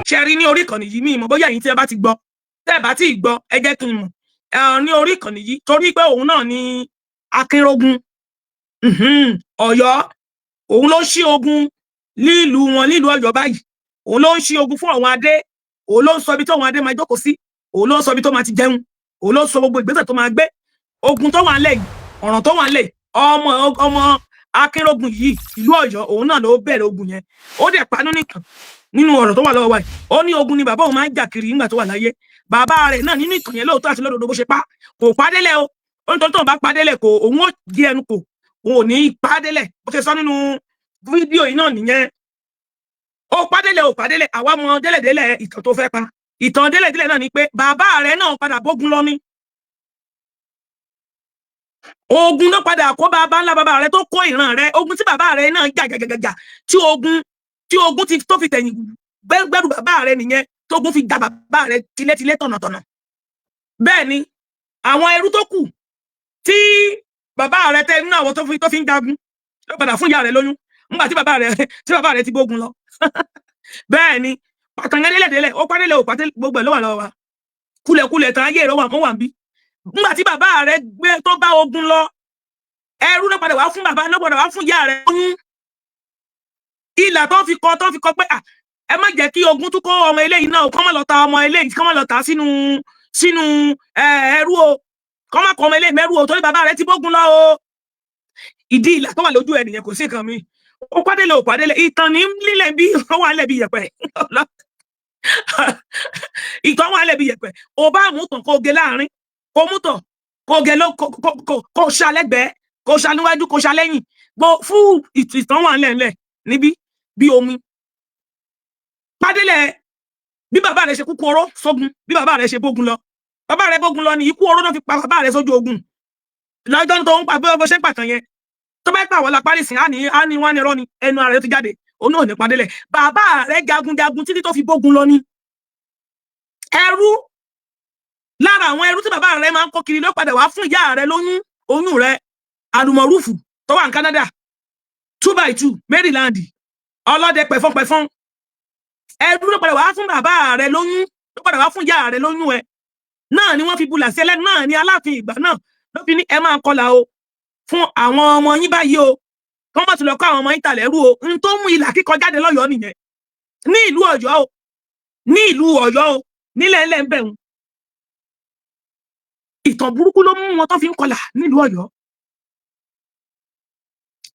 ṣe rí ní orí ìkànnì yìí mi ìmọ̀ bóyá ẹ̀yin tí ẹ bá ti gbọ́ tẹ́ ẹ bá ti gbọ́ ẹ jẹ́ kí n mọ̀ ní orí ìkànnì yìí torí pé òun náà ni Akínrógun Ọ̀yọ́ òun ló ṣí ogun nílùú wọn nílùú Ọ̀yọ́ báyìí òun ló ń ṣí ogun fún àwọn adé òun ló ń sọ ibi tó àwọn adé máa jókòó sí òun ló ń sọ ibi tó máa ti jẹun òun ló ń sọ gbogbo ìgbésẹ̀ tó máa gbé ogun tó wà ńlẹ̀ yìí ọ̀ràn tó wà ńlẹ̀ yìí ọmọ Akínrógun yìí ìlú Ọ̀yọ́ òun náà ló bẹ̀rẹ̀ ogun yẹn ó dẹ̀ panú nìkan nínú ọ̀rọ̀ tó wà lọ́wọ́ wa yìí ó ní ogun ni bàbá òun máa ń jà kiri nígbà tó wà láyé bàbá rẹ̀ náà nínú ìtàn yẹn lóòótọ́ àti lódodo bó ṣe pa kò padélẹ̀ o ó ní tó bá padélẹ̀ kò òun ó gé ẹnu kò òun ò ní padélẹ̀ bó ṣe sọ nínú fídíò yìí náà nìyẹn ó padélẹ̀ àwa mọ délẹ̀délẹ̀ ìtàn tó fẹ́ pa ìtàn délẹ̀délẹ̀ náà ni pé bàbá rẹ̀ náà padà bógun lọ ní ogun ló padà kó bàbá ńlá bàbá rẹ̀ tó kó ìran rẹ̀ ogun tí bàbá rẹ̀ náà jà tí ogun tó fi tẹ̀yìn gbẹ́rù bàbá rẹ̀ nìyẹn tógun fi jà bàbá rẹ̀ tilétilé tọ̀nàtọ̀nà bẹ́ẹ̀ ni àwọn ẹrú tó kù tí bàbá rẹ̀ tẹ nínú àwọn tó fi ń jagun ló padà fún ìyá rẹ̀ lóyún nígbà tí bàbá rẹ̀ ti gbógun lọ bẹ́ẹ̀ ni pàtàkì délẹ̀délẹ̀ ó pàdélẹ̀ ò pàtẹ́ gbogbo ẹ̀ ló wà lọ́wọ́ wa kúlẹ̀kúlẹ̀ tán ayé ìrọ̀wà kan wà ń bí nígbà tí bàbá rẹ̀ gbé tó bá ogun lọ ẹrú ló padà wá fún bàbá ló padà wá fún ìyá rẹ̀ lóyún ìlà tó fi kọ pé ẹ má jẹ́ kí ogun tún kó ọmọ eléyìí náà kọ́ má lọ ta ọmọ eléyìí kọ́ má lọ ta sínú ẹrú o kọ́ má kọ ọmọ eléyìí mẹ́rú o torí bàbá rẹ̀ ti bógun lọ o ìdí ìlà tó wà lójú ẹ nìyẹn kò sí nǹkan mi ó pàdélẹ̀ ò pàdélẹ̀ ìtàn ní lílẹ̀ bí ó wà lẹ̀ bí yẹ̀pẹ̀ ìtàn wà lẹ̀ bí yẹ̀pẹ̀ ò bá mú tàn kó ge láàrin kó mú tàn kó ge ló kó ṣá lẹ́gbẹ̀ẹ́ kó ṣá níwájú kó ṣá lẹ́yìn fún ìtàn wà lẹ̀ níbí bí omi pàdélẹ̀ bí bàbá rẹ̀ ṣe kúkú oró sógun bí bàbá rẹ̀ ṣe bógun lọ bàbá rẹ̀ bógun lọ ní ikú oró náà fi pa bàbá rẹ̀ sójú ogun lọ́jọ́ tó ń pa bí wọ́n ṣe pàtàn yẹn tó bá pàwọ́ la parí sìn á ní wọ́n ní rọ́ ni ẹnu ara rẹ̀ ti jáde òun náà ní pàdélẹ̀ bàbá rẹ̀ jagunjagun títí tó fi bógun lọ ní ẹrú lára àwọn ẹrú tí bàbá rẹ̀ máa ń kó kiri ló padà wá fún ìyá rẹ̀ lóyún oyún rẹ̀ àlùmọ̀rúfù tó wà ní Canada 2x2 Maryland ọlọ́dẹ pẹ̀fọ́n ẹrú ló padà wá fún bàbá rẹ̀ lóyún ló padà wá fún ìyá rẹ̀ lóyún ẹ náà ni wọ́n fi bulà sí ẹlẹ́nu náà ni Aláàfin ìgbà náà ló fi ní ẹ máa kọlà o fún àwọn ọmọ yín báyìí o kí wọ́n má ti lọ kọ́ àwọn ọmọ yín tàlẹ́rú o n tó mú ìlà kíkọ jáde lọ́yọ̀ọ́ nìyẹn ní ìlú Ọ̀yọ́ o ní ìlú Ọ̀yọ́ o nílẹ̀ ńlẹ̀ ń bẹ̀rù ìtàn burúkú ló mú wọn tó fi ń kọlà nílùú Ọ̀yọ́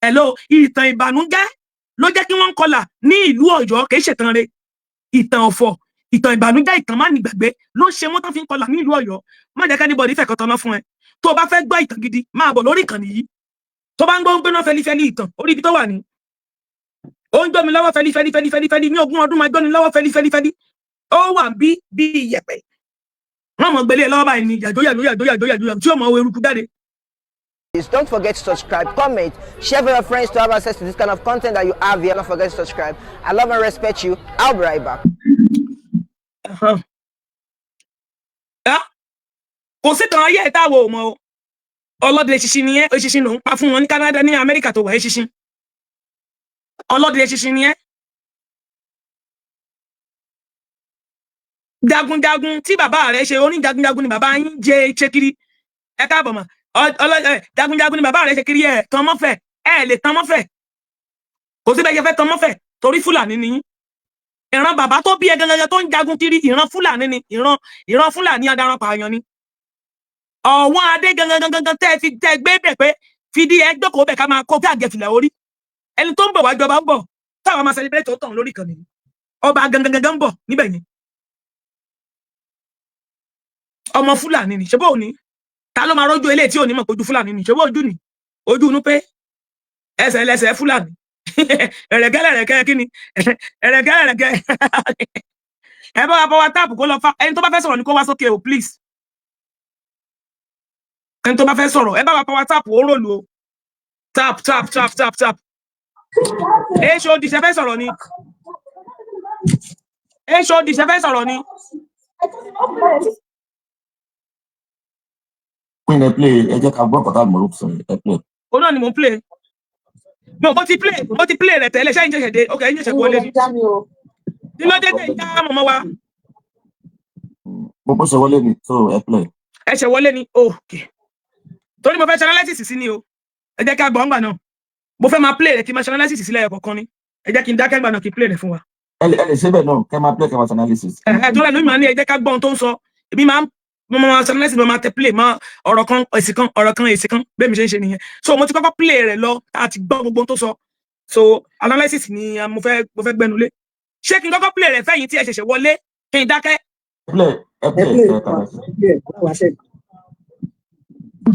hello ìtàn ìbànújẹ́ ló jẹ́ kí wọ́n kọlà ní ìlú Ọ̀yọ́ kì í ṣètàn rẹ̀ ìtàn ọ̀fọ̀ ìtàn ìbànújẹ́ ìtàn má nígbàgbé ló ṣe wọ́n tó fi ń kọlà ní ìlú Ọ̀yọ́ má jẹ́ kẹ́nìbọ̀dì fẹ̀kọ̀ tọ́ná fún ẹ tó o bá fẹ́ gbọ́ ìtàn gidi máa bọ̀ lórí ìkànnì yìí tó bá ń gbọ́ ń gbéná fẹlifẹli ìtàn orí ibi tó wà ní ó ń gbọ́ mi lọ́wọ́ fẹlifẹli ní 20 ọdún máa gbọ́ mi lọ́wọ́ fẹlifẹli ó wà bí ìyẹ̀pẹ̀ wọ́n mọ̀ gbélé lọ́wọ́ báyìí ní yàjó tí ó mọ̀ eruku jáde. Don't forget to subscribe, comment, share with your friends to have access to this kind of content that you have here. Don't forget to subscribe. I love and respect you. I'll be right back. Kò sí tàn ayé ẹ̀ta wo mọ́ o ọlọ́dẹ eṣinṣin ni ẹ́ eṣinṣin ló ń pa fún wọn ní Canada ní Amẹ́ríkà tó wà eṣinṣin ọlọ́dẹ eṣinṣin ni ẹ́ jagunjagun tí bàbá rẹ̀ ṣe oníjagunjagun ni bàbá yín jẹ́ ṣe kiri ẹ káàbọ̀ mọ́ jagunjagun ni bàbá rẹ̀ ṣe kiri ẹ̀ tán mọ́fẹ̀ ẹ̀ lè tán mọ́fẹ̀ kò sí bẹ́ẹ̀ ṣe fẹ́ tán mọ́fẹ̀ torí Fúlàní ni yín ìran bàbá tó bí ẹ gangan tó ń jagun kiri ìran Fúlàní ni ìran Fúlàní adaran pààyàn ni ọ̀wọ́n adé gangan tẹ́ gbé bẹ̀ pé fìdí ẹ jókòó bẹ̀ ká máa kó bí àgẹ̀fìlà orí ẹni tó ń bọ̀ wá jọba ń bọ̀ táwọn máa celebrate tó tàn lórí ìkànnì ọba gangan ń bọ̀ níbẹ̀ yẹn ọmọ Fúlàní ni ṣebó òní ta ló máa rójú eléyìí tí ò ní mọ̀ pé ojú Fúlàní ni ṣebó ojú ni ojú inú pé ẹsẹ̀ lẹ́sẹ̀ Fúlàní ẹ̀rẹ̀gẹ́lẹ̀rẹ̀kẹ́ kí ni ẹ̀rẹ̀gẹ́lẹ̀rẹ̀kẹ́ ẹ bá wa bọ́ wa táàpù kó lọ fa ẹni tó bá fẹ́ sọ̀rọ̀ ni kó wá sókè o please ẹni tó bá fẹ́ sọ̀rọ̀ ẹ bá wa bọ́ wa táàpù ó ròlù o tap HOD ṣe fẹ́ sọ̀rọ̀ ni HOD ṣe fẹ́ sọ̀rọ̀ ni. When I play, I just have work without my roots on it. Play. Oh no, ni mo play. No, but he play rẹ̀ tẹ́lẹ̀ ṣe ń jẹ́ ṣẹ̀dẹ̀. Okay, ẹ̀yin ṣe wọlé ni. kí ló dé tẹ̀ ń já mọ̀mọ́ wa. Mo ṣe wọlé ni so ẹ play. Ẹ ṣe wọlé ni okay torí mo fẹ́ ṣe analysis sí ni o ẹ jẹ́ ká gbọ́ ńgbà náà mo fẹ́ máa play rẹ̀ kí n máa ṣe analysis sílẹ̀ ẹ̀kọ̀ọ̀kan ni ẹ jẹ́ kí n dákẹ́ ńgbà náà kí n play rẹ̀ fún wa. Ẹ lè ṣe bẹ́ẹ̀ náà kẹ́ máa play kẹ́ máa ṣe analysis. Tó lẹ́nu ìmọ̀ ní ẹ jẹ́ ká gbọ́ ohun tó ń sọ èmi máa ṣe analysis mo máa tẹ play mọ́ ọ̀rọ̀ kan èsì kan ọ̀rọ̀ kan èsì kan bẹ́ẹ̀ mi ṣe ń ṣe nìyẹn so mo ti kọ́kọ́ play rẹ̀ lọ àti gbọ́ gbogbo ohun tó sọ so analysis ni mo fẹ́ gbẹnulé ṣé kí n kọ́kọ́ play rẹ̀ fẹ́yìn tí ẹ ṣẹ̀ṣẹ̀ wọlé kí n dákẹ́.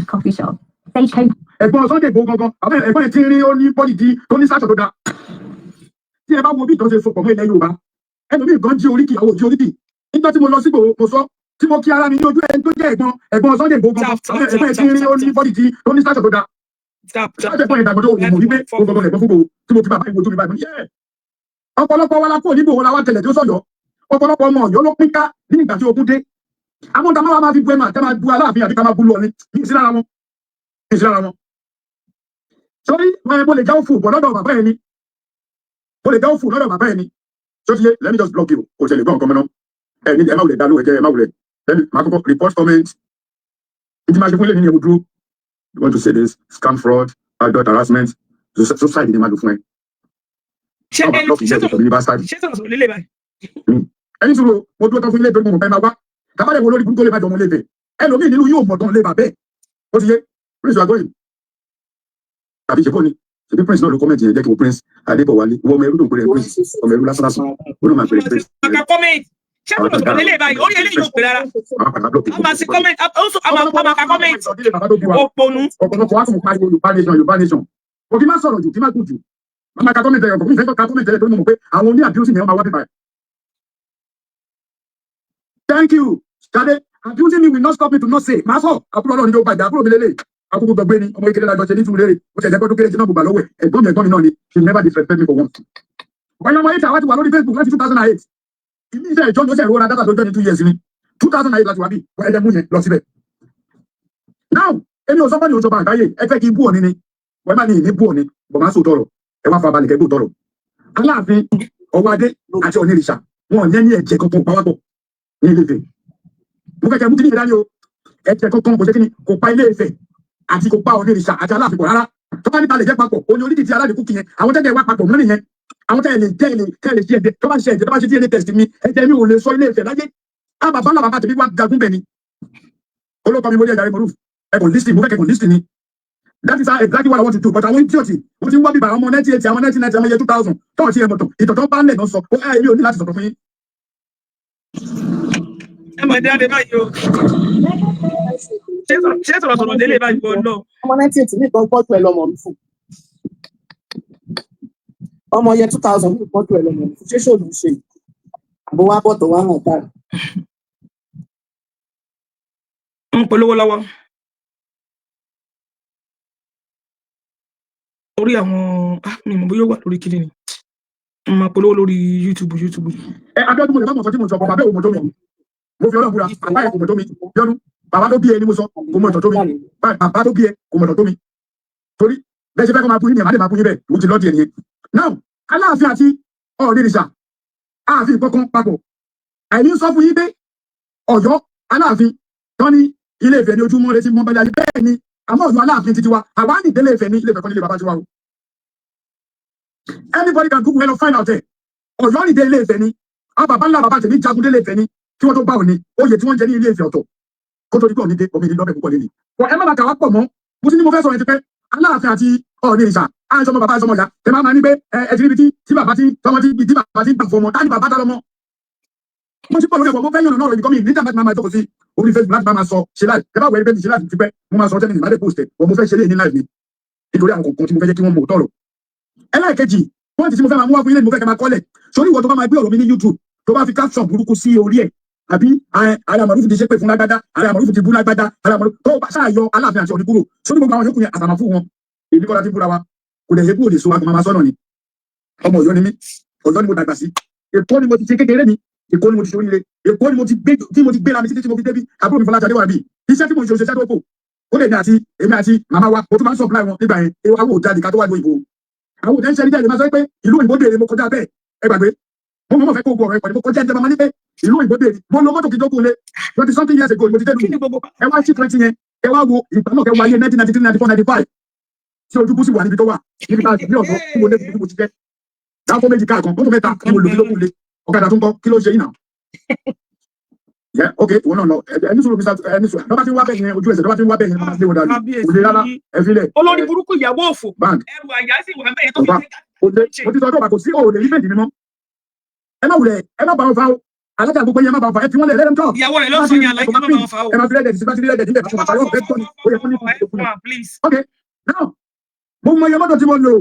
Coffee shop. Stage code. Ẹ̀gbọ́n Sunday Igboho gangan ẹ̀gbọ́n ẹ̀ tí ń rí ó ní bọ́dì tó ní sáṣọ tó dáa tí ẹ bá wo bí ìtàn ṣe sopọ̀ mọ́ ilẹ̀ Yorùbá ẹlòmíì gan jí oríkì àwọn òjì oríkì nígbà tí mo lọ síbò mo sọ tí mo kí ara mi ní ojú ẹni tó jẹ́ ẹ̀gbọ́n Sunday Igboho gangan ẹ̀gbọ́n ẹ̀ tí ń rí ó ní bọ́dì tó ní sáṣọ tó dáa ṣáàjẹ́ fún ìdàgbàdo òmò wípé gbogbo ẹ̀gbọ́n fún gbòó tí mo kí bàbá ìwòjú mi báyìí yẹ́ ọ̀pọ̀lọpọ̀ wa la kó nígbò la wá tẹ̀lẹ̀ tí ó sọ̀yọ́ ọ̀pọ̀lọpọ̀ ọmọ Ọ̀yọ́ ló pín ká ní ìgbà tí ogun dé àwọn ọ̀dà máa fi bu ẹnu àtẹ́ máa bu Aláàfin àbí ká máa bu lọ ní ìsìlára wọn sórí mo lè jáwó fún lọ́dọ̀ bàbá ẹni tó ti yé let me just block you kò tẹ̀lé gbọ́n kọ́mọ́ná ẹni ẹ má wulẹ̀ dá lóhùn ẹ̀jẹ̀ ẹ má wulẹ̀ ẹni máa kọ́kọ́ report comment ìdí máa ṣe fún ilé ní ewu dúró you want to say this scam fraud adult harassment society ni máa lò fún ẹ. ṣé sọ̀rọ̀ lélẹ̀ báyìí. ẹni tí mo dúró tán fún ilé ìdókòwò ẹ máa wá kábàlẹ̀ wo lórí burúkú lè bá jọ ọmọ lè bẹ̀ ẹlòmíì nínú yóò mọ̀ tán lè bà bẹ́ẹ̀ ó ti yé prince agoyin àbí ṣe fóni ṣebí prince náà ló kọ́mẹ̀tì yẹn jẹ́ kí mo prince Adébọ̀wálé ìwọ ọmọ ẹrú ló ń pèrè prince ọmọ ẹrú lásán ó ló máa pèrè prince. àkà comment ṣé kò tó lélẹ̀ báyìí orí eléyìí yóò pè rárá a máa ṣe comment also a máa ka comment òpònú. ọ̀pọ̀lọpọ̀ wá fún Yorùbá nation òkè má sọ̀rọ̀ jù kí má gùn jù máa ka comment ẹ̀yọ̀ kò fẹ́ ka comment ẹ̀yọ̀ tó mọ̀ pé àwọn oní àbíọ́sì ni wọ́n máa wá bíbá ẹ̀. Thank you Ṣadé abusing me will not stop me to not say máa sọ àbúrò Ọlọ́run ló gbàgbé àbúrò mi lélẹ̀ àkókò gbọgbé ni ọmọ ìkẹlẹ lájọ ṣe ní ìtumọ̀ lérè ó ṣẹ̀jẹ̀ gbọ́dún kéré tí náà bùbà lọ́wọ́ ẹ̀ ẹ̀gbọ́n mi náà ni she never disrespect me for once. ọ̀yọ́ ọmọ ìta wá ti wà lórí Facebook láti 2008 ìmí iṣẹ́ ìjọ́ ló ṣe ìrora dátà tó jẹ́ ní 2 years ni 2008 láti wà bí wọ́n ẹ̀jẹ̀ mú yẹn lọ síbẹ̀. now èmi ò sọ́kọ́ ní oṣù àgbáyé ẹ fẹ́ kí n bú òní ni wọ́n má ní ìní bú òní bọ̀ máa sọ tọrọ ẹ wá fa balẹ̀ kẹ́gbó tọrọ. Aláàfin Ọwọ́adé àti Ọ̀nìrìṣà wọn ní ẹni ẹ̀jẹ̀ kankan pawápọ̀ ní Ilé-Ifẹ̀ mo fẹ́ kẹ́ mú kí ní ìdání o ẹ̀jẹ̀ kankan kò ṣe kí ni kò pa Ilé-Ifẹ̀ àti kò pa Ọ̀nìrìṣà àti Aláàfin pọ̀ rárá tó bá níta lè jẹ́ papọ̀ òní onídìí aládìkú kìyẹn àwọn tẹ́lẹ̀ wá papọ̀ mọ́ nìyẹn àwọn tẹ́lẹ̀ ṣe ẹ̀jẹ̀ tó bá ṣe ẹ̀jẹ̀ tó bá ṣe DNA test mi ẹ̀jẹ̀ mi ò lè sọ Ilé-Ifẹ̀ láyé á bàbá ńlá bàbá tèmi wá jagun bẹ̀ ni olókọ́ mi mo lé ẹ̀jẹ̀ rẹ̀ mọ̀rúf ẹ̀kọ́ lísìn mo fẹ́ kẹ́kọ̀ọ́ lísìn ni that is exactly what I want to do but àwọn idiot wọ́n ti ń wá bíbá àwọn ọmọ 1980 àwọn 1990 àwọn year 2000 tọ́ọ̀ tí ẹ mọ̀tọ̀ ìtọ̀tọ̀ bá ń lẹ̀ náà sọ ó èmi ò ní láti sọ̀tọ̀ fún yín. ẹ mọ̀ dáadé báyìí o ṣé sọ̀rọ̀ délé báyìí o lọ. ọmọ 1980 nìkan pọ́tù ẹ̀ lọ́mọ mi fún ọmọ year 2000 nìkan pọ́tù ẹ̀ lọ́mọ mi fún ṣé ṣòlù ń ṣe àbò wá bọ̀ tó wá hàn dáa. ń polówó lọ́wọ́. orí àwọn mi mọ̀ bóyá ó wà lórí kíni ni mo máa polówó lórí YouTube. Abíọ́dún mo lè má mọ̀ sọ tí mo sọ bàbá bẹ́ẹ̀ ò mọ̀ tó mi mo fi Ọlọ́run búra bàbá yẹn kò mọ̀ tó mi Bíọ́dún bàbá tó bí ẹ ni mo sọ kò mọ̀ tó mi bàbá tó bí ẹ kò mọ̀ tó mi torí bẹ́ẹ̀ ṣe fẹ́ kọ́ máa bú yín ni àmàlẹ́ máa bú yín bẹ́ẹ̀ mo ti lọ́ọ̀dì ẹ̀ nìyẹn. now Aláàfin àti Ọ̀nìrìṣà ààfin kankan papọ̀ àìní sọ fún yín pé Ọ̀yọ́ Aláàfin tán ní Ilé-Ifẹ̀ ní ojúmọ́ retí mọ́ bẹ́ẹ̀ bẹ́ẹ̀ ni àmọ́ Ọ̀yọ́ Aláàfin títí wa àwa ní Ilé-Ifẹ̀ ní Ilé-Ifẹ̀ kan nílé bàbá tiwa o. Anybody can Google and find out there. Ọ̀yọ́ ní Ilé-Ifẹ̀ ni àwọn bàbá ńlá bàbá tèmi jagun Ilé-Ifẹ̀ ni kí wọ́n tó bá òní oyè tí wọ́n jẹ ní Ilé-Ifẹ̀ ọ̀tọ̀ kó tó di pé òní dé omi ìlú ọbẹ̀ púpọ̀ lé ní. ẹ má bàa kà wá pọ̀ mọ́ mo ti ní mo fẹ́ sọ̀rọ̀ ẹ ti pẹ́ Aláàfin àti Ọ̀nìrìṣà àìsọmọ bàbá àìsọmọ ìyá ẹ máa ní pé ẹ ti rí ibi tí bàbá ti tọmọ tí bàbá ti gbà fọmọ táni bàbá tá lọmọ. mo ti pọ̀ lórí ẹ̀fọ́ mo fẹ́ yànnà náà rẹ̀ nìkan mi níta bá ti máa jókòó sí orí Facebook láti máa sọ ṣe láì ẹ bá wẹ̀ ẹ́ bẹ́ẹ̀ ṣe láì ti pẹ́ mo máa sọ ọ́ tẹ́lẹ̀ ìbálẹ̀ post ẹ̀ wọ́n mo fẹ́ ṣe lé ní láì mi nítorí àwọn kòkòrò tí mo fẹ́ jẹ́ kí wọ́n mọ̀ tọ̀rọ̀. ẹlẹ́ẹ̀kejì wọ́n ti tí mo fẹ́ máa mú wá fún ilé mo fẹ́ kẹ́ máa kọ́lẹ̀ sórí ìwọ tó bá máa gbé ọ̀rọ̀ mi ní YouTube tó bá fi caption burúkú sí orí ẹ̀ àbí ààrẹ àmọ̀rúfù ti ṣépè fún lágbádá ààrẹ àmọ̀rúfù ti bú lágbádá ààrẹ àmọ̀rúfù tó bá ṣáà yọ Aláàfin àti Ọ̀ọ̀ni kúrò sórí gbogbo àwọn yòókù yẹn àtàmà fún wọn èmi kọ́ra ti búra wa kò dẹ̀ yẹ kú òde so wa kò máa sọ́nà ni ọmọ Ọ̀yọ́ ni mí Ọ̀yọ́ ni mo dàgbà sí Èkó ni mo ti ṣe kékeré mi Èkó ni mo ti ṣe oríire Èkó ni mo ti gbéra mi títí tí mo fi débi àbúrò mi Fọláṣadé wà bí iṣẹ́ tí mo ṣe òṣèṣẹ́ tó kù ó lè ní àti èmi àti màmá wa mo tún máa ń supply wọn nígbà yẹn ewu àwọn òjáde ká tó wá lo ìbò àwọn òjẹ́ ń ṣe ní jáde máa sọ pé ìlú òyìnbó dèrè mo kọjá bẹ́ẹ̀ ẹ gbàgbé mo mọ̀ fẹ́ kó gbọ́ ọ̀rọ̀ ìpàdé mo kọjá ẹ̀jẹ̀ mama ní pé ìlú òyìnbó bèrè mo lo mọ́tò kìjọ́ kó lé 20 something years ago mo ti dé kí ni lù gbogbo ẹ wá sí 20 yẹn ẹ wá wo ìgbà náà kẹ wáyé 1993 94 95 tí ojú bú sì wà níbi tó wà níbi tá a ní ọ̀dọ́ tí mo lé tí mo ti jẹ́ dáàbò méjì káàkan mọ́tò mẹ́ta ni mo lò kí ló kú lé ọ̀kadà tó ń kọ́ kí ló ṣe yìí náà. Ok, ìwọ náà lọ ẹni sọ̀rọ̀ ẹni sọ̀rọ̀ lọ́ba tí ń wá bẹ́ẹ̀ yẹn ojú ẹsẹ̀ lọ́ba tí ń wá bẹ́ẹ̀ yẹn máa lé wọn dànù kò lè rárá ẹ fi lẹ̀. olórí burúkú ìyàwó òfò Bank. ẹrù àyà sì wà bẹ́ẹ̀ tó fi Ọba. mo ti sọ ọjọ́ àbàkò sí òòlè yìí méjì mímọ́ ẹ má wulẹ̀ ẹ má bá wọn fa o alájà gbogbo yẹn má bá wọn fa ẹ fi wọn lẹ̀ lẹ́nu tọ́ ìyàwó rẹ̀ ló sọ yàn láì má bá wọn fa o. ẹ má fi rẹ́ẹ̀dẹ̀ sí bá ti rí rẹ́ẹ̀dẹ̀ níbẹ̀ fún àpáyọ̀ ọ̀fẹ́ tó ní ó yẹ fún ní ìfún ní. please. Ok, now mo mọ iye mọ́tò tí mo lò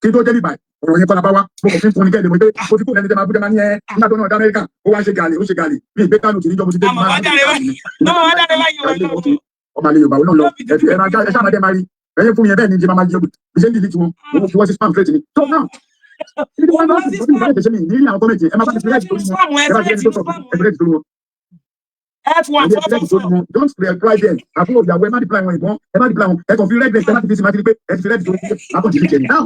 kí n tó débi báyìí ọ̀rọ̀ yẹn kọ́ la bá wa mo kò fi ń fún ní kẹ́lẹ́ mo pé mo ti kó lẹ́ni tẹ́ máa bújẹ́ máa ní ẹ nígbà tó náà dá Amẹ́ríkà ó wá ṣe gàlè ó ṣe gàlè mi ìgbé kánò kì í jọ mo ti dé àmọ́ wá dáre báyìí ọmọ wá dáre báyìí ọmọ àlè Yorùbá náà lọ ẹ máa já ẹ sáà máa dé máa rí ẹyẹ fún mi yẹn bẹ́ẹ̀ ni jẹ́ máa jẹ́ ìṣe ń dìlì tiwọn mo fi wọ́n sí spam plate ni tó náà ibi wọn bá ti bọ́ ìgbésẹ̀ mi ní àwọn kọ́mẹ̀tì ẹ máa bá ti fi rẹ́ẹ̀dì tó ní wọn ẹ bá ti fi rẹ́ẹ̀dì tó ní wọn f1 444 don't reply them àbúrò ìyàwó ẹ má dìpláì wọn ìbọn ẹ má dìpláì wọn ẹ kàn fi rẹ́ẹ̀dì ẹ má ti fi sí máa ti rí pé ẹ ti fi rẹ́ẹ̀dì tó ní akọ̀ jìbìtì ẹ̀ náà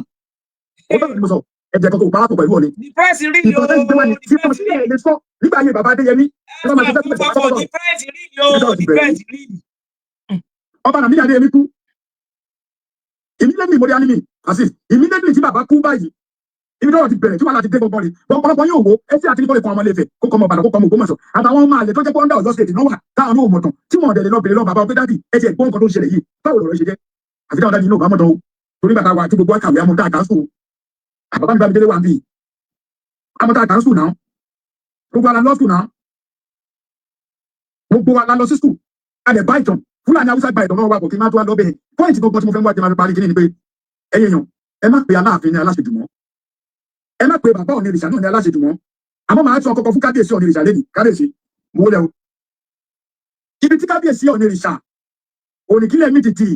ó bẹ̀rẹ̀ ni mo sọ ẹ jẹ́ kọ́kọ́ pàápọ̀ pẹ̀lú ọ̀ni the price rí yo ìtọ́jú ìgbé wa ni tí mo sì lè sọ nígbà ayé bàbá Adéyẹmí ẹ bá máa ṣe fẹ́ the price rí yo the price rí. ọba Nàmídì Adéyẹmí kú immediately mo rí anime àti immediately tí bàbá kú báyìí ibi tọ́rọ̀ ti bẹ̀rẹ̀ tí wàhálà ti dé gbọ́ngbọ́n ni ọ̀pọ̀lọpọ̀ yóò wo ẹtí àti nítorí kan ọmọ Ilé-Ifẹ̀ kó kọ́ ọmọ Ìbàdàn kó kọ́ ọmọ Ògbómọ̀ṣọ́ àtàwọn ọmọ àlè tó jẹ́ pé under Ọ̀yọ́ state náà wà táwọn ní òmùtàn tí wọn ọ̀dẹ̀lẹ̀ lọ bèrè lọ bàbá ọgbẹ́ dádì ẹtì ẹ̀gbọ́n nǹkan tó ń ṣẹlẹ̀ yìí báwo lọ̀rọ̀ ṣe jẹ́ àfi táwọn dádì inú òbámọ̀tàn o torí bàbá wa tí gbogbo àkàwé amúdá àkànṣù àbàbá mi bá mi délé wà ń bì amúdá àkànṣù náà gbogbo ala lọ skul náà gbogbo ala lọ sí skul adẹ̀ bá ìtàn Fúlàní Haúsá gba ìtàn náà wà kò kí n má tó wá lọ bẹ́ẹ̀ pọ́ìntì gbogbo tí mo fẹ́ wá jẹ́ máa fi parí kí ni pé ẹ̀yẹ̀ yàn ẹ má pe Aláàfin ní aláṣejù mọ́ ẹ má pe bàbá Ọ̀nìrìṣà náà ní aláṣejù mọ́ àmọ́ màá sọ kọ́kọ́ fún kábíyèsí Ọ̀nìrìṣà lẹ́nu kábíyèsí mo wọlé o ibi tí kábíyèsí Ọ̀nìrìṣà ònìkílẹ̀ mi ti ti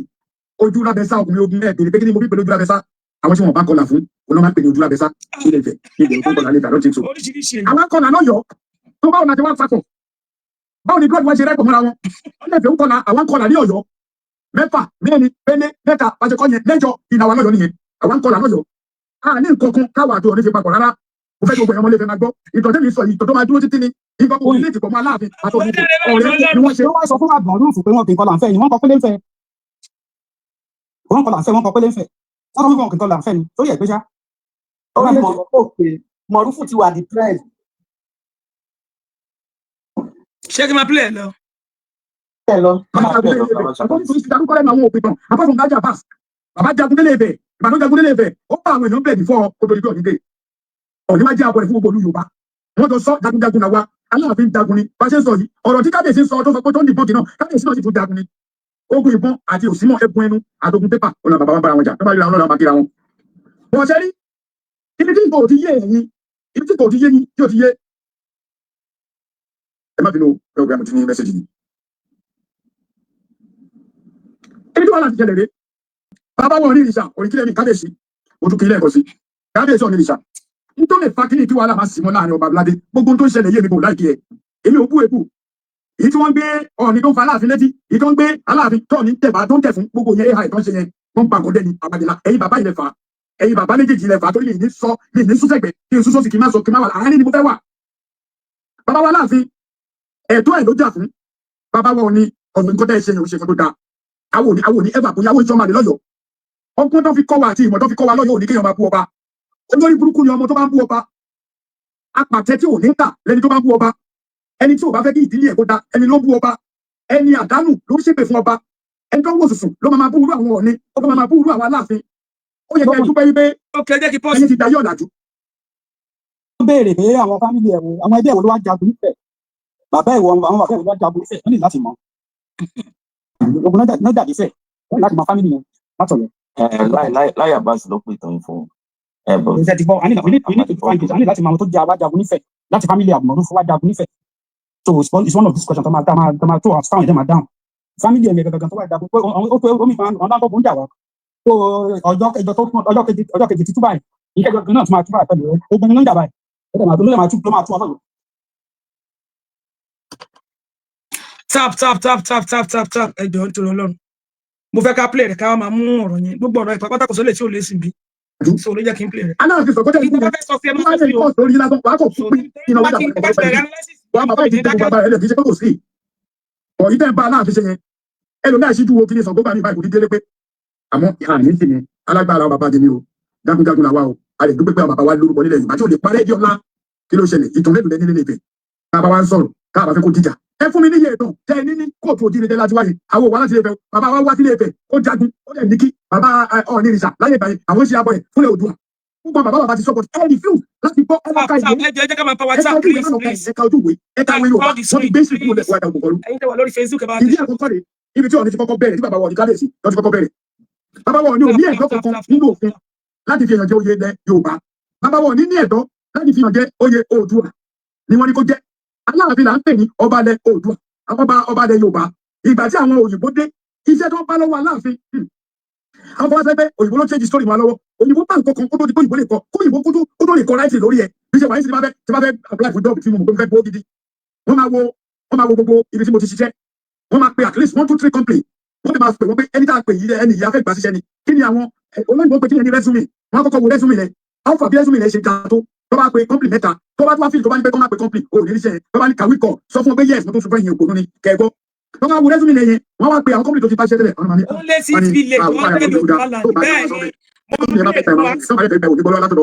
ojú lábẹ́sá ọkùnrin ogun náà bèrè pé kí ni mo fi pèlè ojú lábẹ́sá àwọn tí wọn bá kọlà fún òun náà máa ń pè ní ojú lábẹ́sá ilé Ifẹ̀ ilé ìfẹ́ kọlà lẹ́ta lọ́tí so àwọn kọlà náà yọ tó báwọn àti wọn fakọ báwo ni blood wọn ṣe rẹ́pọ̀ mọ́ra wọn ilé Ifẹ̀ ń kọlà àwọn kọlà ní Ọ̀yọ́ mẹ́fà mẹ́rin pélé mẹ́ta pàṣẹkọ yẹn mẹ́jọ ìnáwó lọ́yọ̀ nìyẹn àwọn kọlà lọ́yọ̀ a ní nǹkan kan káwà àti Ọ̀ọ̀ni fi papọ̀ rárá mo fẹ́ gbogbo ẹ̀yàn ọmọlẹ́fẹ̀ máa gbọ́ ìtọ́ tẹ́mi sọ yìí ìtọ́ tó máa dúró títí ni nǹkan kan orílẹ̀-èdè pọ̀ mọ́ Aláàfin àti Ọ̀ọ̀ni ọ̀rẹ́ ni wọ́n ṣe. wọ́n sọ fún àgbọ̀n rúùfù pé wọ́n kì í kọ́ làǹfẹ́ ni wọ́n kọ́ pélé ń fẹ́ wọ́n kọ́ làǹfẹ́ wọ́n kọ́ pélé ń fẹ́ wọ́n sọ fún wọn kì í kọ́ làǹfẹ́ ni sórí ẹ̀ gbéṣá. ọ̀rọ̀ mọ̀rúfù ti wà depressed. ṣé kí n máa play ẹ lọ. ẹ lọ. bàbá jagun délé Ifẹ̀ ìbàdàn jagun délé Ifẹ̀ ó bá àwọn èèyàn bẹ́ẹ̀ ní fọ́ kótó ìjọ nílé Ọ̀ọ̀ni máa jẹ́ àbọ̀ rẹ̀ fún gbogbo olú Yorùbá wọ́n jọ sọ jagunjagun náà wá Aláàfin jagun ni bá ṣe ń sọ yìí ọ̀rọ̀ tí kábíyèsí sọ tó sọ pé tó ń dìbọn kì náà kábíyèsí náà sì tún jagun ni ogun ìbọn àti òsínmọ̀ ẹkùn ẹnu àtògùn pépà ọ̀nà bàbá wọn bára wọn jà tó bá rí àwọn ọlọ́dà máa wọn. wọ́n ṣe rí ibi tí kò ti yé ẹ̀yin ibi tí kò ti yé ni tí ò ti yé ẹ má bínú program tí ní mẹ́sẹ̀jì ni. ibi tí wọ́n láti jẹlẹ̀ rẹ̀ bàbá wọn Ọ̀nìrìṣà òrìkílẹ̀ ní kábíyèsí ojú kìí lẹ́ẹ̀kọ́ sí kábíyèsí Ọ̀nìrìṣà nítorí lè fa kíní tí wàhálà máa sì mọ́ láàrin ọba Aládé gbogbo tó ń ṣẹlẹ̀ yé mi kò láìkí ẹ̀ èmi ò bú èbú èyí tí wọ́n gbé Ọ̀ọ̀ni tó ń fa Aláàfin létí èyí tó ń gbé Aláàfin tó ní tẹ̀bà tó ń tẹ̀ fún gbogbo yẹn ai tó ń ṣe yẹn wọ́n ń pa àkọ́dẹ́ ni àbàdìlà ẹ̀yin bàbá ilẹ̀ fà ẹ̀yin bàbá méjèèjì ilẹ̀ fà torí lè ní sọ lè ní súnsẹ̀gbẹ̀ kí n súnsọ́ sí kí n má sọ kí n má wà láàárín ni mo fẹ́ wà. bàbá wa Aláàfin ẹ̀tọ́ ẹ̀ ló jà fún bàbá wa Ọ̀ọ̀ni ọ̀nà nǹkan tẹ́ ẹ ṣe yẹn ò ṣe kan tó dáa àwọn òní ẹ̀fà kò yáwó ìṣọ́ máa lè lọ́yọ̀ọ́ ọgbọ́n tó fi kọ́ wa àti ìmọ̀ tó fi kọ́ wa lọ́yọ̀ọ́ òní kéèyàn máa bú ọba olórí burúkú ni ọmọ tó bá ń bú ọba apàtẹ tí ò ní kà lẹni tó bá ń bú ọba ẹni tí ò bá fẹ́ kí ìdílé ẹ̀ kó da ẹni ló ń bú ọba ẹni àdánù ló ń ṣépè fún ọba ẹni tó ń wò sùsù ló máa bú irú àwọn Ọ̀ọ̀ni ó máa bú irú àwọn Aláàfin ó yẹ kí ẹ dúpẹ́ wípé ẹni ti dayé ọ̀làjú. ó béèrè pé àwọn fámìlì ẹ̀ wo àwọn ẹbí ẹ̀ wo ló wá jagun nífẹ̀ẹ́ bàbá ẹ̀ wo àwọn bàbá ẹ̀ wo ló wá jagun nífẹ̀ẹ́ wọ́n ní láti mọ̀ ogun náà dàbí fẹ́ wọ́n ní láti mọ̀ fámìlì yẹn látọ̀yọ̀. láì Abbas ló pè tán fún ẹ bọ. ìṣe ti bọ a ní láti mọ àwọn tó jẹ àwájagun nífẹ̀ẹ́ láti family àbùmọ̀rú fún wájagun nífẹ̀ẹ́ so it's one of these questions tó máa tó àtàwọn ìdẹ́ máa dáhùn family ẹ̀mí gangan tó wà jagun pé ó pé omi kan ọ̀nà àbọ̀bọ̀ ń jà wá so ọjọ́ kejì títú báyìí ìkẹjọ gan náà tún máa tú báyìí pẹ̀lú ogun ló ń jà báyìí ló máa tú ọlọ́run. tap ẹjọ nítorí Ọlọ́run mo fẹ́ ká play rẹ̀ ká máa mú ọ̀rọ̀ yẹn gbogbo ọ̀rọ̀ ìpápátá kò sólè tí ò lè sìn bí so ló jẹ́ kí n play rẹ̀. Aláàfin Ṣàngó tẹ̀ Kí ní ló fẹ́ sọ sí ẹ wọ́n máa á sọ lè sí o. kọ́ sórí lásán wàá kọ̀ fún pín iná Bá wíjà ti pẹ̀lú bá ti bẹ̀rẹ̀ pẹ̀lú analysis. wọ́n bàbá ìdí gbogbo bàbá rẹ̀ kì í ṣe pé kò sí ọ̀yí tẹ́ ń bá Aláàfin ṣe yẹn ẹlòmíà ṣíjú wo kí ni Ṣàngó bá mi báyìí kò ní délé pé àmọ́ àní sì ni alágbára bàbá tèmi o jagunjagun làwa o a lè dúpẹ́ pé àwọn bàbá wa lórúkọ nílẹ̀ Yorùbá tí ò lè parẹ́ di ọ̀la kí ló ṣẹlẹ̀ ìtàn mélòó lẹ́ni nílé Ifẹ̀ bàbá wa ń sọ̀rọ̀ káàbà fẹ́ kó jíjà ẹ fún mi níyẹ ìtàn tẹ ní ní kóòtù òjìrì dé láti wáyé àwọn òwà láti Ifẹ̀ bàbá wa wá sílé Ifẹ̀ ó jagun ó lẹ̀ ní kí bàbá Ọ̀nìrìṣà láyé ìbàyẹ̀ àwọn ṣe abọ́ ẹ̀ fúnlẹ̀ Oòduà gbogbo bàbá ti sọ́kọ̀ ẹ refuse láti gbọ́ ẹlọ́ka ìwé Ẹ jẹ́ ká máa pa ẹ̀ka WhatsApp ojú ìwé please náà please. ẹ̀ka ojú ìwé ẹ̀ka ìwé Yorùbá wọ́n ti gbé sí ìpínlẹ̀ ẹ̀kọ́ ẹ̀ka òkòkòrò Ẹ̀yin tẹ́ wà lórí Facebook ẹ bá ìdí àkọ́kọ́ rẹ̀ ibi tí Ọọ̀ni ti kọ́kọ́ bẹ̀rẹ̀ tí bàbá wa Ọọ̀ni kábíyèsí lọ́ ti kọ́kọ́ bẹ̀rẹ̀ bàbá wa Ọọ̀ni ò ní ẹ̀tọ́ kankan nínú òfin láti fi èèyàn jẹ oyè ilẹ̀ Yorùbá bàbá wa Ọọ̀ni ní ẹ̀tọ́ láti fi èèyàn jẹ oyè Oòduà ni wọ́n ní kó jẹ́ Aláàfin là ń pè ní ọba ilẹ̀ Oòduà ọba ilẹ̀ Yorùbá ìgbà tí àwọn òyìnbó dé iṣẹ́ tó ń bá lọ́wọ́ Aláàfin àwọn kan wá sẹ́ pé òyìnbó ló change story wọn lọ́wọ́ òyìnbó bá nǹkan kan kó tó di pé òyìnbó lè kọ kó òyìnbó kó tó lè kọ láìsí lórí ẹ̀ bí ṣe wà ní sinimá tí bá fẹ́ apply for job tí mo mọ̀ pé mo fẹ́ gbó gidi wọ́n máa wo gbogbo ibi tí mo ti ṣiṣẹ́ wọ́n máa pe at least 1 2 3 company wọ́n ti máa pè wọ́n pé ẹni tá a pè yìí ẹni ìyá fẹ́ gbà síṣẹ́ ni kí ni àwọn olóyìnbó pé kí ni resume wọ́n á kọ́kọ́ wo resume rẹ̀ àwọn fàbí resume rẹ̀ ṣe ga tó tó bá pe company mẹ́ta tó bá tó bá fi tó bá ní pé kó má pe company ò ní níṣẹ́ tó bá ní kàwé kọ sọ fún ọ pé yes mo tó sọ fún ẹ̀yìn òkòtò ni kẹ́ẹ̀gbọ́ tó bá wo resume rẹ̀ yẹn wọ́n wá pe àwọn company tó ti bá ṣẹ́ tẹ́lẹ̀ ọ̀nà ó lé sí ìfilẹ̀ tó wá lé Yorùbá là bẹ́ẹ̀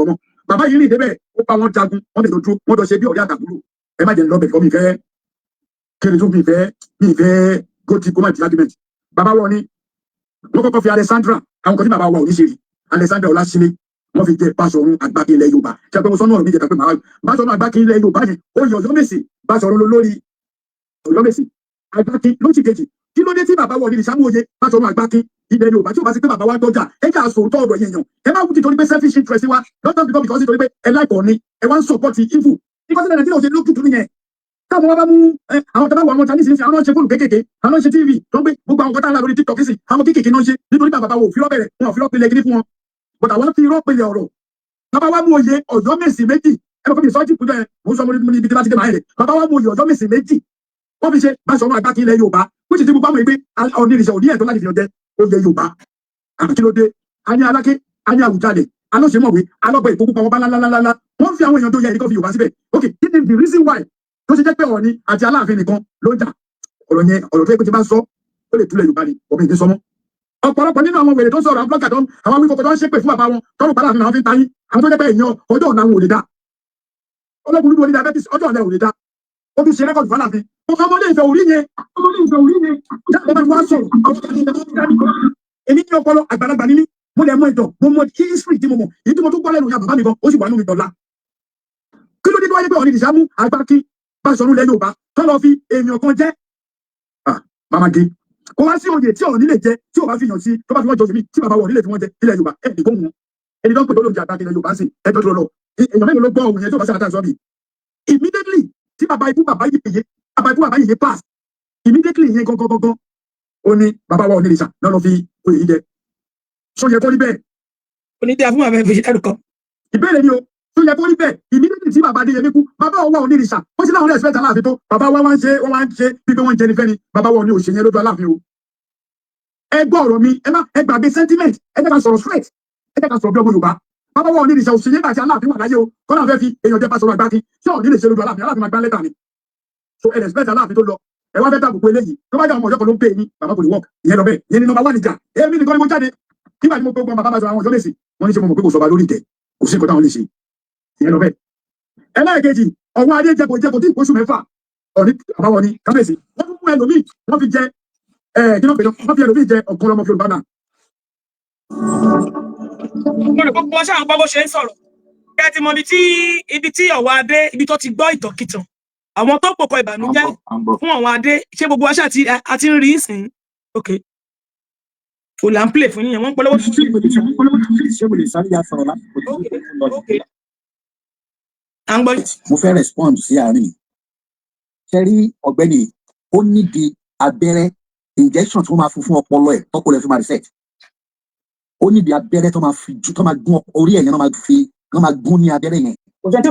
ni bàbá yìí rìn débẹ̀ ó bá wọn jagun wọn lè lójú wọn jọ ṣe bí ọ̀rẹ́ àtàkùrù ẹ má jẹ́ lọ bẹ̀ kọ́ mi fẹ́ kéré tó mi fẹ́ gòtì kó má di argument bàbá wọn ni wọ́n kọ́kọ́ fi Alexandra àwọn kan tí bàbá wa ò ní ṣe rí Alexandra Ọláṣílé wọ́n fi jẹ Báṣọ̀run Àgbákí ilẹ̀ Yorùbá ṣe pé mo sọ náà mi jẹta pé màá Báṣọ̀run Àgbákí ilẹ̀ Yorùbá yẹn ó yọ Ọ̀yọ́mèsì Báṣọ̀run lórí Ọ̀yọ́mèsì Àgbákí lójì kejì kí ló dé tí bàbá wa ní ìṣàmúoye Báṣọ̀run Àgbákí ilẹ̀ Yorùbá tí ó bá sí pé bàbá wa dọjà ẹ jà sòótọ́ ọ̀dọ̀ yẹn yàn ẹ má wù tí torí pé selfish interest wa lọ́tọ̀ bí because torí pé ẹ láìpọ̀ ni ẹ wá ń support evil because ẹ̀ nàìjíríà ò ṣe lókùtù nìyẹn táwọn wa bá mú àwọn tó bá wà wọn Chinese ní àwọn ṣe fóònù kékèké àwọn ṣe TV tó ń gbé gbogbo àwọn kọta ńlá lórí TikTok sí àwọn kékèké náà ṣe nítorí bàbá wo òfin lọ́bẹ̀rẹ̀ wọn òfin lọ́pẹ̀lẹ̀ kiri fún wọn but àwọn fi rọ́pẹ̀lẹ̀ ọ̀rọ̀ bàbá wa mú oyè Ọ̀yọ́mèsì méjì ẹ bá fi sọ́ọ́jì kújọ ẹ mo ń sọ mo ní ibi tí bá ti dé máa yẹ bàbá wa mú oyè Ọ̀yọ́mèsì méjì wọ́n fi ṣe Báṣọ̀run Àgbákí ilẹ̀ Yorùbá which is gbogbo àwọn ìgbé Ọ̀nìrìṣà òní ẹ̀tọ́ láti fi hàn jẹ́ oyè Yorùbá àti kí ló dé a ní Aláké a ní Àwùjalẹ̀ alóṣèmọ̀wé alọ́gbọ̀ ìpópó pa wọn bá lálálálá wọ́n fi àwọn èèyàn tó yẹ ẹ̀ríkọ́ fi Yorùbá síbẹ̀ ok kí ni the reason why tó ṣe jẹ́ pé Ọọ̀ni àti Aláàfin nìkan ló ń jà ọ̀rọ̀ yẹn ọ̀rọ̀ tó yẹ pé ti bá sọ ó lè túlẹ̀ Yorùbá ni ọmọ ìdí sọmọ́ ọ̀pọ̀lọpọ̀ nínú àwọn wèrè tó ń sọ̀rọ̀ àwọn blọ́gà tó àwọn wíwọ́pọ̀ tó ń ṣépè fún bàbá wọn tọ́rọ̀ padà fún àwọn fi ń tayín àwọn tó jẹ́ pé èèyàn ọjọ́ ọ̀la wọn ò lè dá ọlọ́gbùn lúdú onídàbẹ́tìs ọjọ́ ọ̀la ò lè dá ó tún ṣe rẹ́kọ̀dù fàlàfin ọmọdé ìfẹ́ orí yẹn jáde bá wá sọ̀rọ̀ èmi ní ọpọlọ àgbàlagbà níní mo lè mọ ìtàn mo mọ history tí mo mọ èyí tí mo tún gbọ́ lẹ́nu ya bàbá mi gan ó sì wà nínú mi dọ̀la kí ló dé tó wáyé pé Ọọ̀ni ìṣàmú Àgbákí Báṣọ̀run ilẹ̀ Yorùbá tó lọ fi èèyàn kan jẹ́ mama gé kó wá sí oyè tí Ọọ̀ni lè jẹ tí ò bá fi yàn sí tó bá fi wọ́n jọ sí tí bàbá Ọọ̀ni lè fi wọ́n jẹ ilẹ̀ Yorùbá ẹ̀ ní kó wọn ẹni tó ń pè tó lóun jẹ Àgbákí ilẹ̀ Yorùbá sí ẹjọ́ tó lọ èèyàn mélòó ló gbọ́ òun yẹn tó bá sí àtàzọ́ mi immediately tí bàbá bàbá yìí pass immediately yẹn gangan ó ní bàbá wa Ọọ̀nìrìṣà náà lọ fi oyè yìí jẹ so yẹ kó rí bẹ́ẹ̀. onídìí àfúnwà bẹ́ẹ̀ fi ẹrù kan. ìbéèrè ni o so yẹ kó rí bẹ́ẹ̀ immediately tí bàbá Adéyẹmí kú bàbá wa Ọọ̀nìrìṣà ó sì láwọn respect Aláàfin tó bàbá wa wá ń ṣe bí pé wọ́n ń jẹ nífẹ̀ẹ́ ni bàbá wa Ọọ̀nì òṣèyẹn lójú Aláàfin o. ẹ gbọ́ ọ̀rọ̀ mi ẹ gbàgbé sentiment ẹ jẹ́ ká sọ̀rọ̀ straight ẹ jẹ́ ká sọ̀rọ̀ bí ọmọ Yorùbá bàbá wa Ọọ̀nìrìṣà òṣèyẹn àti Aláàfin wà láyé o kọ́nà fẹ́ fi èèyàn jẹ́ Báṣọ̀run Àgbákí tí Ọọ̀nì lè ṣe lójú Aláàfin Aláàfin máa gbá lẹ́tà ni so ẹ respect Aláàfin tó lọ ẹ wá fẹ́ dàgbò eléyìí tó bá jẹ́ ọmọ ọjọ́ kan ló ń pè ní bàbá kò ní work ìyẹn lọ bẹ́ẹ̀ ìyẹn ni number 1 ìjà èmi nìkan ni mo jáde nígbà tí mo gbọ́ bàbá Báṣọ̀run àwọn Ọ̀yọ́mèsì wọ́n ní ṣe mo mọ̀ pé kò sọba lórí ìtẹ́ kò sí nǹkan táwọn lè ṣe ìyẹn lọ bẹ́ẹ̀. ẹlẹ́ẹ̀kejì ọ̀wọ́n adé jẹ́kò tí ìpóṣù mẹ́fà Ọọ̀ni àbáwọ̀ ni kábíyèsí wọ́n fún ẹlòmíì wọ́n fi jẹ kí ló pè náà wọ́n fi ẹlòmíì jẹ ọ̀kan ọmọ Yorùbá náà. mo rò pé wọ́n ṣáà ń gbọ́ bó ṣe ń sọ̀rọ̀ kẹ́ ẹ ti mọ ibi tí ọ̀wọ́ adé ibi tó ti gbọ́ ìtànkìtàn àwọn tó pòkọ ìbànújẹ́ fún àwọn adé ṣé gbogbo wa ṣáà ti ń rí ìsìn ok o là ń play fún yín wọ́n polówó fún mo fẹ́ respond sí àárín ṣẹ́rí ọ̀gbẹ́ni ó nídìí abẹ́rẹ́ injection tó máa fún ọpọlọ ẹ̀ tọ́pọlọ ẹ̀ fi máa reset ó nídìí abẹ́rẹ́ tó máa gún orí ẹ̀ yẹn náà máa gún ní abẹ́rẹ́ yẹn torí tí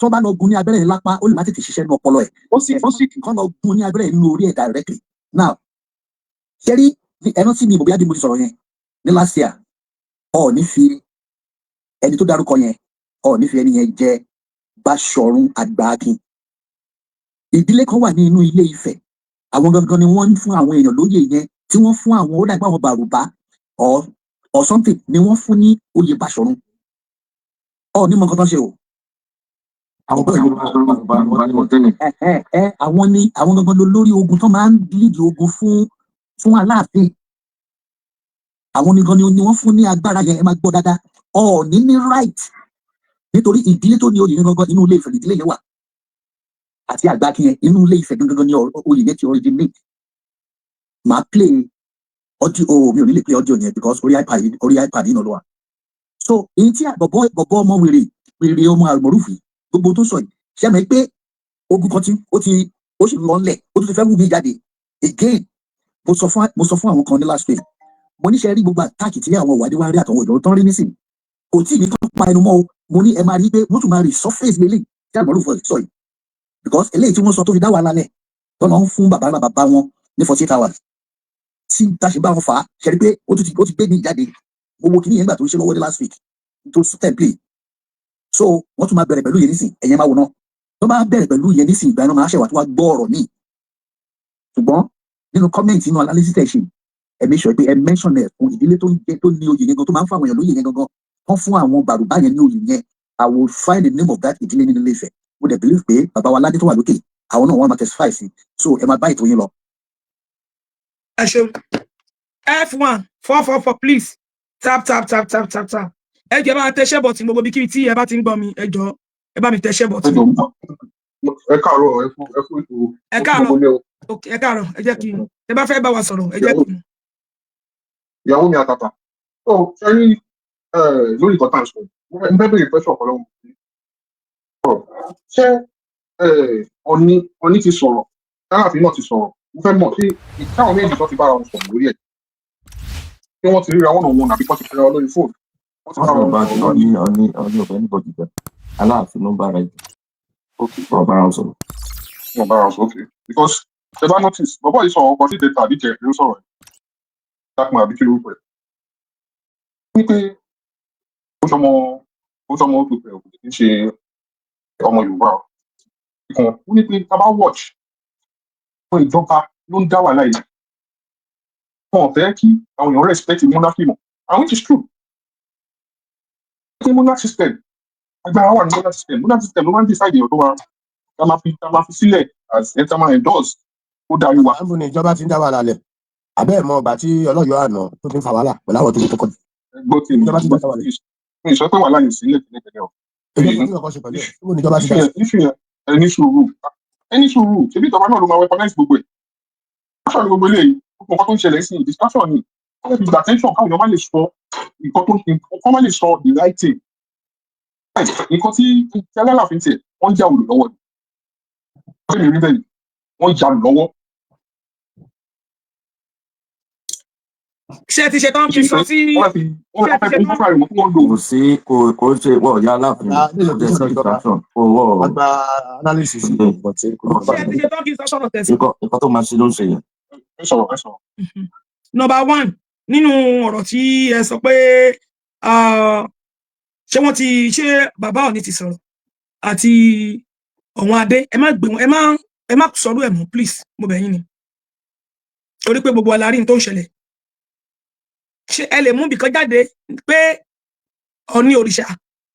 wọ́n bá lọ gún ní abẹ́rẹ́ yẹn lápá ó lè má tètè ṣiṣẹ́ ní ọpọlọ ẹ̀ ó sì kàn lọ gún ní abẹ́rẹ́ yẹn nínú orí ẹ̀ directly now ṣẹ́rí ẹran tí mi ìbò bí mo ti sọ̀rọ̀ yẹn ní last year Ọọ̀ni fi ẹni tó dárúkọ yẹn Ọọ̀ni fi ẹni yẹn jẹ Báṣọ̀run Àgbàakin. Ìdílé kan wà ní inú Ilé Ifẹ̀, àwọn gangan ni wọ́n ń fún àwọn èèyàn lóyè yẹn, tí wọ́n fún àwọn ó dàgbà àwọn Bàrùbá or something ni wọ́n fún ní oyè Báṣọ̀run. Ọọ̀ni mọ nǹkan tó ń ṣe o. Àwọn gangan ló lórí ogun tó máa ń lídìí ogun fún Aláàfin. Àwọn nìkan ni wọ́n fún ní agbára yẹn, ẹ máa gbọ́ dáadáa. Ọọ̀ni ní right nítorí ìdílé tó ní oyè yẹn gangan inú Ilé Ifẹ̀ ìdílé yẹn wà, àti Àgbàakin yẹn inú Ilé Ifẹ̀ gangan ni oyè yẹn ti originate. Màá play audio, mi ò ní lè play audio yẹn because orí iPad yìí náà ló wà. So èyí tí bọ̀bọ̀ ọmọ wèrè ọmọ àlùmọ̀rúfù gbogbo tó sọ yìí, ṣé mọ̀ pé ogun kan ó sì lọ́nlẹ̀, ó tún ti fẹ́ wù mí jáde again. Mo sọ fún àwọn kan ní last week, mo níṣẹ́ rí gbogbo àtàkì tí àwọn ìwádìí wá rí àtàwọn ìdánwò tán rí nísìnyí, kò tí ì ní kán pa ẹnu mọ́ o. Mo ní ẹ máa rí pé wọ́n tún máa rí surface lélẹ̀ tí àlùmọ̀rúfù sọ yìí, because eléyìí tí wọ́n sọ tó fi dá wàhálà lẹ̀ tọ́nà ń fún bàbá wọn ní 48 hours tí táṣe bá wọn fà á, ṣe rí pé ó ti gbé mi jáde. Mo wo kìíní yẹn nígbà tó ń ṣe lọ́wọ́ ní last week tó template. So wọ́n tún máa bẹ̀rẹ̀ pẹ̀lú yẹn nísìn, ẹ̀yẹn máa wò náà tó bá bẹ̀rẹ̀ pẹ̀lú yẹn nísìn, ìgbà yẹn máa ṣẹ̀wà tó wá gbọ́ ọ̀rọ̀ míì. Ṣùgbọ́n nínú comment inú analysis ẹ̀ ṣe ẹ make sure pé ẹ mention ẹ̀ fún ìdílé tó ní oyè yẹn gan, tó máa ń fún àwọn èèyàn lóyè yẹn gangan, wọ́n fún àwọn Bàrùbá yẹn ní oyè yẹn. I will find the name of that ìdílé nínú Ilé Ifẹ̀. Mo dẹ̀ believe pé bàbá wa Ládé tó wà lókè àwọn náà wọ́n máa testify sí. So ẹ máa bá ètò yín lọ. Ẹ ṣeun. F1 444 please tap. Ẹ jẹ́ bá tẹ̀ṣẹ́ bọ̀tì gbogbo bí kí tí ẹ bá ti ń gbọ́ mi, ẹ jọ̀ọ́ ẹ bá mi tẹ̀ṣẹ́ bọ̀tì. Ẹ káàárọ̀, ẹ fún ètò. Ẹ káàárọ̀. Okay, ẹ káàárọ̀. Ẹ jẹ́ kí ẹ bá fẹ́ bá wa sọ̀rọ̀, ẹ jẹ́ kí. Ìyàwó mi àtàtà. Ó ṣẹ́yìn lórí nǹkan tá à ń sọ. Mo fẹ́ bèrè pẹ́ṣọ̀ ọ̀pọ̀lọpọ̀. Ṣé Ọọ̀ni ti sọ̀rọ̀? Aláàfin náà ti sọ̀rọ̀. Mo fẹ́ mọ̀ sí táwọn méjì tó ti bára wọn sọ̀rọ̀ lórí ẹ̀. Ṣé wọ́n ti ríra wọn náà wọn àbí wọ́n ti fẹ́ra wọn lórí fóònù? Ọọ̀ni ọ̀bẹ níbọ̀dì jẹ́ Aláàfin ló ń bára ẹ̀. Wọ́n bára wọn sọ̀rọ̀. Wọ́n bára wọn sọ̀rọ̀, okay. Because ṣe bá notice bọ́bọ́ yìí sọ̀rọ̀ ọkọ̀ sí data àdíjẹ ló sọ̀rọ̀ ẹ̀. Dákùnmá àbí kí ló pẹ̀. Ní pé ó sọmọ tó pẹ̀ òkú kì í ṣe ọmọ Yorùbá o. Ìkàn ó ní pé tá bá watch fún ìjọba ló ń dá wàhálà yìí. Wọn ò fẹ́ kí àwọn èèyàn respect monarchy mọ̀. And which is true. Ní monarch system, agbára wà ní monarch system. Monarch system ló máa ń decide èèyàn tó wà tá máa fi sílẹ̀ as ẹ̀ tá máa endorse ó darí wa. Báwo ni ìjọba ti ń dá wàhálà lẹ̀? Àbẹ́ ẹ̀ mọ ọgbà tí Ọlọ́yọ̀ àná tó ti ń fa wàhálà pẹ̀lú àwọn tó ti tó kọjú. Ẹgbọ́n tí ìjọba ti dá wàhálà lẹ̀. Mi sọ pé wàhálà yìí sílẹ̀ tẹ́lẹ̀ o. Ẹni sùúrù ṣebí ìjọba náà ló máa weaponize gbogbo ẹ̀. Discussion ni gbogbo eléyìí gbogbo nǹkan tó ń ṣẹlẹ̀ sí discussion ni wọ́n fi gba attention káwọn èèyàn má lè sọ nǹkan tó nǹkan má lè sọ the right thing. Nǹkan tí Aláàfin tiẹ̀ wọ́n jà òlù lọ́wọ́ ni. Bẹ́ẹ̀ni rí bẹ́ẹ̀ ni wọ́n jà òlù lọ́wọ́. Ṣé ti ṣe tán kí n sọ sí. Wọ́n fẹ́ fún fúnra rẹ̀ mọ́ fún wọn lò. Kò ṣe wọ́n ọ̀yá Aláàfin Àgbà analysis. Ṣé ti ṣe tán kí n sọ sọ̀rọ̀ tẹ̀sí. nǹkan tó máa ṣe ló ń ṣe yẹn. Ẹ sọ̀rọ̀. Number 1 nínú ọ̀rọ̀ tí ẹ sọ pé ṣé bàbá Ọọ̀ni ti sọ̀rọ̀ àti ọ̀wọ́n Adé ẹ má sọ̀rọ̀ ẹ̀ mọ́ please mo bẹ̀ yín ni. Torí pé gbogbo alárí tó ń ṣẹlẹ̀. Ṣé ẹ lè mú bìkan jáde pé Ọọ̀ni òrìṣà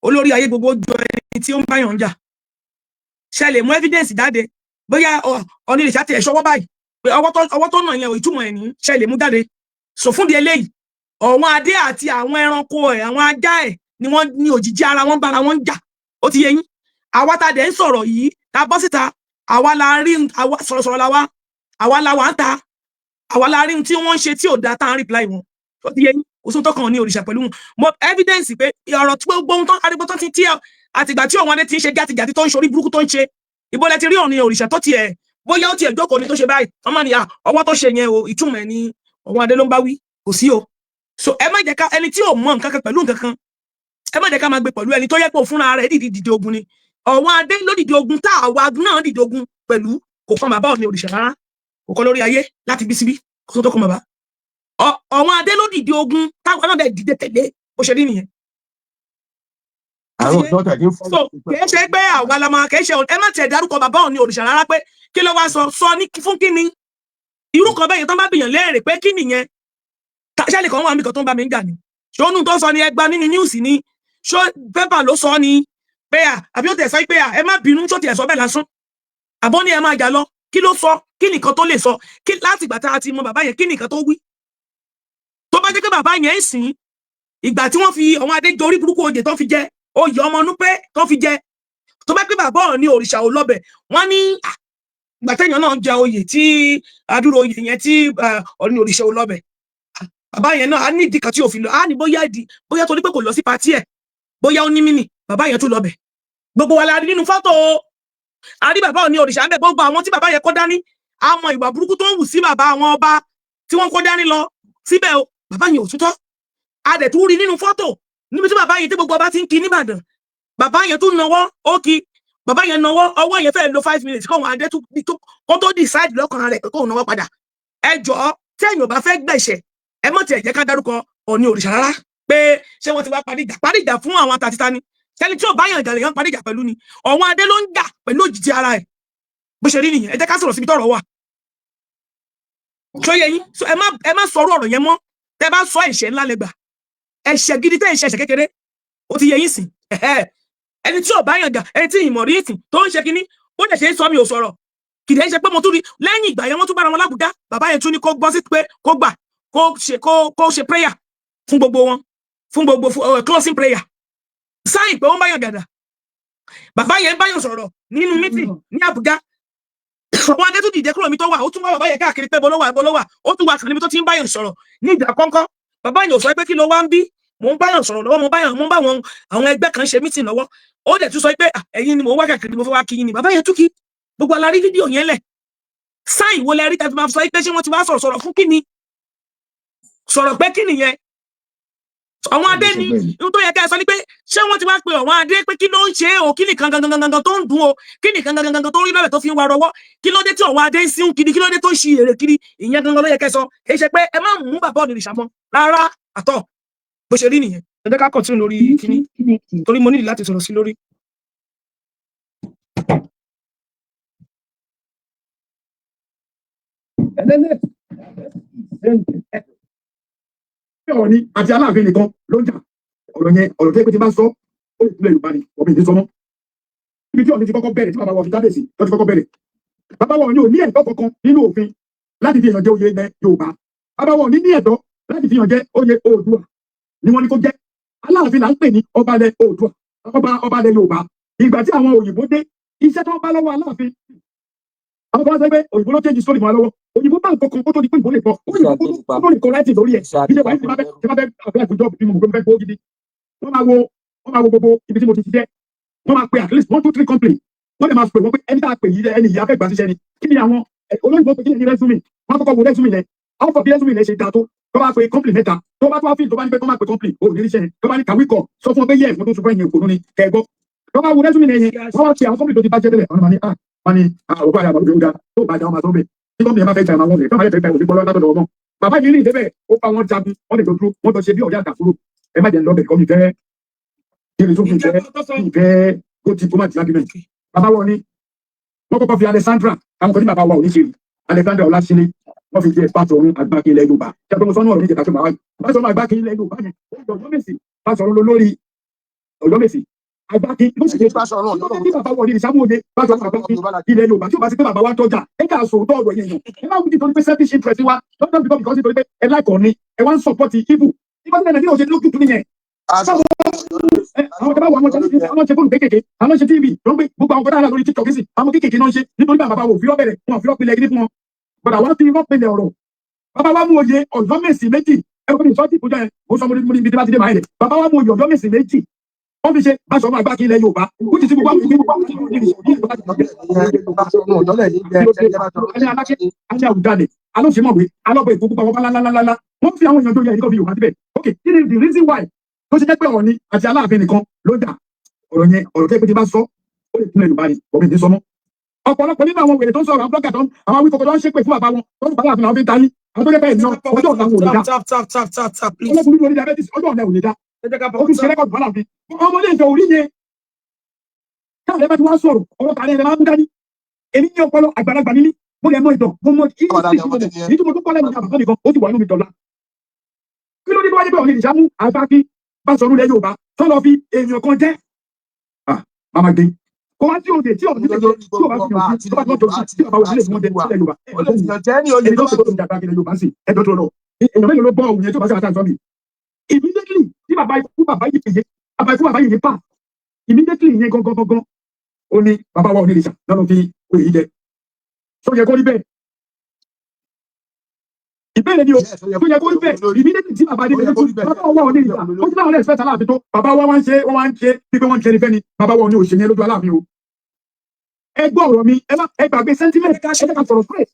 olórí ayé gbogbo jọ ẹni tí ó ń báyàn jà? Ṣé ẹ lè mú evidence jáde bóyá Ọọ̀ni òrìṣà ti ẹ̀ ṣọwọ́ báyìí pé ọwọ́ tó nà yẹn ò ìtumọ̀ ẹ̀ ní? Ṣé ẹ lè mú jáde? Sọ fún di eléyìí ọ̀wọ́n Adé àti àwọn ẹranko ẹ̀ àwọn ajá ẹ̀ ni wọ́n ní òjijì ara wọn bára wọn jà. Ó ti yé yín? Àwa tá dẹ̀ ń sọ̀rọ̀ yìí tá bọ́ síta àwa la rí sọ̀rọ̀sọ̀rọ̀ la wá àwa la wà ń ta àwa la rí tí wọ́n ń ṣe tí ò dáa tá à ń reply wọn. Ó ti yé yín? Kò sóhun tó kàn ní òrìṣà pẹ̀lú wọn. Mo evidence pé ọ̀rọ̀ tí gbogbo ohun tó arígbó tó ti tí àtìgbà tí ọ̀wọ́n Adé ti ń ṣe gàtìgàtì tó ń ṣorí burúkú tó ń ṣe ìbò lẹ ti rí Ọọ̀ni òrìṣà tó tiẹ̀ bóyá ó tiẹ̀ jókòó ni tó ṣe báyìí ọmọ nìyà ọwọ́ tó ṣe yẹn o ìtumọ̀ ẹ̀ ni ọ̀wọ́n Adé ló ń bá wí kò sí o. So ẹ má jẹ́ ká ẹni tí ò mọ nǹkan kan pẹ̀lú nǹkan kan ẹ má jẹ́ ká máa gbé pẹ̀lú ẹni tó yẹ pé fúnra rẹ̀ dìde ogun ni. Ọ̀wọ́n Adé ló dìde ogun tá àwa náà dìde ogun pẹ̀lú kò kàn bàbá Ọọ̀ni òrìṣà rárá kò kọ́ lórí ayé láti bí síbí kò tó kàn bàbá. Ọ̀wọ́n Adé ló dìde ogun táwọn náà dẹ̀ dìde tẹ̀lé bó ṣe rí nìyẹn. àwọn ọ̀dọ́ tẹ̀lé fún So kìí ṣe pé àwa la máa kìí ṣe ẹ má tiẹ̀ dárúkọ bàbá òní òrìṣà rárá pé kí ló wá sọ ní fún kí ni irú kan bẹ́ẹ̀ yẹn tán bá bìyàn léèrè pé kí nìyẹn ṣáàlì kan wà mí kan tó ń bá mi ń gbà ní ṣónú tó sọ ni ẹgbà nínú níwùsì ni ṣó pépà ló sọ ni pé àbí ó tẹ̀ sọ pé ẹ má bínú tó tiẹ̀ sọ bẹ́ẹ̀ lásán àbọ̀ ni ẹ máa jà lọ kí ló sọ kí nìkan tó lè sọ kí láti ìgbà tá a ti mọ bàbá yẹn kí nìkan tó wí tó bá jẹ́ pé bàbá yẹn ń sìn ìgbà tí wọ́n fi àwọn adé jorí burúkú oyè tó fi jẹ oyè ọmọ núpé tó fi jẹ tó bá pé bàbá òní òrìṣà ò lọbẹ wọ́n ní ìgbà téèyàn náà jẹ oyè tí adúrò oyè yẹn tí òní òrìṣà ò lọbẹ bàbá yẹn náà á ní ìdí kan tí òfin lọ á ní bóyá torí pé kò lọ sí patí ẹ bóyá ó ní mínì bàbá yẹn tún lọbẹ gbogbo wa la rí nínú fọ́tò a rí bàbá òní òrìṣà ń bẹ gbogbo àwọn tí bàbá yẹn kó dání àmọ́ ìwà burúkú tó ń wù sí bàbá àwọn ọba tí wọ́n kó dání lọ síbẹ̀ o bàbá yẹn ò tútọ́ a dẹ̀ tún rí nínú fọ́tò níbi tí bàbá yẹn tí gbogbo ọba ti ń kí nìbàdàn bàbá yẹn tún nawọ́ ó kí bàbá yẹn nawọ́ ọwọ́ yẹn fẹ́ẹ́ lo 5 minutes kóhun adé kó tó decide lọ́kàn rẹ̀ pé kóhun nawọ́ padà ẹ jọ̀ọ́ tí ẹ̀yin ò bá fẹ́ gbẹ̀ṣẹ̀ ẹ mọ̀ tí ẹ jẹ́ ká dárúkọ Ọọ̀ni òrìṣà rárá pé ṣé wọ́n ti wá parí ìjà fún àwọn àtàtìta ni sẹ́ni tí ò bá yàn jà lèèyàn parí ìjà pẹ̀lú ni ọ̀wọ́n adé ló ń jà pẹ̀lú òjijì ara ẹ̀ bó ṣe rí nìyẹn ẹ jẹ́ ká sọ̀rọ̀ síbi tọ́rọ̀ wà ṣóyẹ yín ẹ má sọ̀rọ̀ ọ̀rọ̀ yẹn mọ́ tẹ́ bá sọ ẹ̀ṣẹ̀ ńlá lẹ́gbà ẹ̀ṣẹ̀ gidi tẹ́ ẹ̀ṣẹ̀ kékeré ó ti yẹ yín sìn ẹni tí ò bá yàn jà ẹni tí ìmọ̀ rí ìsìn tó ń ṣe kínní ó dẹ̀ ṣe é sọ mi ò sọ̀rọ̀ kìdí ẹ ṣe pé mo tún rí lẹ́yìn ìgbà yẹn wọ́n tún bára wọn lábùdá bàbá yẹn tún ní kó gbọ́ sí pé kó gbà kó ṣe prayer fún gbogbo wọn fún gbogbo closing prayer sáyìn pé wọ́n bá yàn gàdà bàbá yẹn bá yàn sọ̀rọ̀ nínú meeting ní Àbújá àwọn adé tún dìde kúrò mi tó wà ó tún wá bàbá yẹn káàkiri pé bolówà ó tún wà kàníbi tó ti ń bá yàn sọ̀rọ̀ ní ìjà kọ́ńkọ́ bàbá yẹn ò sọ pé kí ló wá ń bí mò ń bá yàn sọ̀rọ̀ lọ́wọ́ mo bá àwọn ẹgbẹ́ kan ṣe meeting lọ́wọ́ ó dẹ̀ tún sọ pé ẹ̀yin ni mò ń wá káàkiri mo fẹ́ wá kí yín ni bàbá yẹn tún kí gbogbo alárí fídíò yẹn lẹ̀ sáì wo lẹ rí tẹ́tí máa sọ pé ṣé wọ́n ti wá sọ̀rọ̀ fún kí ni sọ̀rọ̀ pé kí nìyẹn àwọn adé ni ohun tó yẹ ká ẹ sọ ni pé ṣé wọ́n ti wá pe àwọn adé pé kí ló ń ṣe o kí nìkan gangan tó ń dùn o kí nìkan gangan tó ń rí lọ́bẹ̀ tó fi ń wa rọwọ́ kí ló dé tí àwọn adé ń sín kiri kí ló dé tó ń ṣi èrè kiri ìyẹn gangan ló yẹ ká ẹ sọ èyí ṣe pé ẹ má mú bàbá Ọọ̀ni òrìṣà mọ́ rárá àtọ̀ bó ṣe rí nìyẹn ẹ jẹ́ ká continue lórí kíní torí mo nílò láti sọ̀rọ̀ sí lórí. Ọọ̀ni àti Aláàfin nìkan ló ń jà ọ̀rọ̀ yẹn ọ̀rọ̀ tó yẹ pé tí bá sọ ó lè túlẹ̀ Yorùbá ni ọ̀bẹ ìdí sọmọ́ ibi tí Ọọ̀ni ti kọ́kọ́ bẹ̀rẹ̀ tí bàbá wọn fi jáde sí tó ti kọ́kọ́ bẹ̀rẹ̀ bàbá wọn ní ò ní ẹ̀tọ́ kankan nínú òfin láti fi èèyàn jẹ oyè ilẹ̀ Yorùbá bàbá wọn ní ẹ̀tọ́ láti fi èèyàn jẹ oyè Oòduà ni wọ́n ní kó jẹ́ Aláàfin là ń pè ní ọba ilẹ̀ Oòduà ọba ilẹ̀ Yorùbá ìgbà tí àwọn òyìnbó dé iṣẹ́ tó ń bá lọ́wọ́ Aláàfin àwọn kan sọ pé òyìnbó ló change story mọ́ lọ́wọ́ òyìnbó bá nǹkan kan kó tó di pé ìbò lè kọ òyìnbó lè kọ láti lórí ẹ̀ bí ṣe wà ní ti bá fẹ́ àbẹ́ àtijọ́ bí mo fẹ́ gbó gidi wọ́n máa wo gbogbo ibi tí mo ti ṣiṣẹ́ wọ́n máa pe at least 1 2 3 complain wọ́n lè máa pè wọ́n pé ẹni tá a pè yìí ẹni ìyá fẹ́ gbà síṣẹ́ ni kí ni àwọn olóyìnbó pé kí ni resume wọ́n kọ́kọ́ wo resume rẹ̀ àwọn fọ̀ bí resume rẹ̀ ṣe dáa tó tó bá pe complain mẹ́ta tó bá tó wá fi tó bá ní pé tó máa pe complain o ò ní ríṣẹ́ tó bá ní kàwé kọ sọ fún ọ pé yẹ ẹ̀fọn tó sọ fún ẹ̀yìn òkòló ni kẹ́ẹ̀gbọ́ tó bá wo resume rẹ̀ yẹn wọ́n wá pe àwọn complain tó ti bá jẹ́ tẹ́lẹ̀ wọ́n ní òkú àyà àbàlùfẹ́ ọ̀gá tó bá jà wọn máa sọ bẹ́ẹ̀ tí gómìnà máa fẹ́ jà àwọn ọ̀rẹ́ tó máa fẹ́ gba òfin bọ́lá látọ̀dọ̀ ọmọ bàbá yìí ní ìdẹ́bẹ̀ ó pa wọn jagun wọn lè dojúró wọn lọ ṣe bí ọ̀yá àtàkùrò ẹ má jẹ́ lọ́bẹ̀ kọ́ mi fẹ́ kí ni tó fi fẹ́ kó ti kó má ti lágbìmẹ̀ bàbá wọn ni wọn kọ́kọ́ fi Alexandra àwọn kan ní bàbá wa ò ní ṣe Alexandra Ọláṣílé wọn fi jẹ pàtó ọrùn àgbákin ilẹ̀ Yorùbá ṣàtọ́ mo sọ́nù ọ̀rọ̀ níjẹ̀ta tó máa wáyé bá sọ́nù àgbákin ilẹ̀ Yorùbá yẹn Ọ̀yọ́ Mèsì bá sọ̀rọ̀ lórí Ọ̀yọ́ Mèsì àgbákin ló sì ṣe bí bàbá wọlé ìṣàmúlò bá sọ̀rọ̀ àgbákin ilẹ̀ Yorùbá tí ó bá sí pé bàbá wa tọ́jà ẹ ká sọ òótọ́ ọ̀rọ̀ yẹn yàn ẹ máa wú nítorí pé selfish interest wa lọ́dọ̀ bí kọ́bí kan sí torí pé ẹ láìkọ̀ ni ẹ wá ń support evil nígbà tí Nàìjíríà ò ṣe lókùtù nìyẹn. àwọn kẹfà wọ àwọn ṣe fóònù kékèké àwọn ṣe tv ló ń gbé gbogbo àwọn kọjá àlà lórí TikTok sí àwọn kékèké náà ń ṣe nítorí bàbá wa ò fi rọ́bẹ̀rẹ̀ wọn ò fi rọ́pìlẹ̀ gidi fún wọn gbọdọ̀ àwọn fi rọ́pìlẹ̀ ọ̀rọ̀ bàbá wa mú oyè Ọ̀yọ́ Mèsì méjì ẹ̀kọ́ mi sọ́ọ́tì ìkójọ yẹn mo sọ mo ní ibi tí bá ti dé máa yẹ bàbá wa mú oyè Ọ̀yọ́ Mèsì méjì wọ́n fi ṣe aṣọ ọmọ àgbákin ilẹ̀ Yorùbá ó ti ti gbogbo àwọn ìgbìmọ̀ alẹ́ àwùjalè alóṣèmọ̀wé alọ́bọ̀ ètò gbogbo àwọn lálálálá wọ́n fi àwọn èèyàn tó yẹ ẹ̀ríkọ́ fi Yorùbá síbẹ̀ ok kí ni the reason why tó ṣe jẹ́ pé Ọọ̀ni àti Aláàfin nìkan ló dà ọ̀rọ̀ yẹn ọ̀rọ̀ tó yẹ pé ti bá sọ ó lè túnlẹ̀ Yorùbá ni ọ̀bẹ ìdí sọmọ́ ọ̀pọ̀lọpọ̀ nínú àwọn wèrè tó ń sọ̀rọ̀ àwọn blọ́gà tó àwọn awíkọ̀kọ̀ tó ń ṣépè fún bàbá wọn tó ń bá Aláàfin àwọn fi ń ta yín àwọn tó yẹ bẹ́ẹ̀ náà ọjọ́ ọ̀la wò lè dá ọlọ́kùnrin lórí diabetes ọjọ́ ọ̀la wò lè dá ó fi ṣe rẹ́kọ̀dù fún aláàfin ọmọdé ìjọ orí yẹn káwọn ẹ bá ti wá sọ̀rọ̀ ọ̀rọ̀ kàlẹ́ ẹ máa mú dání èmi ní ọpọlọ àgbàlagbà nílí mo lè mọ ìtàn mo mọ kí ní tí mo tó kọ́ lẹ́nu àbàkọ́ nìkan ó ti wà nínú mi dọ̀la kí ló dé tó wáyé pé ọ̀nà ìṣàmú àbáfi bá sọ̀rọ̀ lẹ́ Yorùbá tó lọ fi èèyàn kan jẹ́ mama gbé kó wá tí o dé tí o ní lè tí o bá fi òfin tó bá tó tó tí o bá wọlé tí wọ́n jẹ sílẹ̀ Yorùbá ẹni tó tó ìjàgbá kí Yorùbá sì ẹjọ́ tó lọ èèyàn mélòó ló bọ́ òun yẹn tó bá sí àtàǹsọ́ mi immediately tí bàbá bàbá yìí pa immediately yẹn gangan ó ní bàbá wa ò ní lè ṣà lọ́nà fi oyè yìí jẹ tó yẹ kó rí bẹ́ẹ̀ ìbéèrè ni o tó yẹ kó rí bẹ́ẹ̀ immediately tí bàbá dé bàbá wa ò ní lè ṣà ó ti láwọn ẹ̀sẹ̀ aláàfin tó bàbá wa wá ń ṣe pípé wọ́n ń kẹrin fẹ́ni bàbá wa ò ní òṣèlú yẹn lójú aláàfin o ẹ gbọ́ ọ̀rọ̀ mi ẹ gbàgbé sentiment ẹ ká sọ̀rọ̀ straight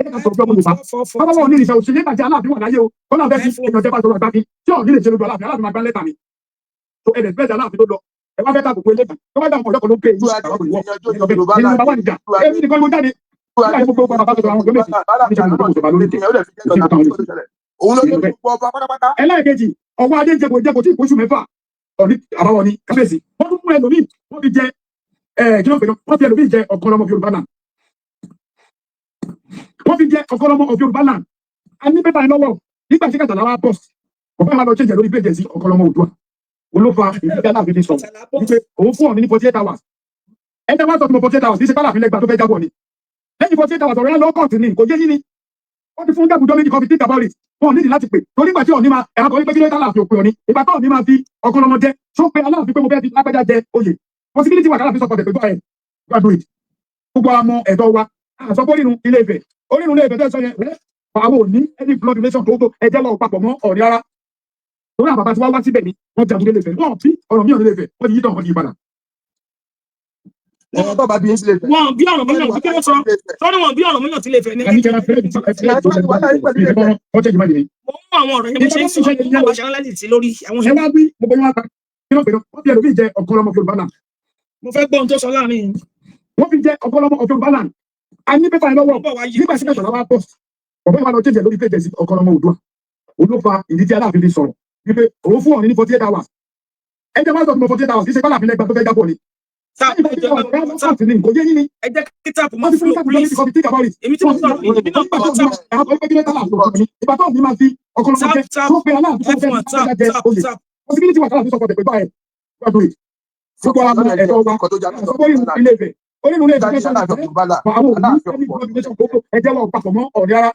ẹ ká sọ̀rọ̀ fún Yorùbá bàbá wa ò ní lè ṣà òṣèlú yẹn bàjẹ́ aláàfin wà láyé o kọ́nà bẹ́ẹ̀ fi èèyàn jẹ́ bá sọ̀rọ̀ àgbàfin tí ò ní lè ṣe lójú aláàfin aláàfin máa gbá lẹ́tà mi tó ẹ̀ dẹ̀ bẹ́ẹ̀ aláàfin tó lọ ẹ wá fẹ́ tàbùkù eléyìí tó bá dáhùn ọ̀dọ́kọ̀ ló ń pè é nínú bàbá nìjà èmi nìkan ló jáde nígbà tí gbogbo bàbá tó àwọn gbẹmẹsì níjà nínú gbogbo lórí tẹ ẹlẹ́ẹ̀kejì ọwọ́ adé jẹ́kò tí ìkóṣù mẹ́fà ọ̀ní àbáwọ̀ ni kábíyèsí wọ́n tún mú ẹlòmíì wọ́n fi jẹ kí ló ń pè náà wọ́n fi ẹlòmíì jẹ ọ̀kọ́lọ́mọ Yorùbá land wọ́n fi jẹ ọ̀kọ́lọ́mọ Yorùbá land a ní pépà lọ́wọ́ nígbà tí kàtàlá wa post ọ̀pẹ́ wa lọ change lórí péjẹ sí ọ̀kọ́lọ́mọ Oòduà olófa ìdílé aláàfin ti sọ wípé òun fún ọ̀mí ní 48 hours ẹgbẹ́ wá sọ fún 48 hours ní ṣe pálàfin lẹ́gbàá tó fẹ́ jábọ̀ ni lẹ́yìn 48 hours ọ̀rẹ́ lọ́kọ̀ọ̀tì ni kò yé yín ni wọ́n ti fún dàbùjọ́ méjì kan fi think about it wọn nídìí láti pè torí ìgbà tí ọ̀ní máa ẹ̀rọ kan wípé kí ló dé aláàfin òpin ọ̀ní ìgbà tó ọ̀ní máa fi ọ̀kọ́lọ́mọ jẹ tó pe aláàfin pé mo fẹ́ fi lágbájá jẹ oyè possibility wà káláàfin sọpọ̀ tẹ̀pẹ́ gbọ́ graduate gbogbo àmọ́ ẹ̀tọ́ wa àsọpọ̀ nínú Ilé Ifẹ̀ onínú Ilé Ifẹ̀ tó sọ yẹn àwọn ò ní any blood relation tó ẹjẹ́ lọ papọ̀ mọ́ ọ̀rí rárá torí àwọn bàbá tí wọ́n wá síbẹ̀ ni wọ́n jagun Ilé Ifẹ̀ wọ́n bí ọ̀rọ̀ mí ò Ilé Ifẹ̀ wọ́n ti yí tàn wọ́n ti yí padà. Ọ̀rọ̀ tó bá bí ń sílẹ̀ fẹ́. Wọ́n bí ọ̀rọ̀ mílíọ̀nù tí kí ló sọ sọ́ni wọ́n bí ọ̀rọ̀ mílíọ̀nù tí lè fẹ́ ní. ẹni jẹ́ra fẹ́ẹ́ mo mú àwọn ọ̀rọ̀ yẹn mo ṣe ń sọ mo wà ṣàlàyé sí lórí àwọn ẹ wá bí gbogbo yín wá pa kí ló pè náà wọ́n fi ẹlòmíì jẹ ọ̀kọ́lọ́mọ Yorùbá land mo fẹ́ gbọ́ ohun tó sọ láàrin wọ́n fi jẹ ọ̀kọ́lọ́mọ Yorùbá land a ní pépà lọ́wọ́ nígbà tí kàtàlá wa post ọ̀pẹ́ wa lọ change lórí péjẹ sí ọ̀kọ́lọ́mọ Oòduà olófa ìdí tí aláàfin fi sọ̀rọ̀ wípé òun fún ọ̀ní ní 48 hours ẹjẹ́ wá sọ fún 48 hours kì í ṣe pálàfin lẹ́gbàá tó fẹ́ jábọ̀ ni ẹ jẹ́ kí táàpù máa fún un please èmi tí mo sọ èmi náà gbọ́ táàpù ìgbà tó ní máa fi ọkọlọmọ jẹ tó pe aláàfin tó fẹ́ jáde possibility wà káàfin sọpọ̀ tẹ̀pẹ́ báyẹn graduate gbogbo àwọn ẹ̀tọ́ wa àsọpọ̀ nínú Ilé Ifẹ̀ onínú Ilé Ifẹ̀ àwọn òní ẹjẹ́ wọn papọ̀ mọ́ ọ̀rí ara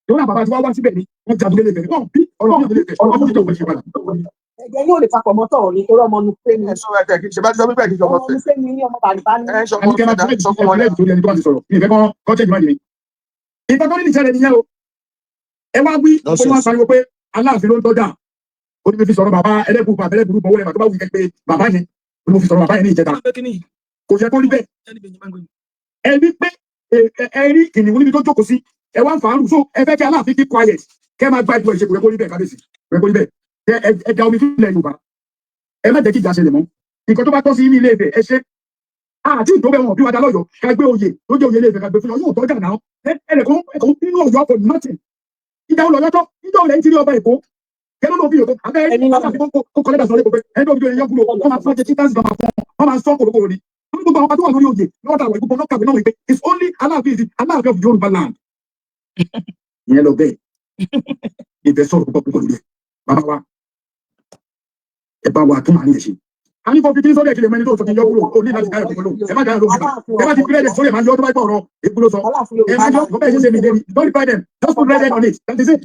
lórí àbàbà tí wọ́n wá síbẹ̀ ni wọ́n jagun Ilé Ifẹ̀ wọ́n bí ọ̀rọ̀ Ilé Ifẹ̀ ọ̀rọ̀ ọmọ ìjọba ìṣe padà. Ẹ̀jẹ̀ yóò lè papọ̀ mọ́ tọ̀rọ̀ ní torí ọmọ nu pé ní. Ẹ̀sọ́ ẹ̀kẹ́ kì í ṣe bá ti sọ pé kì í ṣe ọmọ Ọmọ nu pé ní ọmọ bàlùbá ní. Ẹ̀ ṣọmọ àníkẹ́ máa tẹ́lẹ̀ sọ fún wọn ìṣẹ̀lẹ̀ ìtòrí ẹni tó bá ti sọ̀rọ̀ ìfẹ́ kan change mind mi. ìgbà tó ní ìṣẹ̀lẹ̀ nìyẹn o ẹ wá wí ó wá pariwo pé Aláàfin ló ń tọ́jà ó ní fi sọ̀rọ̀ bàbá ẹlẹ́bùrú bọ̀wọ́ ẹ̀ tó bá wù kẹ́ pé bàbá yẹn ó ní mo fi sọ̀rọ̀ bàbá yẹn ní ìjẹta kò yẹ kó rí bẹ́ẹ̀ ẹ rí pé ẹ rí kìnìún níbi tó jókòó sí ẹ wá ń fàárù so ẹ fẹ́ kí Aláàfin keep quiet kẹ́ máa gba ìgbọ̀ ìṣègùn rẹ̀ kó rí bẹ́ẹ̀ kábíyèsí rẹ̀ kó rí bẹ́ẹ̀ ẹ da omi fílẹ̀ Yorùbá ẹ má jẹ́ kí ìjà ṣẹlẹ̀ mọ́ nǹkan tó bá tọ́ sí ní Ilé Ifẹ̀ ẹ ṣe àti ìjọba ẹ̀wọ̀n bí wàá da lọ́yọ̀ọ́ ká gbé oyè tó jẹ́ oyè Ilé Ifẹ̀ ká gbé fún yóò tọ́jà náà ẹnìkan nínú Ọ̀yọ́ for nothing ìjà olùyọ́tọ́ ìjà olè ń tiri ọba Èkó kẹ́ló ló fi yòókù abẹ́ kó kọ́lẹ́dà sọ lẹ́kọ̀ọ́ pé ẹni tó fi yọ kúrò wọ́n máa fọ́n jẹ chickens gan máa fọ́n wọ́n máa sọ́ kòlókòlò ni wọ́n gbogbo àwọn tó wà lórí oyè lọ́wọ́ tàwọn ìgbogbo náà kàwé náà wípé it's only Aláàfin of Yorùbá land ìyẹn lọ bẹ́ẹ̀ ìfẹ́ sọ̀rọ̀ púpọ̀ lórí ẹ̀ bàbá wa ẹ bá wa tún àárín ẹ̀ ṣe a ní kọ́ fi kí ní sọ́dọ̀ ẹ̀kí lè mẹ́ni tó sọ kí n yọ kúrò ó ní láti dáyọ̀ kúrò ẹ má dáyọ̀ lóhùn ẹ má ti fi rẹ́dẹ̀ sórí ẹ̀ máa yọ ọdún báyìí pọ̀ ọ̀rọ̀ èkúrò sọ ẹ má yọ ọ̀bẹ́ ìṣẹ́ṣẹ́ mi dé ni don't reply them just put red on it that is it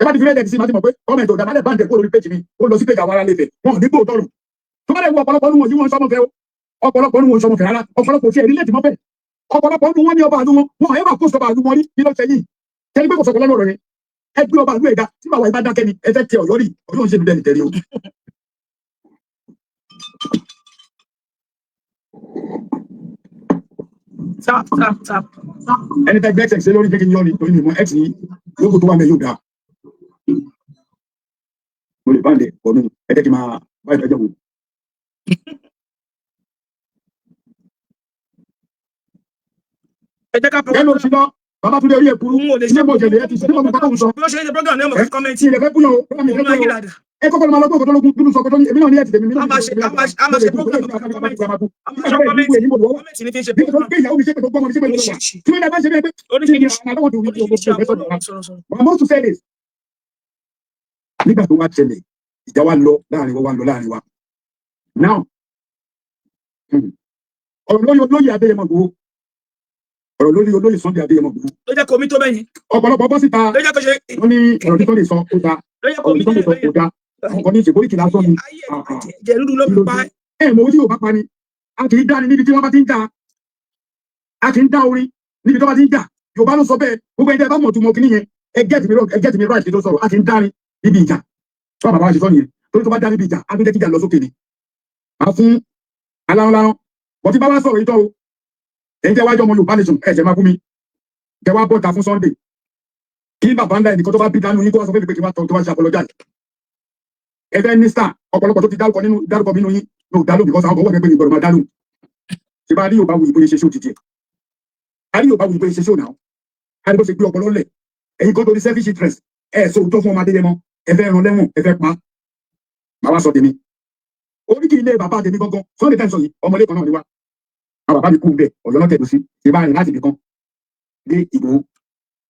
ẹ má ti fi rẹ́dẹ̀ sí máa ti mọ̀ pé gọ́ọ̀mẹ̀ntì ọ̀dà balẹ̀ báńkì kó lórí péjì mi ó lọ sí péjì àwọn ará lè fẹ̀ wọn ò ní gbòó tọrùn tó bá lè wo ọ̀pọ̀lọpọ̀ nínú wọn sọmọ fẹ́ ọ̀pọ̀lọpọ̀ nínú wọn sọmọ fẹ́ rárá ọ̀pọ̀lọpọ̀ fi ẹ̀rí lẹ́tì mọ́fẹ́ ọ̀pọ̀lọpọ̀ nínú wọn ní ọba àdúgbò wọn ẹ̀ máa kó sọba àdúgbò rí kí ló ṣe yìí kẹ́ni pé kò sọ̀kọ̀ lọ́rọ̀ yẹn ẹ gbé ọba àdúgbò ẹ̀dá tí bàbá ìbá dákẹ́ ni ẹ fẹ́ tẹ Ọ̀yọ́ rí Ọ̀yọ́ ń ṣe lulẹ̀ nìtẹ̀rí o. tap ẹni tẹ gbé x ṣe lórí kékeré yọ ni torí mi mọ x ní lóko tó wà mẹ yóò dáa mo lè bá ǹdẹ ọdún ẹ jẹ́ kí n máa bá ìdájọ́ wò. ẹ jẹ́ ká ẹ lọ sí lọ bàbá tún lè rí èkúrú n ò lè ṣé mo jẹ̀lẹ̀ ẹ ti ṣe tí mo mọ̀ kọ́kọ́ sọ bí ó ṣe ń ṣe program náà mo fi kọ́mẹ́ntì tí ilẹ̀ fẹ́ kúyọ̀ ó mi fẹ́ kúyọ̀ ẹ kọ́kọ́ lọ máa lọ gbọ́ ọ̀gọ́dọ́ lógún dúdú sọ ọ̀gọ́dọ́ ní èmi náà ní ẹ̀tì tèmi mi náà a máa ṣe program kọ́mẹ́ntì ní fi ṣe bí mo program gbé ìyàwó mi ṣépè tó gbọ́ ọmọ mi ṣépè tó wà oríṣiríṣi tí wọ́n bá ṣe bẹ́ẹ̀ pé oríṣiríṣi I don't want to read your oríṣiríṣi professor àwọn Donald. sọ̀rọ̀ sọ̀rọ̀. But I'm about to say this. Nígbà tó wá ṣẹlẹ̀ ìjà wa lọ láàrin wa lọ láàrin wa. Now ọ̀rọ̀ lórí olóyè Adéyẹmọ Ìgbòho ọ̀rọ̀ lórí olóyè Sunday Adéyẹmọ Ìgbòho ló jẹ́ komi tó bẹ́yìn ọ̀pọ̀lọpọ̀ bọ́ síta ló jẹ́ kó ṣe wọ́n ní ọ̀rọ̀ tí tó lè sọ ó da ló jẹ́ ọ̀rọ̀ komi tí tó tó lè sọ ó bẹ́yìn da àwọn kan ní ìṣègbè ìkìlá sọ ni ayé jẹ́ dúdú ló fi pa ẹ́. ẹ̀ mọ̀ ojú yóò bá pa ni a kì í dá ni níbi tí wọ́n bá ti ń jà a kì í dá orin níbi tí wọ́n bá ti ń jà Yorùbá ló sọ bẹ́ẹ̀ gbogbo ẹ̀jẹ̀ bá mọ̀ tó mọ̀ kí nìyẹn ẹ gẹ́tì mi right kí tó sọ̀rọ̀ a kì í dá ni níbi ìjà tó bàbá wa ṣe sọ nìyẹn torí tó bá dá níbi ìjà á tún jẹ́ kí ìjà lọ sókè ni a fún aláwọ̀láwọ̀ bọ́tí bá wá sọ̀rọ̀ yìí tọ́ o ẹ̀yin tẹ́ wájú ọmọ Yorùbá nation ẹ̀jẹ̀ máa kú mi kẹ́ wá bọ́ta fún Sunday kí bàbá ńlá ẹnìkan tó bá bí dánú yín kó wá sọ pé kí wá tọ́ tó wá ṣe apologize ẹ̀fẹ́ ní star ọ̀pọ̀lọpọ̀ tó ti dárúkọ nínú yín ló dálò because àwọn ọ̀wọ́ ẹgbẹ́ ìgbọ̀rọ̀ máa dálò ṣe bá rí Yorùbá wù ìbò ṣe ṣó títì ẹ̀ a rí Yorùbá wù ìbò ṣe ṣó náà a rí bó ṣe gbé ọpọlọ lẹ̀ ẹ̀yin kó torí selfish interest ẹ̀ so tó fún ọmọ Adéyẹmọ ẹ̀fẹ́ ẹran lẹ́wọ̀n ẹ̀fẹ́ pa màá wá sọ tèmi oríkì ilé bàbá tèmi gangan Sunday time sọ yìí ọmọlé kan náà ni wá àwọn bàbá mi kú bẹ́ẹ̀ Ọ̀yọ́ náà tẹ̀dù sí ṣe bá rìn láti ibìkan dé Ìgbòho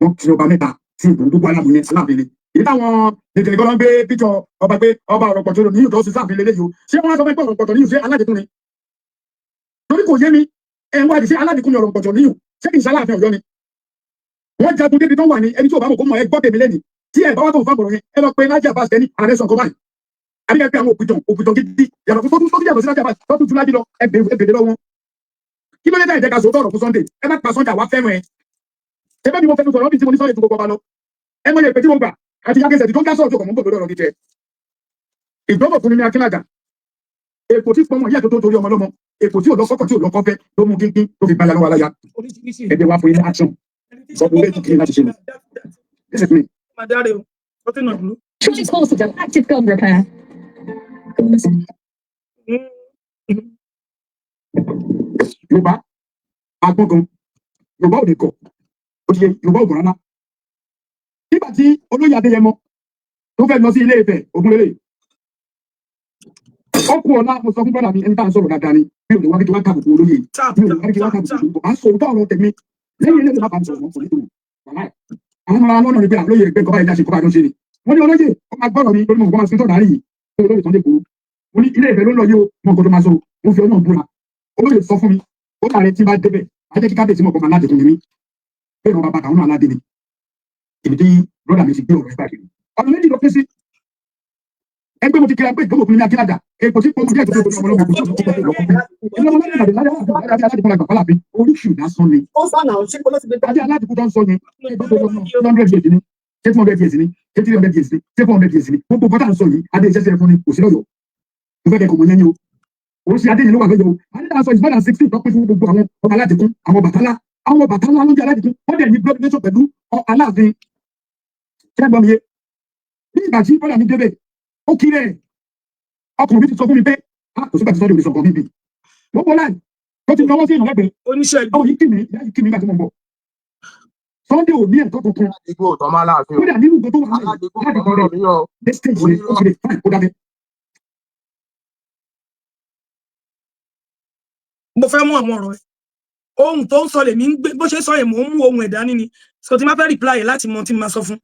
wọn ti ọba mẹ́ta sí Ìgbòho gbogbo aláàbò aláàbò ni èyí táwọn tètè nìkan lọ ń gbé píjọ ọba pé ọba ọ̀rọ̀ pọ̀tọ́ lónìí yóò tó sí sáàfin lélẹ́yìí o ṣé wọ́n á sọ pé ọ̀rọ̀ pọ̀tọ́ níyù ṣé aládìkún ni torí kò yé mi ẹ̀ ń wádìí ṣé aládìkún ni ọ̀rọ̀ pọ̀tọ́ níyù ṣé kì í ṣe Aláàfin Ọ̀yọ́ ni wọ́n jagun débi tó wà ní ẹni tí ò bá mọ̀ kó mọ̀ ẹ gbọ́ tèmi lẹ́nìí tí ẹ bá wá tó fà bọ̀rọ̀ yẹn ẹ lọ pé Lájí Abbas tẹ́ni ààrẹ sọ̀kọ́ báyìí àbí ẹ pé àwọn òpìtàn gidi yàtọ̀ tó tún yàtọ̀ sí Lájí Abbas tó tún ju Lájí lọ ẹ bèrè lọ́wọ́ kí ló dé dá ìjẹ́ka sòótọ́ ọ̀rọ̀ fún Sunday ẹ má pa Sunday àwa fẹ́ràn ẹ ṣé bẹ́ẹ̀ ni mo fẹ́ sọ̀rọ̀ ọ́bì tí mo ní sọ́yẹ̀ tó gbogbo ọba lọ ẹ mọ̀ yẹ pé tí mo gbà àti yàgẹ́sẹ̀ tó ń dá sọ̀rọ̀ tó kàn mọ́ gbogbo ọ̀rọ̀ gidi ẹ ìgbọ́bọ̀ fún mi ní Akínlàjà èkó tí pọ́nmọ̀ yíyà tó torí ọmọ lọ́mọ èkó tí ò lọ́kọ́kọ́ tí ò lọ́kọ́ fẹ́ ló mú kínkín tó fi gbalẹ̀ lọ́wọ́ aláya ẹgbẹ́ wa fún yín ní action sọ́kùn lẹ́yìn kí n láti ṣe mi. This is me. Short course of active gun repair. Yorùbá agbọ́gan Yorùbá ò lè kọ̀ ó ti yẹ Yorùbá ò gbọ́n rárá. Nígbà tí olóyè Adéyẹmọ tó fẹ́ lọ sí Ilé Ifẹ̀ Ògúnlélẹ̀ ọkùn ọ̀la mo sọ fún brọ́dà mi ẹni tá à ń sọ̀rọ̀ dáadáa ni bí òde wá bí kí wá kàbùkù olóyè bí òde wá bí kí wá kàbùkù olóyè à ń sọ̀rọ̀ ọ̀rọ̀ tẹ̀mí lẹ́yìn ilé ìjọba àbùsọ̀ wọn kò ní tòun wàhálà àwọn ọmọ lọ́nà ni pé àlóyè ẹgbẹ́ kọ́ba ẹ̀dá ṣe kọ́ba ẹ̀dá ṣe ni wọ́n ní olóyè ọmọ agbọ́rọ̀ mi lórí mo gbọ́n sọ́tọ̀ dárí yìí tó olóyè Sunday Igboho mo ní Ilé Ifẹ̀ ló ń lọ yóò mọ nǹkan tó máa sọ mo fi ọlọ́run búra olóyè sọ fún mi ó dàrẹ tí bá débẹ̀ ajẹ́ kí kábíyèsí mọ̀ kọ́ máa ládìkún ni mí bẹ́ẹ̀ ni wọ́n bá bàtà ọ̀nà aládé ni èmi tí brọ́dà mi ti gbé ọ̀rọ̀ ìgbàkiri ọ̀nà méjì ló pín sí ẹgbẹ́ mo ti kíra pé ìgbọ́mọ̀ fún mi ní Akínlàjà èkó tí pọ́nmọ́ díẹ̀ tó tó ọmọ ọlọ́mọ kò tó kọ́ oríṣìí lásán ni adé aládìkún tó ń sọ yẹn ẹgbẹ́ tó lọ́nà 200 years ni ṣé 200 years ni ṣé 300 years ni ṣé 400 years ni gbogbo bọ́tà ń sọ yìí adé iṣẹ́ fún ni kò sí lọ́yọ̀ọ́ mo fẹ́ kẹ́ kò mọ yẹn ni o oríṣi adé yẹn ló wà lọ́yọ̀ o adé náà sọ ìbádàn 16 tó pín fún gbogbo àwọn ọmọ aládìkún àwọn Bàtálá ló ń jẹ́ aládìkún wọ́n dẹ̀ ní blood relation pẹ̀lú Aláàfin ṣẹ́gbọ́n mi yé ní ìgbà tí bọ́lá mi débẹ̀ ó kiri ẹ̀ ọkùnrin mi ti sọ fún mi pé kò sígbà tí Sunday ò lè sọ̀kọ̀ bíbí wọ́n bọ́ láì tó ti lọ́wọ́ sí ìrìn lẹ́gbẹ̀ẹ́ oníṣẹ́ ọmọ yìí kì mí nígbà tí mo ń bọ̀ Sunday ò ní ẹ̀tọ́ kankan Àdìgbò tó máa láàfin o. kódà nínú nǹkan tó wà láì Aládìgbò láti tó kọ́ máa rẹ̀ ní o. dé stage rẹ̀ ó kiri fine kó dábẹ́. mo fẹ́ mú àwọn ọ̀rọ̀ ẹ̀ ohun tó ń sọ lèmi ń gbé bó ṣe sọ yẹn mò ń mú ohun ẹ̀dá níní so tí má fẹ́ reply ẹ̀ láti mọ tí mo máa sọ fún.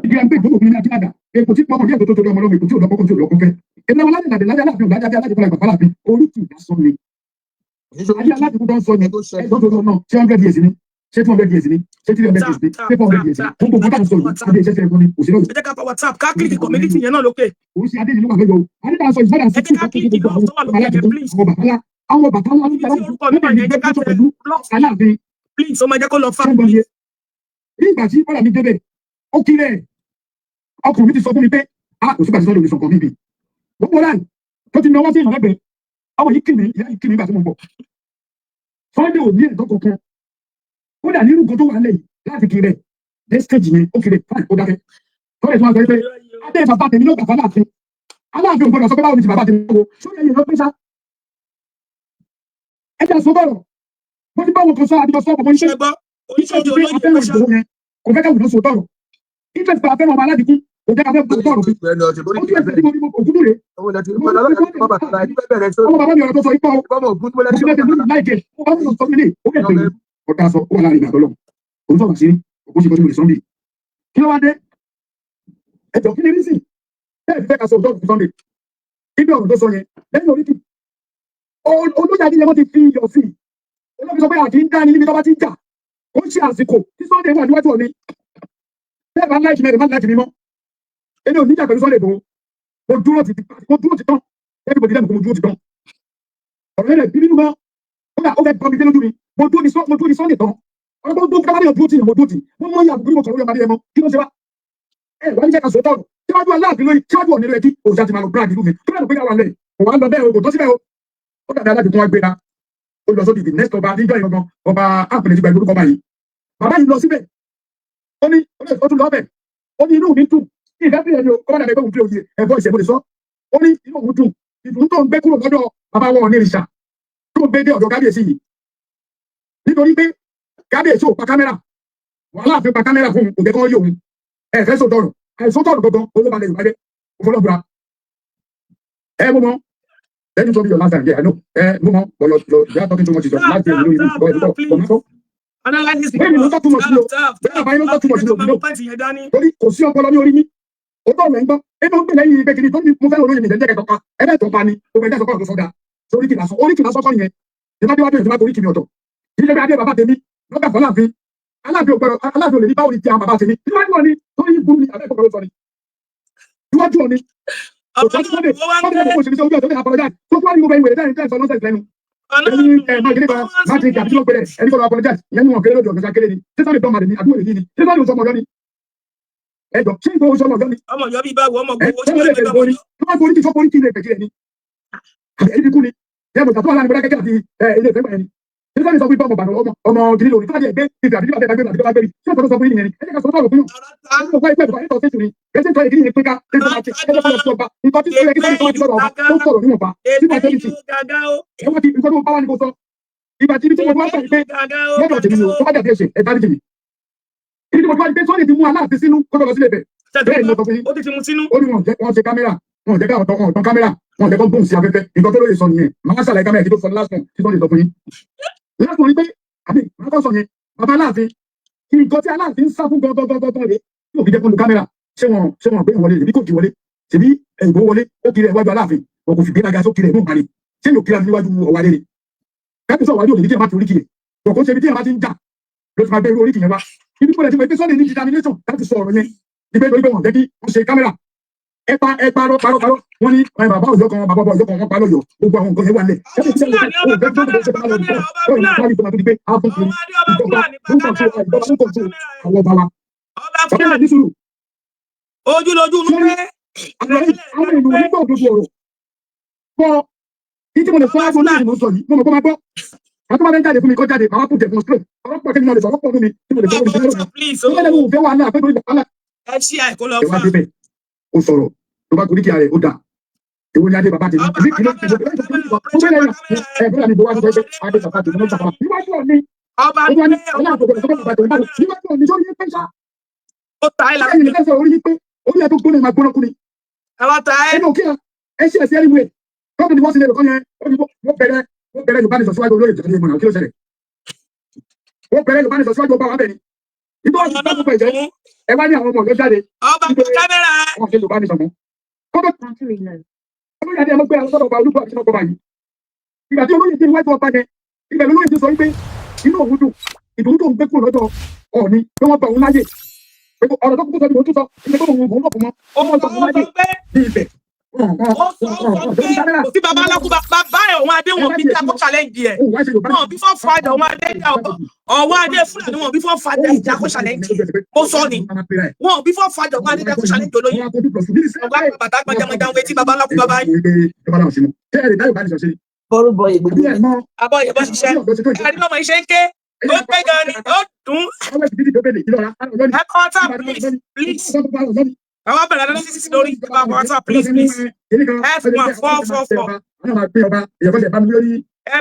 ìdí ẹgbẹ́ ìgbọ́mọ̀ fún mi ní Akínlàjà èkó tí pọ́nmọ́ díẹ̀ tó torí ọmọ ọlọ́mọ èkó tí ò lọ́kọ́ tí ò lọ́kọ́ fẹ́ ẹ̀mí àwọn aládìkún Aláàfin Aláàfin oríṣìí lásán ni ayé aládìkún tó ń sọ yẹn ẹgbẹ́ tó lọ́nà 200 years ni ṣé 200 years ni ṣé 300 years ni ṣé 400 years ni gbogbo bọ́tà ń sọ yìí adé iṣẹ́ fún ni kò sí lọ́yọ̀ ẹ jẹ́ ká pa WhatsApp ká click community yẹn náà lókè oríṣi adé yìí ló wà lọ́yọ̀ o adé náà sọ ìbádàn ẹ jẹ́ ká click ìlú tó wà lókè yẹn please àwọn Bàtálá ló ń jẹ́ orúkọ mi yẹn jẹ́ ká tẹ pẹ̀lú Aláàfin please ó máa jẹ́ kó lọ fà ṣẹ́gbọ́n yẹ ní ìgbà tí bọ́lá mi débẹ̀ ó kiri ẹ̀ ọkùnrin mi ti sọ fún mi pé kò sígbà tí Sunday ò lè sọ̀kọ̀ bíbí gbogbo láì tó ti náwó sí ìrìn lẹ́gbẹ̀ẹ́ ọmọ yìí kìnnì ìyá yìí kìnnì nígbà tí mo ń bọ̀ Sunday ò ní ẹ̀tọ́ kankan ó dà nínú nǹkan tó wà lẹ́yìn láti kiri ẹ̀ dé stage yẹn ó kiri fine ó dákẹ́ Sunday tó wà sọ pé adé bàbá tèmi ló gbà fún Aláàfin ò gbọdọ̀ sọ pé báwo ni ti bàbá tèmi lọ́wọ́ sórí ẹ̀yìn ló pín sá ẹ̀jẹ̀ sọ bọ̀rọ̀ mo ti bá wọn kan sọ àdìjọ sọ ọmọ iṣẹ́ ṣẹgbọ́ iṣẹ́ oníṣẹ́ ti olóyè pé afẹ́ràn Ìgbòho yẹn kò fẹ́ káwọn ló sọ tọrọ interest pa afẹ́ràn ọmọ aládìkún kò jẹ́ ká fẹ́ bọ̀ tọ́ọ̀rù fi. Ojú ẹsẹ̀ tí mo ní mo ògùn lóore. Ọmọ bàbá mi ọ̀rọ̀ tó sọ ipò ògùn lẹ́sẹ̀ láìjẹ́ ọmọ sọ sílé ó kẹ̀ tẹ̀lé ọ̀tá sọ ó wà láàrin ìgbà tọ́lọ̀ òun sọ̀rọ̀ sí ògùn ṣe kọ́ sí mo lè sọ́ndé. Kí ló wá dé? Ẹ̀jọ̀ kí ni rí sí? Bẹ́ẹ̀ fẹ́ ká sọ òjò ògùn sọ́ndé. Ibi ọ̀rọ̀ tó sọ yẹn lẹ́yìn orí kì. Olóyè Adéyẹmọ ti fi iyọ̀ sí i. Olóbi sọ pé àkì ń dání níbi tó bá ti ń jà. Ó ń ṣe àsìkò tí Sunday wà níwájú òní. Bẹ́ẹ̀ bá láìkì mẹ́rin má láìkì mímọ́. Èmi ò níjà pẹ̀lú Sunday Igboho. Mo dúró ti tán. Everybody lẹ́nu kó mo dúró ti tán. Ọ̀rọ̀ yẹn bí nínú mọ́. Ó fẹ́ bọ́ mi dé lójú mi. Mo dúró ní Sunday tán. Ọ̀rọ̀ tó dúró kábàdé dúró tì mo dúró tì. Mo mọ ìyàwó bí mo sọ̀rọ̀ Adéyẹmọ. Kí ló ṣe wá? Ẹ wá ní jẹ́ ká sọ tọ́ọ̀rù. Síwájú aláàfin lórí síwájú ọ̀nà ilé kí òòṣà ti máa lọ bíráàdì ìlú mi. Tó bẹ́ẹ̀ ló pé yà wà lẹ̀. Kò wá lọ bẹ́ẹ̀ o kò tó síbẹ̀ o. Ó dàbí aláàfin tó wá gbéra. Ó lọ sódì the next ọba níjọ́ ìgangan ọba ápèlè ti gba ìlú kọ́ba yìí. Bàbá yìí lọ síbẹ̀. Ó ní ó tún lọ bẹ̀. Ó ní inú mi dùn. Ìfẹ́ bí ẹni o kọ́ba dàbẹ̀ gbóhùn pé òye ẹ̀fọ́ ìṣẹ̀bù lè sọ. Ó ní inú òun dùn. Ìdùnnú tó ń gbé kúrò lọ́dọ̀ bàbá wọn ní ìrìṣà tó ń gbé dé ọ̀dọ̀ kábíyèsí yìí. Nítorí pé kábíyèsí ò pa kámẹ́rà. Wàhálà fi pa kámẹ́rà fún òun kò jẹ́ kọ́ yóò hun. Ẹ̀fẹ́ sọ̀tọ̀rọ̀. Àìsọ̀tọ̀rọ̀ gbọ̀ngàn olóbalẹ̀ Yorùbá dé. Òfọlọ́gbà. Ẹ mú mọ́. Let me tell you your last time. Yeah, I know. No more. But you are talking too much. Last day, you know, Maybe not too much. Not too much. Torí kò sí ọpọlọ ní orí yín. Ó tọ̀ lẹ́ ń gbọ́. Ẹ máa ń pè lẹ́yìn ìgbẹ́ kìíní tó ní mo fẹ́ olóyè mi jẹ́ kẹtọ́ pa. Ẹ bẹ́ẹ̀ tó pa ni. O fẹ́ jẹ́ sọ́kọ́ tó sọ́dà. Orí kìlá sọ́kọ́ yẹn. Ìbá dé wá dé ìjọba torí kìíní ọ̀tọ̀. Ìdílé bí adé bàbá tèmi. Lọ́gà fọlá fi. Aláàfin olè ní báwo ni ti àwọn bàbá tèmi. Níwájú ọ̀ni tó yí burú ni abẹ́ ìfọ̀kọ̀ ló sọ ni. Níwájú ọ̀ni. Ọmọ yọ bí báwo ọmọ gbogbo tí wọ́n lè bá wọn. Nígbà tí sọ pé bọ́ọ̀mù bàtà ọmọ gidi lórí fúnadì ẹgbẹ́ ìgbà àbí bàbá ẹgbẹ́ àbí bàbá ẹgbẹ́ ṣé ọ̀tọ̀ sọ fún yín nìyẹn ẹ jẹ́ ká sọ fún ọ̀rọ̀ fún ọgbà ẹgbẹ́ ìgbà ẹ̀tọ́ sẹ́tùrì ẹ̀sẹ̀ tó ìdí yẹn pé ká ẹgbẹ́ máa ti ẹgbẹ́ fọlọ́ sí ọba nǹkan tí ó yẹ kí sọ́ni tó sọ̀rọ̀ ọba tó sọ̀rọ̀ níwọ̀n ba nípa tẹ́lẹ̀ tì ẹ wọ́n ti nǹkan tó bá wà ní kò sọ ìgbà tí ibi tí mo wá sọ̀rọ̀ pé lọ́dọ̀ tèmi o tó bá dàbí ẹ̀ṣẹ̀ ẹ̀dá níjì mi ibi tí mo wá di pé sọ́ni ti mú aláàfin sínú kó lọ sílẹ̀ bẹ̀ bẹ́ẹ̀ ni mo sọ fún yín ó ní wọ́n ṣe kámẹ́rà wọ́n jẹ́ ká ọ̀tọ̀ kámẹ́rà wọ́n jẹ́ kó gbóhùn sí afẹ́fẹ́ nǹkan tó lóye sọ nìyẹn màá ṣàlàyé kámẹ́rà kí tó sọ last one tí sọ́ni sọ fún yín last one ni pé àbí wọn kọ sọ yẹn bàbá aláàfin kí nǹkan tí aláàfin ń sá fún gbọgbọgbọgbọ rẹ yóò fi jẹ kó lu kámẹ́rà ṣé wọn gbé wọlé ṣèbí kò jí wọlé ṣèbí ẹ̀yìnbó wọlé ó kiri ẹ̀wájú aláàfin wọn kò fi gbéraga só kiri ẹ̀ mú nǹkan ni ṣé yóò kiri níwájú ọ̀wádé ni káàkiri sọ ọ̀wádé òní tí ẹ bá ti oríkì yẹn wọn kò ṣe bí tí ẹ bá ti ń jà ló ti máa gbé irú oríkì yẹn wá ibi kò lè ti wọ pé Sunday ní determination láti sọ ọ̀rọ̀ yẹn ìgbé torí pé wọn jẹ́ kí wọ́n ṣe kámẹ́rà ẹ parọ́ wọ́n ní bàbá ọ̀yọ́ kan bàbá ọ̀yọ́ kan wọ́n pa lọ́yọ̀ gbogbo àwọn nǹkan yẹn wà lẹ̀ ojúlójú núpẹ́ àwọn ènìyàn nígbà òdodo ọ̀rọ̀ kọ́ ìdí mo lè fọ́ aago náà ni mo sọ yìí mo mọ̀ kó máa gbọ́ àti máa ń jáde fún mi kọ́ jáde àwọn kò tẹ̀ fún straight ọ̀rọ̀ pọ̀ kẹ́mi náà lè sọ ọ̀rọ̀ pọ̀ fún mi tí mo lè fọ́ mi sílẹ̀ lọ́wọ́ ó lẹ́nu òfé wà náà pé torí bàbá ẹ ṣí àìkó lọ fún mi. Ó sọ̀rọ̀ tó bá torí kí ara rẹ̀ ó dà èwo ni adé bàbá tèmi èmi kì í lọ́ọ́ tẹ̀lé ó fẹ́ lẹ́yìn ẹ̀gbọ́n mi bó wá sí pé adé bàbá tèmi ló ń sàkóso níwájú ọ̀ni ọba ó wá ní ọlọ́àtọ̀ gbọdọ̀ sọ́kọ̀ bàbá tèmi níwájú ọ̀ni sórí yín pẹ́ńsà ó ta ẹ̀ lẹ́yìn nìkan sọ orí yín pé orí ẹ̀ tó gbóná máa gbóná kú ni ẹwà ta ẹ̀ ẹnu òkè ẹ ṣe ẹ̀sẹ̀ ẹ̀ríwé tọ́pù ni wọ́n sì lè lọ́kọ́ yẹn wọ́n bẹ̀rẹ̀ Yorùbá nìsọ̀ síwájú olóyè ìjọba ìmọ̀nà kí ló ṣẹlẹ̀ wọ́n bẹ̀rẹ̀ Yorùbá nìsọ̀ síwájú ọba wa bẹ̀ ni ìgbà wọn ti bá gbogbo ẹ̀jẹ̀ ẹ wá ní àwọn ọmọ ọ̀yọ́ jáde ọba kámẹ́rà wọn ṣe Yorùbá nìsọ̀ mọ́ olóyè adé ẹlọgbẹ àwọn sọ́dọ̀ ọba olúkọ àti ọba yìí ìgbà tí olóyè ti wájú ọba yẹn ibẹ̀ lolóyè ti sọ wípé inú òun dùn ìdùnnú tó ń gbé kúrò lọ́dọ̀ Ọọ̀ni pé wọ́n bá òun láyè ọ̀rọ̀ tó kúkú sọ ni òun tún sọ ìgbẹ́ tó òun lọ́kùn mọ́ ọmọ ọ̀sán òun láyè ní ibẹ̀. Tí bàbá alákùn bàbá ẹ̀ òun adé wọn bí dákó challenge ẹ̀ wọn bí fọ́ fàdà òun adé ọwọ́ adé Fúlàní wọn bí fọ́ fàdà ìdákó challenge ó sọ ni wọn bí fọ́ fàdà òun adé dákó challenge olóyè ọgbà bàtà gbàjàmọ̀jà wọn etí bàbá alákùn bàbá yìí. Bọ́rú bọ ìgbòho yìí. Àbọ̀ ìyẹ̀bọ̀ ṣiṣẹ́ ẹ̀rí lọ́mọ iṣẹ́ ń ké ó pé gan ni ó dùn. Ẹ kọ́ ọ́tà please. Àwọn abẹ̀rẹ̀ lọ́dún sísí lórí ìjọba àwọn ọ́tà please. F1 444.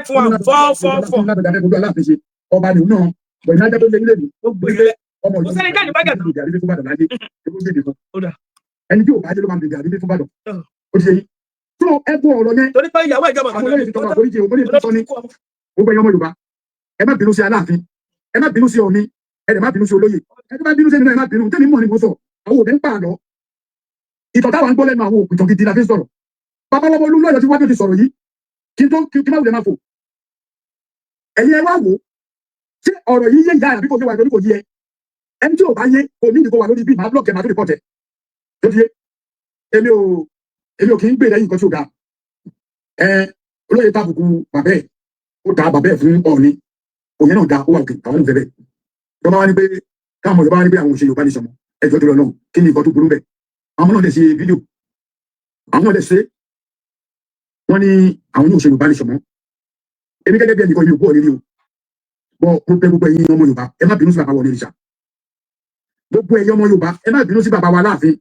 F1 444. Ọba ni náà bẹ̀rẹ̀ náà jẹ́ tó lé nílé mi. Ó sẹ́ni jáde bá gàdú. ẹni tí ò bá jẹ́ ló máa ń bèbè àdébí fún Ìbàdàn ó ti ṣe yìí tó ẹ bú ọ̀rọ̀ yẹn torí pé ìyàwó ìjọba àwọn olóyè ti tọrọ àforíjì òun ní ìtọ́sọ́ ní gbogbo ẹ̀yọ́ ọmọ Yorùbá ẹ má bínú sí Aláàfin ẹ má bínú sí Ọọ̀ni ẹ dẹ̀ má bínú sí olóyè ẹ má bínú sí ẹni náà ẹ má bínú tẹ́mi mọ̀ ní mo sọ àwọn òde ń pa àlọ́ ìtọ̀ táwa ń gbọ́ lẹ́nu àwọn òpìtàn gidi la fi ń sọ̀rọ̀ babalọ́wọ́ olúlọ́yọ̀ tí wájú ti sọ̀rọ̀ yìí kí má wulẹ̀ máa fò ẹ̀yin ẹ wá wò ṣé ọ̀rọ̀ yìí yé ìyá àbí kò yé wa ìtọ́jú kò yé ẹ ẹni tí ò bá yé kò ní ìdíkọ̀ wà lórí bíi máa blọọkì máa tó rìpọ̀tẹ̀ tó fi yé èmi ò kì í gbé lẹ́yìn nǹkan tí ò dáa olóyè tábùkù bàbá ẹ̀ ó ta bàbá ẹ̀ fún Ọọ̀ni òyìn náà da ó wà òkè àwọn òfẹ́ bẹ́ẹ̀ tó bá wá ní pé káwọn Yorùbá wá ní pé àwọn òṣèlú Yorùbá ní sọmọ ẹjọ́ tó lọ náà kí ni nǹkan tó burú bẹ́ẹ̀ àwọn náà lè ṣe fídíò àwọn náà lè ṣe wọ́n ní àwọn ní òṣèlú Yorùbá ní sọmọ èmi gẹ́gẹ́ bí ẹnìkan yìí ò bọ́ nílé o bọ́ mo pẹ́ gbogbo ẹ̀yin ọmọ Yorùbá ẹ má bínú sí bàbá Wọlé Ìrìṣà gbogbo ẹ̀yin ọmọ Yorùbá ẹ má bínú sí bàbá wa Aláàfin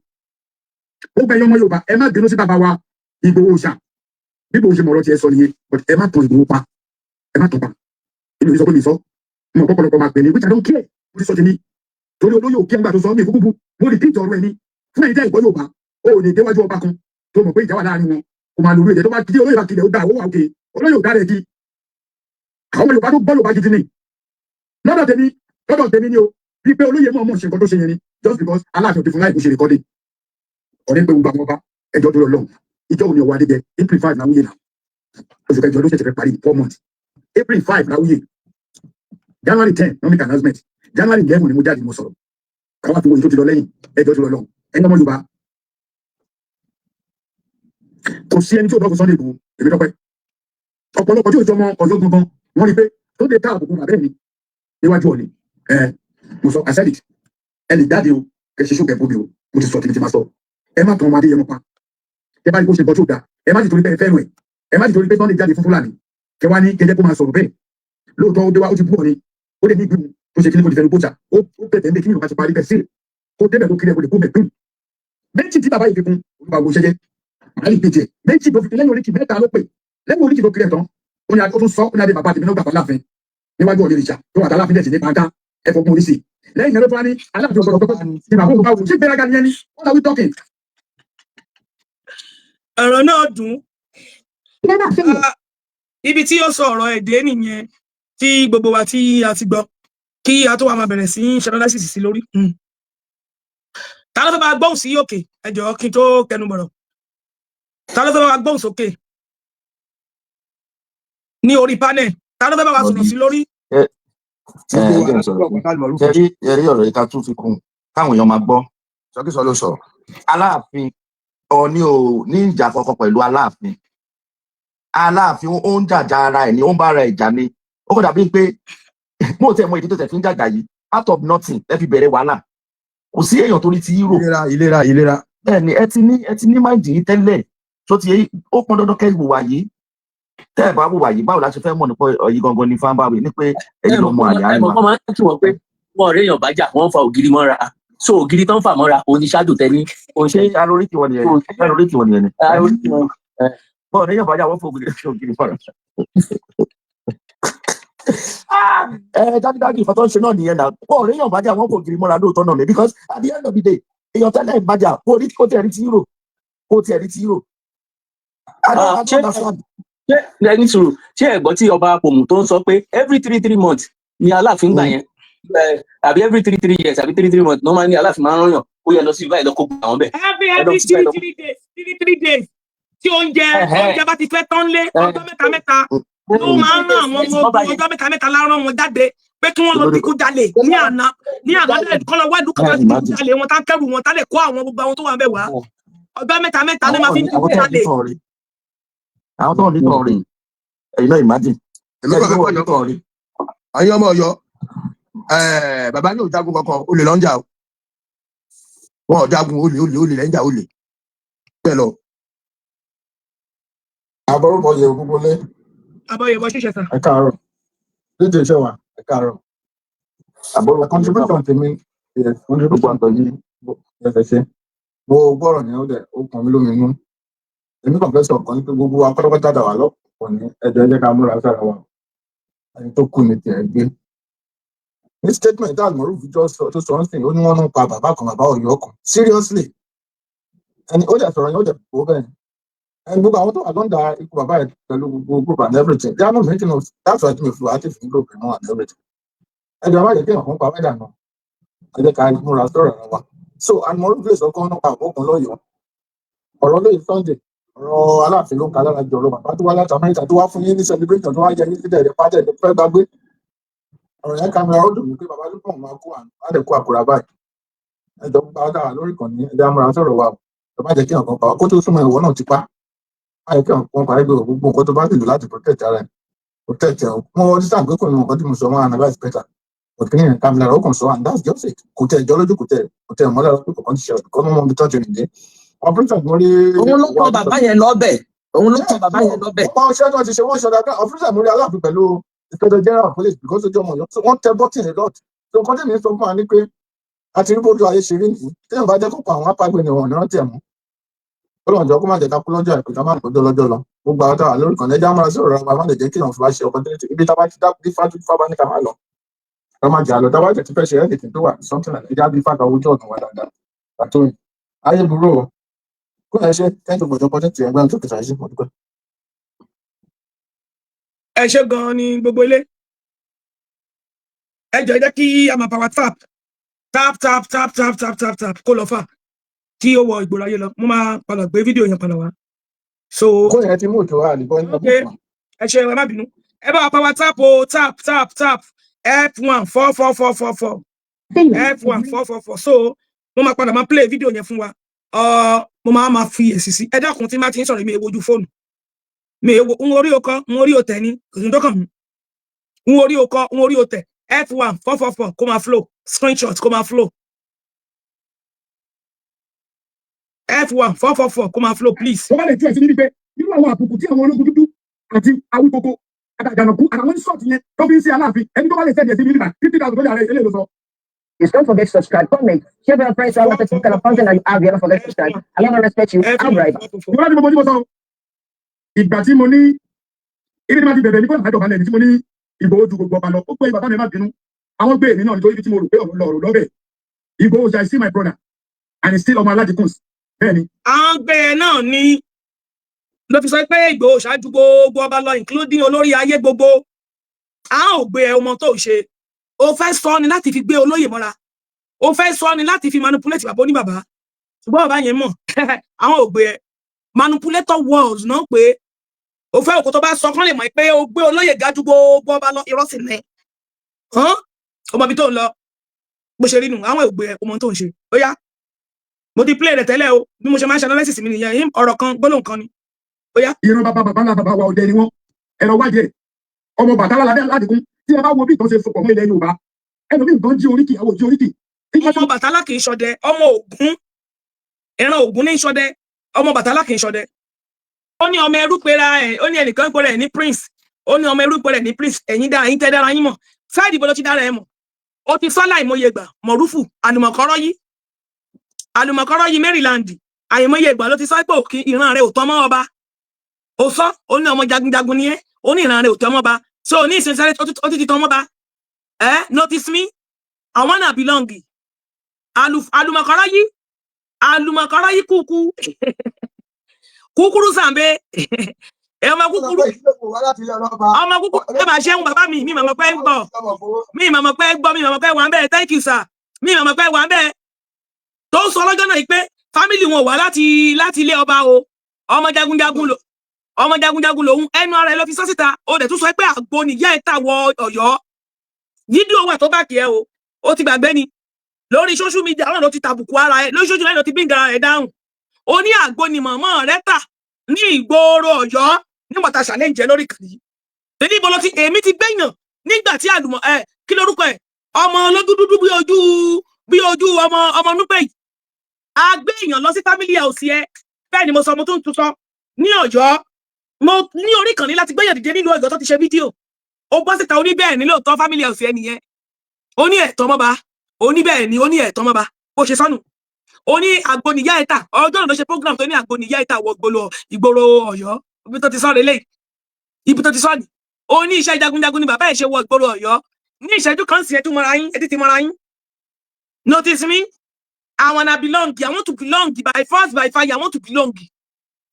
gbogbo ẹ̀yin ọmọ Yorùbá ẹ má bínú sí bàbá wa Ìgbòho Òòṣà bí bò ń ṣe mọ̀ ọ̀rọ̀ tiẹ̀ sọ nìyẹn but ẹ má tàn Ìgbòho pa ẹ má tàn pa èmi ò ní sọ pé mi sọ mo kọ́kọ́ máa pè ní which I don't care mo ti sọ tèmi torí olóyè òkè àgbà tó sọ mí kúkú mo lè píìtì ọ̀rọ̀ ẹni fún ẹ̀yin tẹ́ ìgbọ́ Yorùbá ó lè déwájú ọba kan tó mọ̀ pé ìjà wà láàrin wọn kò máa lórí èdè tó bá kí olóyè bá kilẹ̀ ó dá owó àwòké olóyè ò dá rẹ̀ kí àwọn Yorùbá tó gbọ́ Yorùbá gidi ni lọ́dọ̀ tèmi ni o bí pé olóyè mọ̀ ọmọ ṣe nǹkan tó ṣe yẹn ni just because Aláàfin òde fún láì kó ṣe rẹ̀kọ́dé ọ̀rẹ́ pé gbogbo àwọn ọba ẹjọ́ tó lọ lọ́hùn ìjọ òní ọwọ́ adébẹ April 5 láwùyè náà oṣù kẹjọ ló ṣẹ̀ṣẹ̀ fẹ́ parí 4 months April 5 láwùyè January 10 no make announcement January 11 ni mo jáde mo sọ̀rọ̀ káwá fi wo ìjọ tó lọ lẹ́yìn ẹjọ́ tó lọ lọ́hùn ẹni ọmọ Yorùbá kò sí ẹni tí ò dọ́kun Sunday Igboho èmi dọ́pẹ́ ọ̀pọ̀lọpọ̀ tí ò jọmọ Ọ̀yọ́ gbọngàn wọ́n rí pé tó dé ká àbùkù bàbá mi níwájú Ọọ̀ni mo sọ I said it ẹ lè jáde o kẹ ṣe ṣókè bóbi o mo ti sọ kí ni ti máa sọ ẹ má tàn ọmọ Adéyẹmọ pa ẹ bá rí kó ṣe nǹkan tó dáa ẹ má ti torí pé ẹ fẹ́ràn ẹ má ti torí pé Sunday jáde fún Fúlàní kẹ wá ní kẹjẹ kó máa sọ̀rọ̀ bẹ́ẹ̀ lóòótọ́ ó dé wá ó ti bú Ọọ̀ni ó lè ní ìgbìmọ̀ tó ṣe kí ni kò ti fẹnu bóta ó bẹ̀tẹ̀ ń bẹ kí ni ìwà ti parí bẹ́ẹ̀ sí kó débẹ̀ tó kiri ẹ̀ kó lè kó mẹ̀kún méjì tí bàbá yìí fi kún olùbàwò ṣẹjẹ àlè ìpèjẹ méjì tó fi lẹ́yìn oríkì mẹ́ta ló pè lẹ́yìn oríkì tó kiri ẹ̀ tán ó ní ó tún sọ ó ní adé bàbá tèmi náà gbà fún Aláàfin níwájú Ọọ̀ni Ìrìṣà tó wà tálàfin dẹ̀ sí ní pàǹkà ẹ̀fọ́ kún oríṣi lẹ́yìn ìyẹn ló tún wá ní Aláàfin ọ̀gbọ̀dọ̀ tó kọ́ ní bàbá òun bá wù sí gbéraga nìyẹn ni what are we talking. ọ̀rọ̀ náà dùn ibi tí ó sọ ọ̀rọ̀ èdè nìyẹn tí gbogbo wa tí a ti gbọ́ kí a tó wà máa bẹ̀rẹ̀ sí ṣẹlẹ́sì sí lórí. ta ló fẹ́ bá gbóhùn sí òkè ẹ jọ̀ọ́ kí n tó kẹnu bọ̀rọ̀ ta ló fẹ́ bá gbóhùn sókè ní orí panel ta ló fẹ́ bá wa sọ̀rọ̀ sí lórí. ẹrí ọ̀rọ̀ yìí ká tún fi kún káwọn èèyàn máa gbọ́ sọkísọ ló sọ Aláàfin Ọọ̀ni ò ní ìjà kankan pẹ̀lú Aláàfin ó ń jàjà ara ẹ̀ ni ó ń bá ara ẹ̀ jà ni ó kọ́ dàbí pé mo tẹ̀ mọ ìdí tó tẹ̀ fi ń jàjà yìí out of nothing ẹ fi bẹ̀rẹ̀ wàhálà kò sí èèyàn torí ti hero. ìlera bẹ́ẹ̀ni ẹ ti ní máìdì yìí tẹ́lẹ̀ tó ti ó pọn dandan kẹ́ ìwòwà yìí tẹ́ ẹ̀ bá wòwà yìí báwo la ṣe fẹ́ mọ̀ nípa ọ̀yí gangan ní fáńbáwì ní pé ẹ̀yin ló mọ àyà ẹ̀ wọ́n máa ń tún wọn pé wọn ọ̀rẹ́ èèyàn bá jà wọ́n fa ògiri mọ́ra so ògiri tó ń fà mọ́ra oníṣáájú tẹ́ni. ṣé alórí tiwọn nìyẹn ni bọ́ọ̀ ní yànbá jà wọ́n fa ògiri mọ́ra. Dájúdájú ìfọ́ tó ń ṣe náà nìyẹn náà bọ́ọ̀ ní yànbá jà wọ́n fa ògiri mọ́ra lóòótọ́ náà mi because at the end of the day èèyàn tẹ́lẹ̀ ń bàjà kó tiẹ̀ rí ti hero. ṣé ẹni sùúrù ṣé ẹ̀gbọ́n tí ọba Apòmù tó ń sọ pé every 3 months ni Aláàfin gbà yẹn àbí every 3 years àbí 3 months ní wọ́n máa ní Aláàfin máa ń rán yàn ó yẹ lọ sí ìbáyìí lọ́kọ́ gbà wọ́n bẹ̀. every 3 days tí oúnjẹ bá ti fẹ́ tán lé ọjọ́ mẹ́ta ló máa ń rán àwọn ọmọ ogun ọjọ́ mẹ́ta lárán wọn jáde pé kí wọ́n lọ dínkù jalè ní àná lẹ́yìn kọ́ lọ wá ìlú kan láti dínkù jalè wọn tá kẹ́rù wọn tá lè kó àwọn gbogbo àwọn tó wà ń bẹ̀ wá ọjọ́ mẹ́ta ló máa fi dínkù jalè. àwọn tó ń dínkù rè ẹ̀yin náà imagine. ayé ọmọ Ọ̀yọ́ bàbá ní òjagun kankan olè lọ́njà o wọn ò jagun olè lẹ́njà olè bẹ́ẹ̀ lọ. àbọ̀rúbọ̀ yẹ gbogbo lé. àbọ̀yẹ̀bọ̀ ṣíṣe sàn. ẹ káàárọ̀ dídì iṣẹ́ wa ẹ káàárọ̀. àbọ̀rúbọ̀ contribution tèmi contribution tó yí ẹsẹ̀ mo gbọ́rọ̀ ní ọdẹ ó kàn mí lóminú èmi kàn fẹ́ sọ ọ̀kan ní pé gbogbo wa pátápátá dà wà lọ́pọ̀ ní ẹjọ́ ẹjẹ́ ká múra sára wa ẹni tó kù ní tiẹ̀ gbé. ní statement that Almoruf tó sọ ń sìn ó ní wọ́n ń pa bàbá kan bàbá Ọ̀yọ́ kan seriously ẹni ó dẹ̀ sọ̀rọ̀ yẹn ó dẹ̀ kó bẹ́ẹ̀ ẹni gbogbo àwọn tó wà lọ́ndà ikú bàbá ẹ̀ pẹ̀lú gbogbo group and everything they are not making us that's why mi fún active in group náà and everything ẹjọ́ má jẹ́ kí èèyàn kan pa wẹ́dà náà ẹ jẹ́ ká múra sọ̀rọ̀ ara wa so àmọ́rú place ọkàn náà pa àkókò lọ́yọ̀ọ́ ọ̀rọ̀ lóye Sunday ọ̀rọ̀ Aláàfin ló ń ka lára jọ ọ̀rọ̀ bàbá tó wá láti Amẹ́ríkà tó wá fún yín ní celebration tó wá jẹ ní sílẹ̀ rẹ̀ pátẹ̀ tó fẹ́ gbàgbé ọ̀rọ̀ yẹn kámẹ́rà ó dùn mí pé bàbá ló pọ̀ máa kó àdẹ̀kú àkùrà báyìí ẹjọ́ ń bá dára lórí kan ní ẹjẹ́ amúra sọ̀rọ̀ wa ẹ má jẹ́ kí nǹkan pa kó tó súnmọ́ ìwọ náà ti pa má jẹ́ kí nǹkan pa ẹgbẹ́ gbogbo nǹkan tó bá nílò láti protect ara ẹ̀ protect ẹ̀ mo ọdún sáà pé kò ní nǹkan tí mo sọ wọn analyse better but kí ni yẹn kámẹ́rà ó kàn sọ and that's just it kò tẹ̀ ìjọ lójú kò tẹ̀ mọ́lá pé kò kàn ti ṣe ọ̀dùnkọ́ mọ́ ibi tó ti rìn dé ọ̀pọ̀lọpọ̀ mo rí. òun ló kọ bàbá yẹn lọ́bẹ̀ òun ló kọ bàbá yẹn lọ́bẹ̀. ọ̀pọ̀ ọ̀ṣẹ́ náà ti ṣe wọ́n ṣọdá ọ̀fíìsà mo rí Aláàfin pẹ̀lú inspector general of police because ojú ọmọ yẹn wọ́n tẹ bọ́tìnì lọ́ọ̀tì tó nǹkan tẹ̀mí sọ fún wa ní pé àti rí bójú ayé ṣe rí nìyí téèyàn bá jẹ́ kó pa àwọn apágbé ni wọ́n ní rántí ẹ̀ mú ọlọ́njọ́ kó má jẹ́ ká kú lọ́jọ́ àìpé ká má gbọ́jọ́ lọ́jọ́ lọ gbogbo àwọn táwa lórí kan lẹ́jà máa sí ọ̀rọ̀ àwọn má lè jẹ́ kí èèyàn fúnra ṣe opportunity ibi tá a bá ti dá bí fájú fábá ní ká má lọ ká má jà lọ tá a bá jẹ́ ti fẹ́ ṣe anything tó wà something like ẹja bí fáta ojú ọ̀nà wa dáadáa àtòyìn ayé burú o kó ẹ ṣe kẹ́ńtò gbọ́dọ̀ opportunity ẹgbẹ́ tó kìtà ṣe pọ̀ dúpẹ́. ẹ ṣe gan-an ní gbogbo ilé ẹ jọ jẹ́ kí a máa power tap kó lọ fà kí ó wọ ìgboro ayé lọ mo máa padà gbé fídíò yẹn padà wá so kó yẹn ti mú òjò wa àlìbọ ní ọdún kan. ẹ ṣe ẹ má bínú ẹ bá wa power tap o tap f1 4444 f1 444 so mo máa padà máa play fídíò yẹn fún wa mo máa fi èsì sí ẹ dákun tí má ti ń sọ̀rọ̀ mi èwo ojú fóònù mi èwo ń orí okọ ń orí òtẹ ní òsùn tó kàn mí ń orí okọ ń orí òtẹ f1 444 kó máa flow screenshot kó máa flow f1 444 kó máa flow please. wọ́n bá lè tú ẹ̀sìn níbi pé nínú àwọn àbùkù tí àwọn ológun dúdú àti awíkoko àdàjànàkú àtàwọn sọ́ọ̀tì yẹn tó fi ń ṣe Aláàfin ẹni tó bá lè sẹ́ni ẹ̀sìn níbi 50,000 tó yàrá eléyìí ló sọ. Please don't forget to subscribe, comment, share with your friends, so this kind of content that you have. Don't forget to subscribe. I love and respect you. I'm right. ìwádìí gbogbo ní mo sọ ìgbà tí mo ní ibi tí ma ti bẹ̀rẹ̀ ní kọ́ńtà àjọkalẹ̀ ní tí mo ní Ìgbòho ju gbogbo ọba lọ ó pé bàbá mi má bínú àwọn gbé èmi náà nítorí tí mo rò pé ọ̀rọ̀ lọ̀rọ̀ lọ́bẹ̀ Ìgbòho ṣe I see my brother and he still ọmọ aládìkùn bẹ́ẹ̀ ni. àwọn gbé e náà ni ló fi sọ pé Ìgbòho ṣáájú gbogbo ọba lọ including olórí ayé gbogbo a ò gbé ọmọ tó ṣe ó fẹ́ sọ ni láti fi gbé olóyè mọ́ra ó fẹ́ sọ ni láti fi manipulate bàbá oníbàbá ṣùgbọ́n bàbá yẹn mọ̀ àwọn ò gbé ẹ manipulator words náà pé ó fẹ́ òkú tó bá sọ kán lè mọ̀ pé ó gbé olóyè gájú gbogbo ọba lọ irọ́ sì ní ọmọ ibi tó ń lọ bó ṣe rí nù àwọn ò gbé ẹ ọmọ tó ń ṣe ó yá mo ti play rẹ̀ tẹ́lẹ̀ o bí mo ṣe máa ń ṣe analysis mi nìyẹn ọ̀rọ̀ kan gbólóhùn kan ni ó yá. ìran bàbá ńlá bàbá wa ọdẹ ni wọn ẹ̀rọ wájẹ ọmọ Bàtálá ládìkún tí ẹ bá wo bí ìtàn ṣe sopọ̀ mọ́ ilẹ̀ Yorùbá ẹlòmíì nǹkan jí oríkì àwọn òjí oríkì. ọmọ Bàtálá kì í ṣọdẹ ọmọ Ògún ìran Ògún ní ṣọdẹ ọmọ Bàtálá kì í ṣọdẹ. ó ní ọmọ ẹrú pera ẹ ó ní ẹnìkan pera ẹ ní prince ó ní ọmọ ẹrú pera ẹ ní prince ẹ̀yin dá ẹ̀yin tẹ́ dára yín mọ̀ sáìdì bó ló ti dára ẹ mọ̀ ó ti sọ́lá ìmọye gbà mọ̀rúfù àlùmọ̀kọ́rọ́ yìí Maryland àìmọye ìgbà ló ti sọ pé òkè ìran rẹ ò tọ́ mọ́ ọba ó sọ ó ní ọmọ jagunjagun ni ẹ ó ní ìran rẹ ò tọ́ mọ́ ọba so ní ìsinsẹ́rẹ́ ó ti tọ́ mọ́ ọba notice me I wanna belong àlùmọ̀kọ́rọ́ yìí kúkúrú sàmbé ọmọ kúkúrú ẹ máa ṣe ń bàbá mi màmá pẹ́ ń gbọ́ mi màmá pẹ́ wà ń bẹ́ẹ̀ thank you sir mi màmá pẹ́ wà ń bẹ́ẹ̀ tó ń sọ lọ́jọ́ náà pé fámìlì wọn wà láti ilé ọba o ọmọ jagunjagun lòun ẹnu ara ẹ lọ fi sọ síta ó dẹ̀ tún sọ pé àgbo nìyá ẹ̀ tà wọ Ọ̀yọ́ fídíò wà tó bá kí ẹ o ó ti gbàgbé ni lórí social media ọ̀rọ̀ ló ti tàbùkù ara ẹ lórí social media ló ti bí nǹkan ẹ̀ dáhùn ó ní àgbo ni mọ̀mọ́ rẹ tà ní ìgboro Ọ̀yọ́ nígbà tá a ṣàlẹ́ǹjẹ lórí kìí tẹ́lẹ̀ ìbọn lọ ti èmi ti gbẹ̀yàn nígbà tí àlùmọ̀ kí lórúkọ ẹ̀ ọmọ olódúdúdú bí ojú ọmọ núpẹ̀ yìí a gbé èèyàn lọ sí family house ẹ bẹ́ẹ̀ ni mo sọ mo tún sọ ní Ọ̀yọ́ mo ní orí kan ní láti gbẹ̀yàn dìde nílùú Ọ̀yọ́ tó ti ṣe fídíò ó bọ́ síta oní bẹ́ẹ̀ ni lóòótọ́ family house ẹ nìyẹn ó ní ẹ̀tọ́ mọ́ba ó ní bẹ́ẹ̀ ni ó ní ẹ̀tọ́ mọ́ba bó ṣe sọnù ó ní àgbo nìyá ẹ̀ta ọjọ́ náà ló ṣe program tó ní àgbo nìyá ẹ̀ta wọ ìgboro Ọ̀yọ́ ibi tó ti sọ relé ibi tó ti sọ ni ó ní iṣẹ́ jagunjagun ni bàbá ẹ̀ ṣe wọ ìgboro Ọ̀yọ́ ní ìṣẹ́jú kan sí ẹjú mọ́ra yín ẹtí ti mọ́ra yín notice me I wanna belong. I want to belong by force, by fire. I want to belong.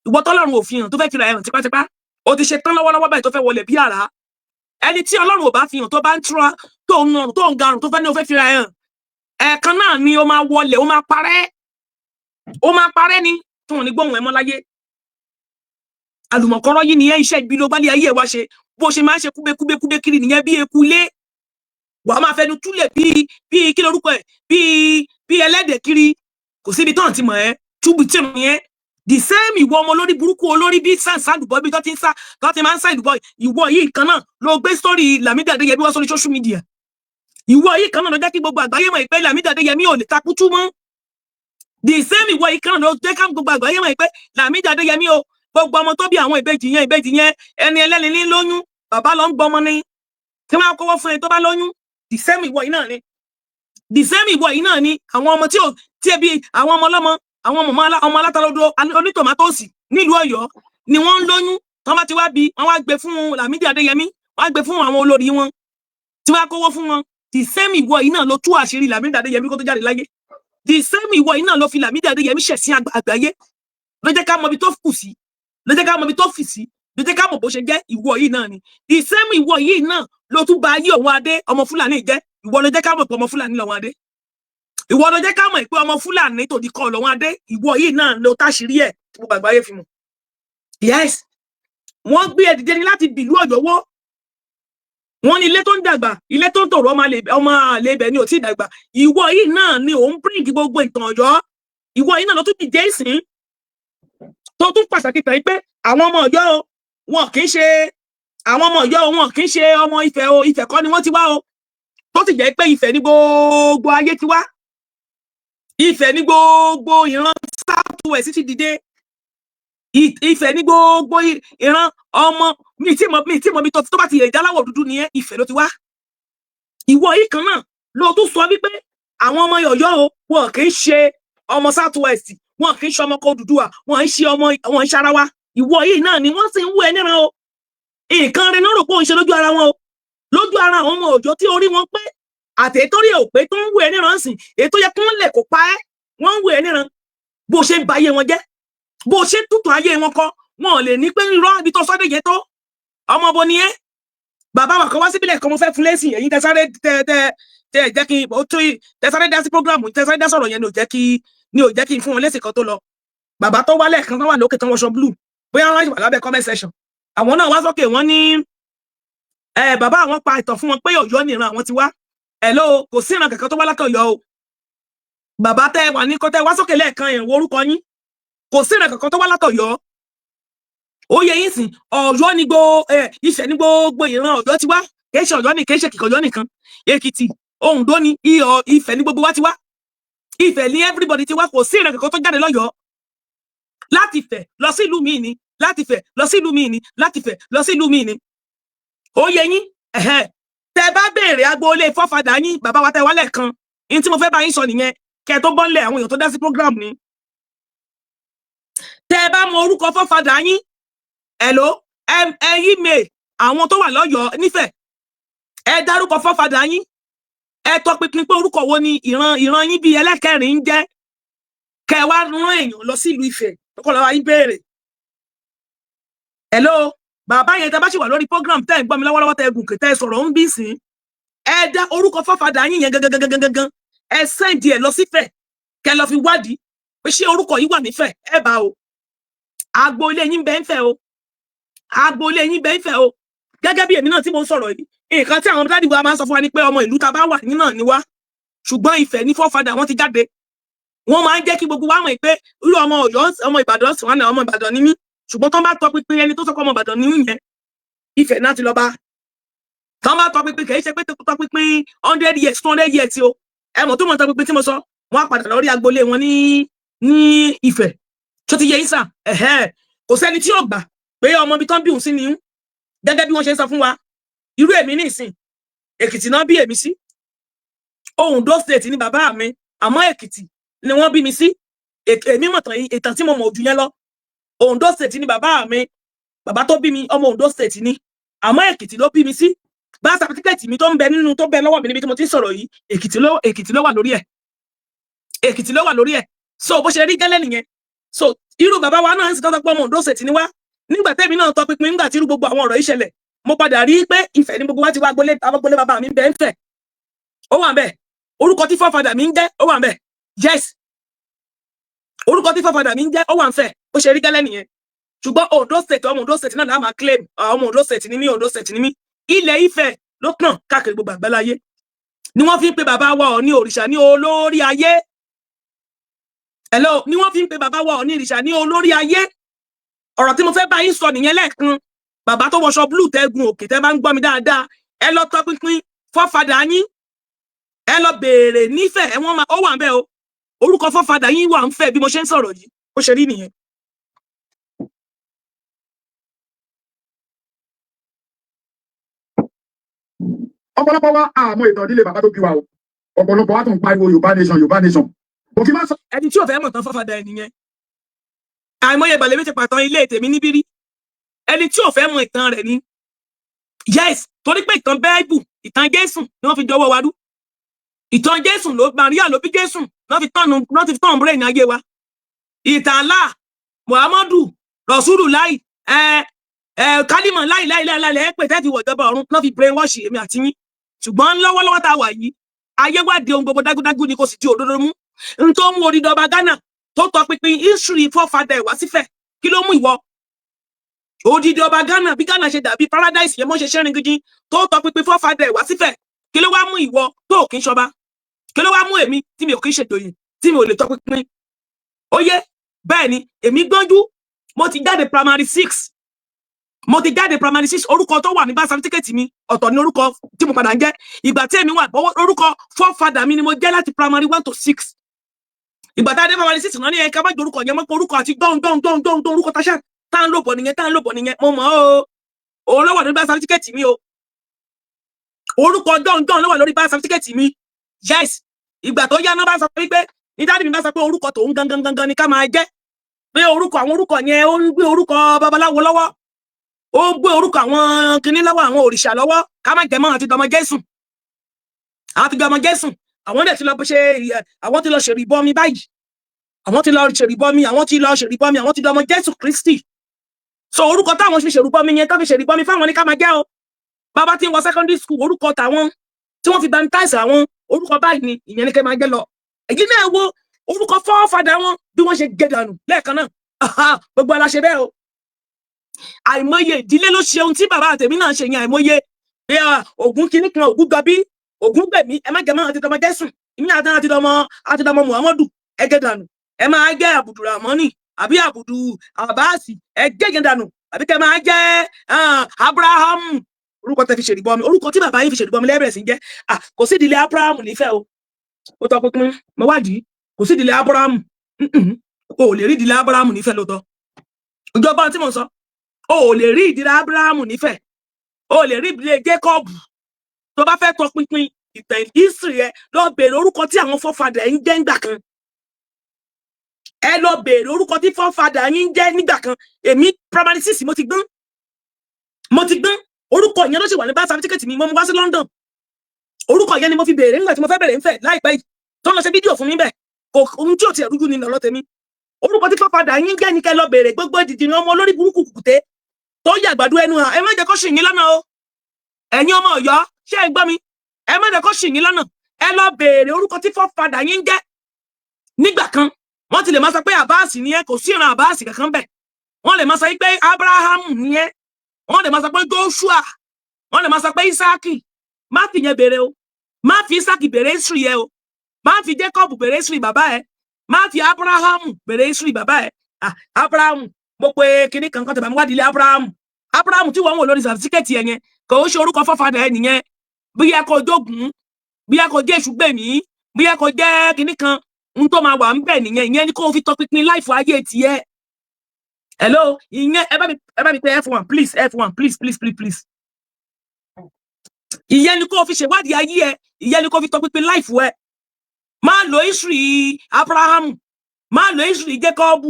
Ìwọ tọ́lọ́run ò fi hàn tó fẹ́ fira ẹ̀hàn tipátipá. O ti ṣe tán lọ́wọ́lọ́wọ́ báyìí tó fẹ́ wọlé bí àrá. Ẹni tí Ọlọ́run ò bá fi hàn tó bá ń túra tó ń nọrùn tó ń garùn tó fẹ́ ní o fẹ́ fira ẹ̀hàn. Ẹ̀ẹ̀kan náà ni o máa wọlé, o máa parẹ́. O máa parẹ́ ni tí wọ́n ní gbóhùn ẹ̀ mọ́ láyé. Àlùmọ̀kọ́rọ́ yìí nìyẹn iṣẹ́ ibi ló bá lé ayé ẹ̀ wá ṣe. Bó ṣe máa ń ṣe kúbekúbekúbe kiri nìyẹn bí eku ilé. Wàá máa fẹnu túlẹ̀ bí kí lorúkọ ẹ̀ bí ẹlẹ́dẹ̀ kiri. Kò síbi tán ti mọ̀ ẹ́ túbú tí mo yẹn. The same ìwọ ọmọ olórí burúkú olórí bí sàdùbọ̀ bí tó ti máa ń sàdùbọ̀ ìwọ yìí kan náà ló gbé sórí Lamidi Adéyẹmí wá sórí social media. Ìwọ yìí kan náà ló jẹ́ kí gbogbo àgbáyé mọ̀ pé Lamidi Adéyẹmí ò lè takútú mọ́. The same ìwọ yìí kan náà ló jẹ́ ká gbogbo àgbáyé mọ̀ pé Lamidi Adéyẹmí o gbogbo ọmọ tó bí àwọn ìbejì yẹn ẹni ẹlẹ́ni ní lóyún bàbá ló ń gbọmọ ni tí wọ́n á kọ́wọ́ fún ẹni tó bá lóyún. The same ìwọ yìí náà ni the same ìwọ yìí náà ni àwọn ọmọ tí ẹbí àwọn ọmọ ọlọ́mọ àwọn ọmọ alátàlódó onítòmátòsì nílùú Ọ̀yọ́ ni wọ́n ń lóyún tán bá ti wá bí wọ́n wá gbé fún Lamidi Adéyẹmí wọ́n á gbé fún àwọn olórí wọn tí wọ́n á kówó fún wọn. The same ìwọ yìí náà ló tú àṣírí Lamidi Adéyẹmí kó tó jáde láyé. The same ìwọ yìí náà ló fi Lamidi Adéyẹmí ṣẹ̀sín àgbáyé ló jẹ́ ká mọ ibi tó kù sí ló jẹ́ ká mọ ibi tó fì sí ló jẹ́ ká mọ bó ṣe jẹ́ ìwọ yìí náà ni. The same ìwọ yìí náà ló tún ba ayé òun Adé ọmọ Fúlàní jẹ́ ìwọ ló jẹ́ ká mọ̀ pé ọmọ Fúlàní lọ́wọ́ Adé. Ìwọ ló jẹ́ ká mọ̀ pé ọmọ Fúlàní tó di kọ́ lọ́wọ́ Adé ìwọ yìí náà ló táṣìírí ẹ̀ tí gbogbo àgbáyé fi mọ̀. Yes, wọ́n gbé ẹ dìde ní láti bìlú Ọ̀yọ́ wọ́. Wọ́n ní ilé tó ń dàgbà ilé tó ń tòrò ọmọ àlè ibẹ̀ ni ò tí ì dàgbà. Ìwọ yìí náà ni òun bring gbogbo ìtàn Ọ̀yọ́. Ìwọ yìí náà ló tún dìde ìsìn tó tún pàṣàkì tàn pé àwọn ọmọ Ọ̀yọ́ wọn kì í ṣe àwọn ọmọ Ọ̀yọ́ wọn kì í ṣe ọmọ Ifẹ̀ o Ifẹ̀ kọ́ ni wọ́n ti wá o tó sì jẹ́ pé Ifẹ̀ ní gbogbo ayé ti wá. Ifẹ̀ ní gbogbo ìran South West ti dìde. Ifẹ̀ ní gbogbo ìran ọmọ mi tí mo bí tó bá ti lè jáláwọ̀ dúdú nìyẹn Ifẹ̀ ló ti wá. Ìwọ yìí kan náà ló tún sọ wípé àwọn ọmọ Ọ̀yọ́ o wọn kì í ṣe ọmọ South West wọn kì í ṣe ọmọ Odùduwà wọn ń ṣe ọmọ wọn ń ṣe ara wa. Ìwọ yìí náà ni wọ́n sì ń wú ẹ níran o. Nǹkan rẹ̀ náà rò pé òun ṣe lójú ara wọn o lójú ara àwọn ọmọ Ọ̀yọ́ tí orí wọn pé àtẹ̀tórí ò pé tó ń wú ẹ níran sìn ètò yẹ kí wọ́n lè kó pa ẹ́ wọ́n ń wú ẹ níran bó ṣe ń ba ayé wọn jẹ́ bó ṣe tútù ayé wọn kọ́ wọn ò lè ní pé irọ́ ibi tó sọ́dẹ̀ yẹ tó ọmọ bo ni ẹ́. Bàbá wa kan wá síbílẹ̀ kan mo fẹ́ fún lẹ́sìn ẹ̀yin tẹ́sáré jẹ́ kí ó tó tẹ́sáré dá sí prógrámù tẹ́sáré dá sọ̀rọ̀ yẹn ni ò jẹ́ kí n fún wọn lẹ́sìn kan tó lọ. Bàbá tó wálẹ̀ kan tó wà lókè tán wọṣọ blue bóyá wọ́n wà lábẹ́ comment section àwọn náà wá sókè wọ́n ní bàbá àwọn pa ìtàn fún wọn pé Ọ̀yọ́ ni ìran àwọn ti wá. Hello, kò sí ìran kankan tó wá lákàn Ọ̀yọ́ o. Bàbá tẹ́ wà ní kọ́tẹ́ wá sókè lẹ́ẹ̀kan yẹn wo orúkọ yín kò sí ìran kankan tó wá lákàn Ọ̀yọ́. Ó yẹ yín sìn Ọ̀yọ́ ní Ifẹ̀ ní gbogbo ìran Ọ̀yọ́ ti wá kì í ṣe Ọ̀yọ́ ní kì í ṣe kìkọ̀ Ọ̀yọ́ nìkan Èkìtì Oǹdó ní Ifẹ̀ ní gbogbo wa ti wá. Ifẹ̀ ní everybody ti wá kò sí ìran kankan tó jáde lọ́yọ́ láti Ifẹ̀ lọ sí ìlú míì ni láti Ifẹ̀ lọ sí ìlú míì ni láti Ifẹ̀ lọ sí ìlú míì ni. Ó yẹ yín tẹ́ bá béèrè agboolé fọ́fadà yín bàbá wa tẹ́ wálẹ̀ kan in tí mo fẹ́ bá yín sọ nìyẹn kẹ́ tó bọ́nlẹ̀ àwọn èèyàn tó dá sí program ni. Tẹ́ bá mọ orúkọ fọ́fadà yín hello email àwọn tó wà lọ́yọ́ nífẹ̀ẹ́ ẹ dárúkọ fọ́fadà yín ẹ tọpinpin pé orúkọ wo ni ìran yín bíi ẹlẹ́kẹrin ń jẹ́ kẹ́ wá rán èèyàn lọ sí ìlú Ifẹ̀ kọ́ lọ́wọ́ yín béèrè. Hello bàbá yẹn tẹ́ bá ṣì wà lórí program tẹ́ ń gbọ́ mi lọ́wọ́lọ́wọ́ tẹ́ gùn kẹtẹ́ sọ̀rọ̀ ń bí sìn ẹ dá orúkọ fọ́fadà yín yẹn gangan ẹ sẹ́ǹdì ẹ lọ sífẹ̀ kẹ́ lọ fi wádìí pé ṣé orúkọ yìí wà nífẹ̀ ẹ bá o agboolé yín bẹ́ẹ̀ ń fẹ́ o agboolé yín bẹ́ẹ̀ ń fẹ́ o gẹ́gẹ́ bí èmi náà tí mo ń sọ̀rọ̀ yìí nǹkan tí àwọn dádì wa máa ń sọ fún wa ni pé ọmọ ìlú ta bá wà ní náà ni wá ṣùgbọ́n Ifẹ̀ ní fọ́fadà wọn ti jáde wọ́n máa ń jẹ́ kí gbogbo wa mọ̀ pé irú ọmọ Ọ̀yọ́ ọmọ Ìbàdàn sì wà náà ọmọ Ìbàdàn ní mí ṣùgbọ́n tó bá tọpinpin ẹni tó sọkọ ọmọ Ìbàdàn ní yẹn Ifẹ̀ náà ti lọ bá tó bá tọpinpin kì í ṣe pé tọpinpin 100 years 200 years o ẹ mọ̀ tó mọ̀ tọpinpin tí mo sọ wọ́n á padà lọ rí agboolé wọn ní Ifẹ̀ tó ti yẹ yín sà kò sẹ́ni tí yóò gbà pé ọmọ ibi tó ń bí òun sí ni gẹ́gẹ́ bí wọ́n ṣe ń sọ fún wa irú èmi ní ìsìn Èkìtì náà bí èmi sí Oǹdó state ní bàbá mi àmọ́ Èkìtì ni wọ́n bí mi sí èmi mọ̀ tán ìtàn tí mo mọ̀ ojú yẹn lọ Oǹdó state ní bàbá mi bàbá tó bí mi ọmọ Oǹdó state ni àmọ́ Èkìtì ló bí mi sí bá certificate mi tó ń bẹ lọ́wọ́ mi níbi tí mo ti ń sọ̀rọ̀ yìí Èkìtì ló wà lórí ẹ̀ Èkìtì ló wà lórí ẹ̀. So bó ṣe rí gẹ́lẹ́ nìyẹn. So irú bàbá wa náà ń sì tọ́tọ́ pé ọmọ Ondo State ni wá. Nígbà tẹ́mi náà tọ́ pinpin nígbà tí irú gbogbo àwọn ọ̀rọ̀ yìí ṣẹlẹ̀, mo padà rí pé Ifẹ̀ ni gbogbo wa ti wá gbolé bàbá mi bẹ́ẹ̀ ń fẹ̀. Ó wà ńbẹ̀. Orúkọ tí forefather mi ń jẹ́, ó wà ńbẹ̀. Yes. Orúkọ tí forefather mi ń jẹ́, ó wà ńfẹ̀. Bó ṣe rí gẹ́lẹ́ nìyẹn. Ṣùgbọ́n Ondo State, ọmọ Ondo State náà la máa claim, ọmọ Ondo State ni mí, Ondo State ni mí. Ilẹ̀ Ifẹ̀ ló kàn káàkiri gbogbo àgbáláyé. Ni wọ́n fi ń pe bàbá wa Ọọ̀ni òrìṣà ní olórí ayé. Hello, ni wọ́n fi ń pe bàbá wa Ọọ̀ni òrìṣà ní olórí ayé. Ọ̀rọ̀ tí mo fẹ́ bá yín sọ nìyẹn lẹ́ẹ̀kan. Bàbá tó wọṣọ blue tẹ́gun òkè tẹ́ bá ń gbọ́ mi dáadáa. Ẹ lọ tọ́ pinpin forefather yín. Ẹ lọ béèrè nífẹ̀, wọ́n máa, ó wà ńbẹ̀ o. Orúkọ forefather yín wà ńfẹ̀ bí mo ṣe ń sọ̀rọ̀ yìí. Ó ṣe rí nìyẹn. Ọ̀pọ̀lọpọ̀ wa àmọ́ ìtàn ìdílé bàbá tó bí wa o. Ọ̀pọ̀lọpọ̀ wa tún pariwo Yorùbá nation, Yorùbá nation. Mo kí máa sọ. Ẹni tí ò fẹ́ mọ̀ tán forefather ẹ̀ nìyẹn. Àìmọye ìbàlẹ̀ mi ti pàtàn ilé tèmi níbí rí. Ẹni tí ò fẹ́ mọ̀ ìtàn rẹ̀ ni. Yes, torí pé ìtàn Bible, ìtàn Jésù ni wọ́n fi jọwọ́ wa rú. Ìtàn Jésù ló Maria ló bí Jésù, wọ́n ti tán brain ayé wa. Ìtàn Allah, Muhammadu, Rasulullah, Kálímọ̀ láì pè tẹ́ fi wọ̀ ìjọba ọ̀run, wọ́n fi brainwash èmi àti yín. Ṣùgbọ́n lọ́wọ́lọ́wọ́ tá a wà yìí, ayé wá di ohun gbogbo dágúdágú ni kò sì di òdodo mú. N tó mú odidi ọba Ghana tó tọ pinpin history forefather wá sífẹ̀. Kí ló mú ìwọ? Odidi ọba Ghana, bí Ghana ṣe dàbí paradise yẹn mọ́ ṣe ṣẹ́rin gidi tó tọ pinpin forefather wá sífẹ̀. Kí ló wá mú ìwọ tó kì í ṣọba? Kí ló wá mú èmi tí mi ò kì í ṣètò yìí, tí mi ò lè tọ pinpin? Ó yé, bẹ́ẹ̀ ni, èmi gbọ́njú, mo ti jáde primary 6. Mo ti jáde primary 6, orúkọ tó wà ní birth certificate mi, ọ̀tọ̀ ni orúkọ tí mo padà ń jẹ́. Ìgbà tí èmi wà, orúkọ forefather mi ni mo jẹ́ láti primary 1 to 6. Ìgbà tá a dé primary 6 náà ní ẹ̀ka má jẹ́ orúkọ yẹn mọ́ pé orúkọ àti dọ́n orúkọ táṣà tá ń lò bọ̀ nìyẹn, mo mọ̀ o. Òun ló wà lórí birth certificate mi o. Orúkọ dọ́n ló wà lórí birth certificate mi. Yes. Ìgbà tó yá náà bá sọ pé ní dáàdì mi bá sọ pé orúkọ tòun gangan ni ká máa jẹ́. Pé àwọn orúkọ yẹn ó ń gbé orúkọ babaláwo lọ́wọ́. Ó gbé orúkọ àwọn kinní lọ́wọ́, àwọn òrìṣà lọ́wọ́. Ká má jẹmọ́ àti dọmọ Jésù. Àti dọmọ Jésù. Àwọn dẹ̀ ti lọ ṣe àwọn ti lọ ṣèrìbọmi báyìí. Àwọn ti lọ ṣèrìbọmi, àwọn ti dọmọ Jésù Kristi. So orúkọ táwọn fi ṣèrìbọmi yẹn, tó fi ṣèrìbọmi fáwọn ní ká máa jẹ́ o. Bàbá tí ń wọ secondary school, orúkọ tàwọn tí wọ́n fi baptize àwọn orúkọ báyìí ni ìyẹn ní kẹ́ máa jẹ́ lọ. Èyí náà wo orúkọ forefather wọn bí wọ́n ṣe gé dànù lẹ́ẹ̀kan náà. Gbogbo aláṣẹ bẹ́ẹ̀ o. Àìmọye ìdílé ló ṣe ohun tí bàbá àtẹ̀mí náà ṣe yẹn, àìmọye pé Ògún kinní kan, Ògún gọbí, Ògún gbẹ̀mí, ẹ má jẹ mọ́ àti dọmọ Jésù, ìmí àti dọmọ Muhammadu, ẹ gé dànù. Ẹ máa jẹ́ Àbùdù Ràmọ́nì àbí Àbùdù Àbáàsì, ẹ gé dànù. Àbí kẹ́ máa jẹ́ Abrahamu. Orúkọ tẹ́ fi ṣèrìbọmi, orúkọ tí bàbá yín fi ṣèrìbọmi lẹ́bẹ̀rẹ̀ sí jẹ́. Kò sí ìdílé Abrahamu nífẹ̀ẹ́ o. Ó tọ́ pinpin, mo wádìí, kò sí ìdílé Abrahamu. O ò lè rí ìdílé Abrahamu nífẹ̀ẹ́ lóòótọ́. Ìjọba tí mo sọ, o ò lè rí ìdílé Abrahamu nífẹ̀ẹ́. O ò lè rí ìdílé Jacob. Tó bá fẹ́ tọ pinpin ìtàn history ẹ, lọ bèèrè orúkọ tí àwọn forefather ń jẹ́ nígbà kan. Ẹ lọ bèèrè orúkọ tí forefather yín jẹ́ nígbà kan. Èmi primary 6 mo ti gbọ́n. Orúkọ yẹn ló ṣe wà ní birth certificate mi, mo mú wá sí London. Orúkọ yẹn ni mo fi bèèrè nígbà tí mo fẹ́ bẹ̀rẹ̀ ń fẹ̀ láìpẹ́ yìí. Tó lọ ṣe fídíò fún mi bẹ́ẹ̀. Ohun tí ò ti ẹ̀rújú ni lọ́lọ́ tèmi. Orúkọ tí forefather yín jẹ́ ní kẹ́ lọ bèèrè, gbogbo ìdìdì ni ọmọ olórí burúkú kùkùté tó yàgbàdo ẹnu hàn. Ẹ má jẹ́ kó ṣì yín lọ́nà o. Ẹ̀yin ọmọ Ọ̀yọ́, ṣé ẹ gbọ́ mi? Ẹ má jẹ́ kó ṣì yín lọ́nà. Ẹ lọ bèèrè orúkọ tí forefather yín jẹ́ nígbà kan. Wọ́n ti lè máa sọ pé Àbáàsì ni ẹ, kò sí ìran Àbáàsì kankan bẹ́ẹ̀. Wọ́n lè máa sọ pé Abrahamu ni ẹ. Wọ́n lè máa sọ pé Joshua. Wọ́n lè máa sọ pé Isaki. Má fi yẹn bèèrè o. Má fi Isaki bèèrè history yẹ o. Má fi Jacob bèèrè history bàbá ẹ. Má fi Abrahamu bèèrè history bàbá ẹ. Abrahamu, mo pe kinní kan tẹ̀ bá mi wádìí ilé Abrahamu. Abrahamu tí wọ́n wò lórí certificate yẹn kò ṣe orúkọ forefather ẹ nìyẹn. Bí ẹ kò jogun, bí ẹ kò jẹ́ Èṣùgbèmí, bí ẹ kò jẹ́ kinní kan, n tó máa wà ń bẹ̀ nìyẹn. Ìyẹn ni kó fi tọpinpin life ayé tiẹ̀. Hello, ìyẹn ẹ bá mi pe F1 please, F1 please. Ìyẹn ni kó fi ṣèwádìí ayé ẹ, ìyẹn ni kó fi tọpinpin life ẹ. Má lo history Abrahamu, má lo history Jacob,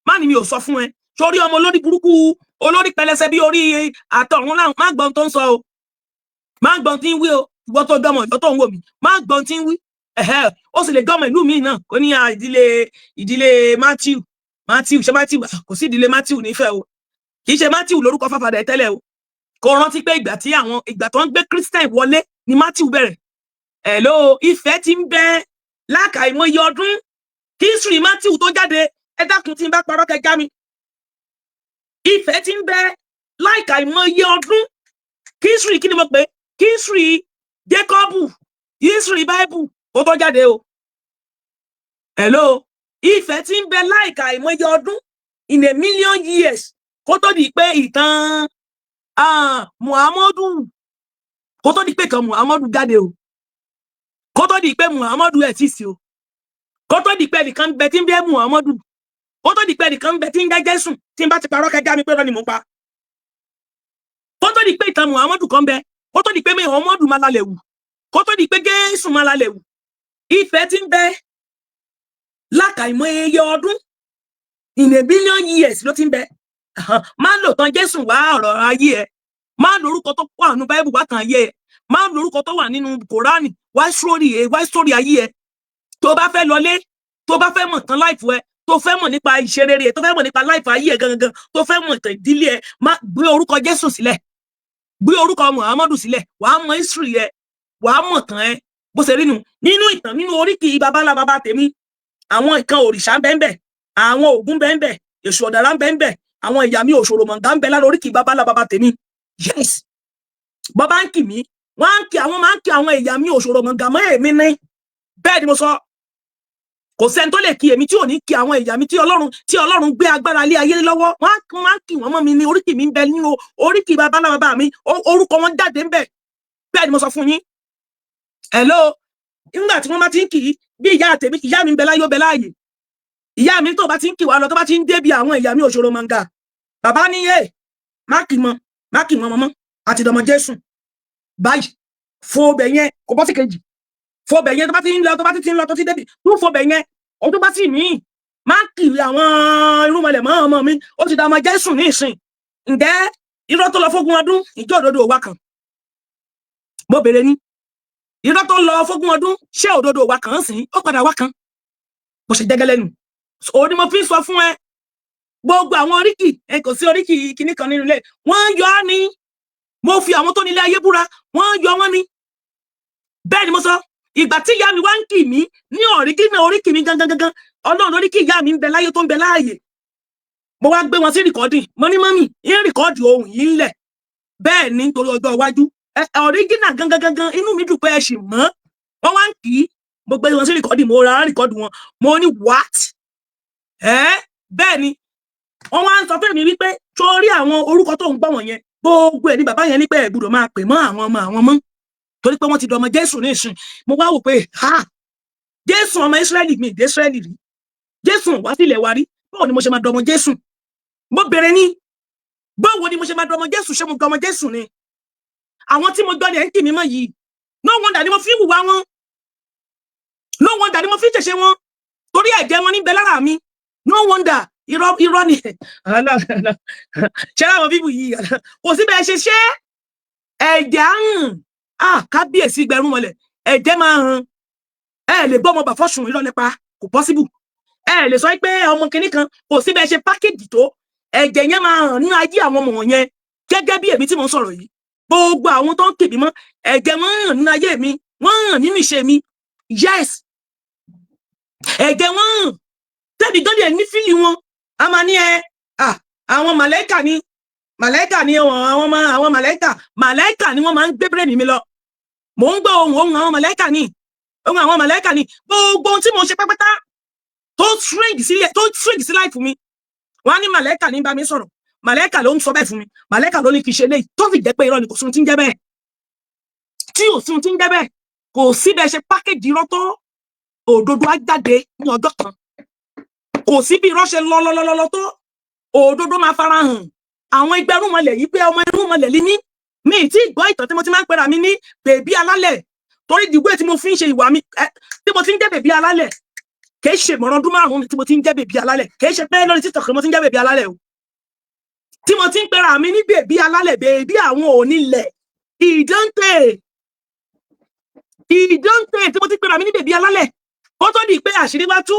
má ní mi ò sọ fún ẹ. Sórí ọmọ olórí burúkú, olórí pẹlẹsẹ bí orí àtọ̀run náà, má gbọ́n tó ń sọ o. Má gbọ́n tí ń wí o, ìwọ tó dọmọ ìjọ tó ń wò mí. Má gbọ́n tí ń wí. ó sì lè gbọ́ ọmọ ìlú míì náà kó ní ìdílé Matthew ṣe Matthew kò sí ìdílé Matthew nífẹ̀ẹ́ o, kì í ṣe Matthew lórúkọ fàfàdà ẹ̀ tẹ́lẹ̀ o. Kò rántí pé ìgbà tó ń gbé Christian wọlé ni Matthew bẹ̀rẹ̀. Hello, ìfẹ́ ti ń bẹ lákàìmọye ọdún kí history Matthew tó jáde. Ẹ dákun tí n bá parọ́ kẹjá mi. Ìfẹ́ ti ń bẹ lákàìmọye ọdún kí history kí ni mo pè, kí history Jacob, history Bible ó tó jáde o. Hello, ìfẹ́ ti ń bẹ lákàìmọye ọdún in a million years kó tó di pé ìtàn Muhammadu, kó tó di pé kan Muhammadu jáde o, kó tó di pé Muhammadu ẹ̀ tí sí o, kó tó di pé nìkan bẹ tí ń bẹ Muhammadu, kó tó di pé nìkan bẹ tí ń jẹ́ Jésù, tí n bá ti parọ́ kẹjá mi pé lọ ni mo pa. Kó tó di pé ìtàn Muhammadu kan bẹ, kó tó di pé Muhammadu máa lálẹ́ wù, kó tó di pé Jésù máa lálẹ́ wù. Ìfẹ́ ti ń bẹ lákàìmọye ọdún in a billion years ló ti ń bẹ. Má lò tán Jésù wá ọ̀rọ̀ ayé ẹ, má lórúkọ tó wà nínú Bible wá tàn ayé ẹ, má lórúkọ tó wà nínú Kòránì wá story ayé ẹ. Tó bá fẹ́ lọlé, tó bá fẹ́ mọ̀ tán life ẹ, tó fẹ́ mọ̀ nípa ìṣerere ẹ, tó fẹ́ mọ̀ nípa life ayé ẹ gangan, tó fẹ́ mọ̀ tàn ìdílé ẹ, má gbé orúkọ Jésù sílẹ̀, gbé orúkọ Muhammadu sílẹ̀, wàá mọ̀ history ẹ, wàá mọ̀ tán ẹ bó ṣe rí nu. Nínú ìtàn, nínú oríkì babalá baba tèmi, àwọn nǹkan òrìṣà ń bẹ ńbẹ̀, àwọn Ògún ń bẹ ńbẹ̀, Èṣù Ọ̀dàrà ń bẹ ńbẹ̀, àwọn ìyá mi òṣòro mọ̀ǹgá ń bẹ lára oríkì babalá baba tèmi. Yes, bàbá ń kì mí, wọ́n ń kí àwọn máa ń kí àwọn ìyá mi òṣòro mọ̀ǹgá mọ́ èmi ní. Bẹ́ẹ̀ ni mo sọ, kò sẹ́ni tó lè kí èmi tí ò ní kí àwọn ìyá mi tí Ọlọ́run gbé agbára lé ayé lọ́wọ́. Wọ́n máa ń kí wọ́n mọ́ mi ní oríkì mi ń bẹ nínú oríkì babalá baba mi, orúkọ wọn jáde ń bẹ. Bẹ́ẹ̀ ni mo sọ fún yín. Hello, nígbà tí wọ́n bá ti ń kì í bí ìyá mi ń bẹ láyé ó bẹ láàyè. Ìyá mi tó bá ti ń kì wá lọ, tó bá ti ń débi àwọn ìyá mi òṣòro mọ̀ǹgá, bàbá ní má kì mọ́ mọ́ àti dọmọ Jésù báyìí. Fo bẹ̀ yẹn kò bọ́ sí kejì, fo bẹ̀ yẹn tó bá ti ń lọ tó ti débi tó fo bẹ̀ yẹn ó tó bá sì mí má kì àwọn irúnmọlẹ̀ mọ́ ọmọ mi, ó ti dọmọ Jésù ní ìsìn. Ǹjẹ́ irọ́ tó lọ fógún ọdún ìjọ òdodo wa kan? Mo bèrè ní irọ́ tó lọ fógún ọdún ṣé òdodo wa kan sìn ó padà wá kan? Mo ṣe jẹ́gẹ́ lẹ́nu. Òun ni mo fi sọ fún ẹ, gbogbo àwọn oríkì kò sí oríkì kìíní kan nínú ilé, wọ́n yọ á ní. Mo fi àwọn tó nílé ayé búra, wọ́n yọ wọ́n ní. Bẹ́ẹ̀ ni mo sọ, ìgbà tí ìyá mi wá ń kì mí ní oríkì mi gangan, Ọlọ́run oríkì ìyá mi ń bẹ láyé tó ń bẹ láàyè. Mo wá gbé wọn sí rìkọ́dì, mo ní mọ́mì ń rìkọ́dì ohun yìí ńlẹ̀. Bẹ́ẹ̀ ni nítorí ọjọ́ iwájú ọ̀ríjínà gangan inú mi dùn pé ẹ ṣì mọ́. Wọ́n wá ń kì í, mo gbé wọn sí rìkọ́dì, mo ra rìkọ́dì wọn, mo ní what? Bẹ́ẹ̀ ni wọ́n wá ń sọ fún mi wípé torí àwọn orúkọ tó ń gbọ́ wọ̀nyẹn gbogbo ẹ̀ ní bàbá yẹn ní pé ẹ gbọ́dọ̀ máa pè mọ́ àwọn ọmọ mọ́ torí pé wọ́n ti dọmọ Jésù ní ìsìn. Mo wá wò pé Jésù ọmọ Ísírẹ́lì mi ìdè Ísírẹ́lì rí, Jésù wá sílẹ̀ wa rí, báwo ni mo ṣe máa dọmọ Jésù? Mo bẹ̀rẹ̀ ní báwo ni mo ṣe máa dọmọ Jésù? Ṣé mo dọmọ Jésù ni? Àwọn tí mo gbọ́ ni ẹ̀ ń kì mí mọ́ yìí, no wonder ni mo fi hùwà wọn, no wonder ni mo fi ṣẹ̀ṣẹ̀ wọn, torí ẹ̀jẹ̀ wọn níbẹ̀ lára mi, no wonder. Irọ́ ni ṣe láwọn bíbù yìí kò sí bẹ́ẹ̀ ṣe ṣe ẹ̀jẹ̀ hàn kábíyèsí gbẹrún wọlẹ̀ ẹ̀jẹ̀ máa hàn. Ẹ lè gbọ́ ọmọ bà fọ́sùn irọ́ nípa, kò possible. Ẹ lè sọ pé ọmọ kìnní kan kò sí bẹ́ẹ̀ ṣe pákéjì tó, ẹ̀jẹ̀ yẹn máa hàn nínú ayé àwọn ọmọ wọ̀nyẹn. Gẹ́gẹ́ bí èmi tí mo ń sọ̀rọ̀ yìí, gbogbo àwọn tó ń kèbí mọ́ ẹ̀jẹ̀ wọn hàn nínú ayé mi, wọ́n hàn nínú ìṣe mi. Yes, ẹ̀jẹ̀ wọn hàn tẹ́bi gán lè ní fílì wọn. A máa ní àwọn màlẹ́kà ni àwọn màlẹ́kà ni wọ́n máa ń gbé bírèèdì mi lọ. Mò ń gbọ́ ohun àwọn màlẹ́kà ni, ohun àwọn màlẹ́kà ni. Gbogbo ohun tí mo ṣe pápátá tó strange sí life mi, wọ́n á ní màlẹ́kà ní bá mi sọ̀rọ̀, màlẹ́kà ló ń sọ bẹ́ẹ̀ fún mi, màlẹ́kà ló ní kí n ṣe léyìí, tó fi jẹ́ pé irọ́ ni kò sí ohun tí ń jẹ́ bẹ́ẹ̀, tí ò sí ohun tí ń jẹ́ bẹ́ẹ̀, kò sí bẹ́ẹ̀ ṣe pákéjì irọ́ tó òdodo á jáde ní ọjọ́ kan. Kò sí bí irọ́ ṣe lọ tó òdodo máa fara hàn. Àwọn ẹgbẹ́rún mọ̀lẹ̀ yìí pé ọmọ irú mọ̀lẹ̀ ní mi tí gbọ́ ìtàn tí mo ti máa ń pera mi ní bèbí alálẹ̀, torí dìgbò tí mo fi ń ṣe ìwà mi tí mo ti ń jẹ́ bèbí alálẹ̀ kì í ṣe mọ̀ràn ọdún márùn-ún tí mo ti ń jẹ́ bèbí alálẹ̀, kì í ṣe pé lórí TikTok mo ti ń jẹ́ bèbí alálẹ̀ o, tí mo ti ń pera mi ní bèbí alálẹ̀, bèbí àwọn onílẹ̀ ìdántè ìdóńtẹ̀ tí mo ti pera mi ní bèbí alálẹ̀ kó tó di pé àṣírí wá tú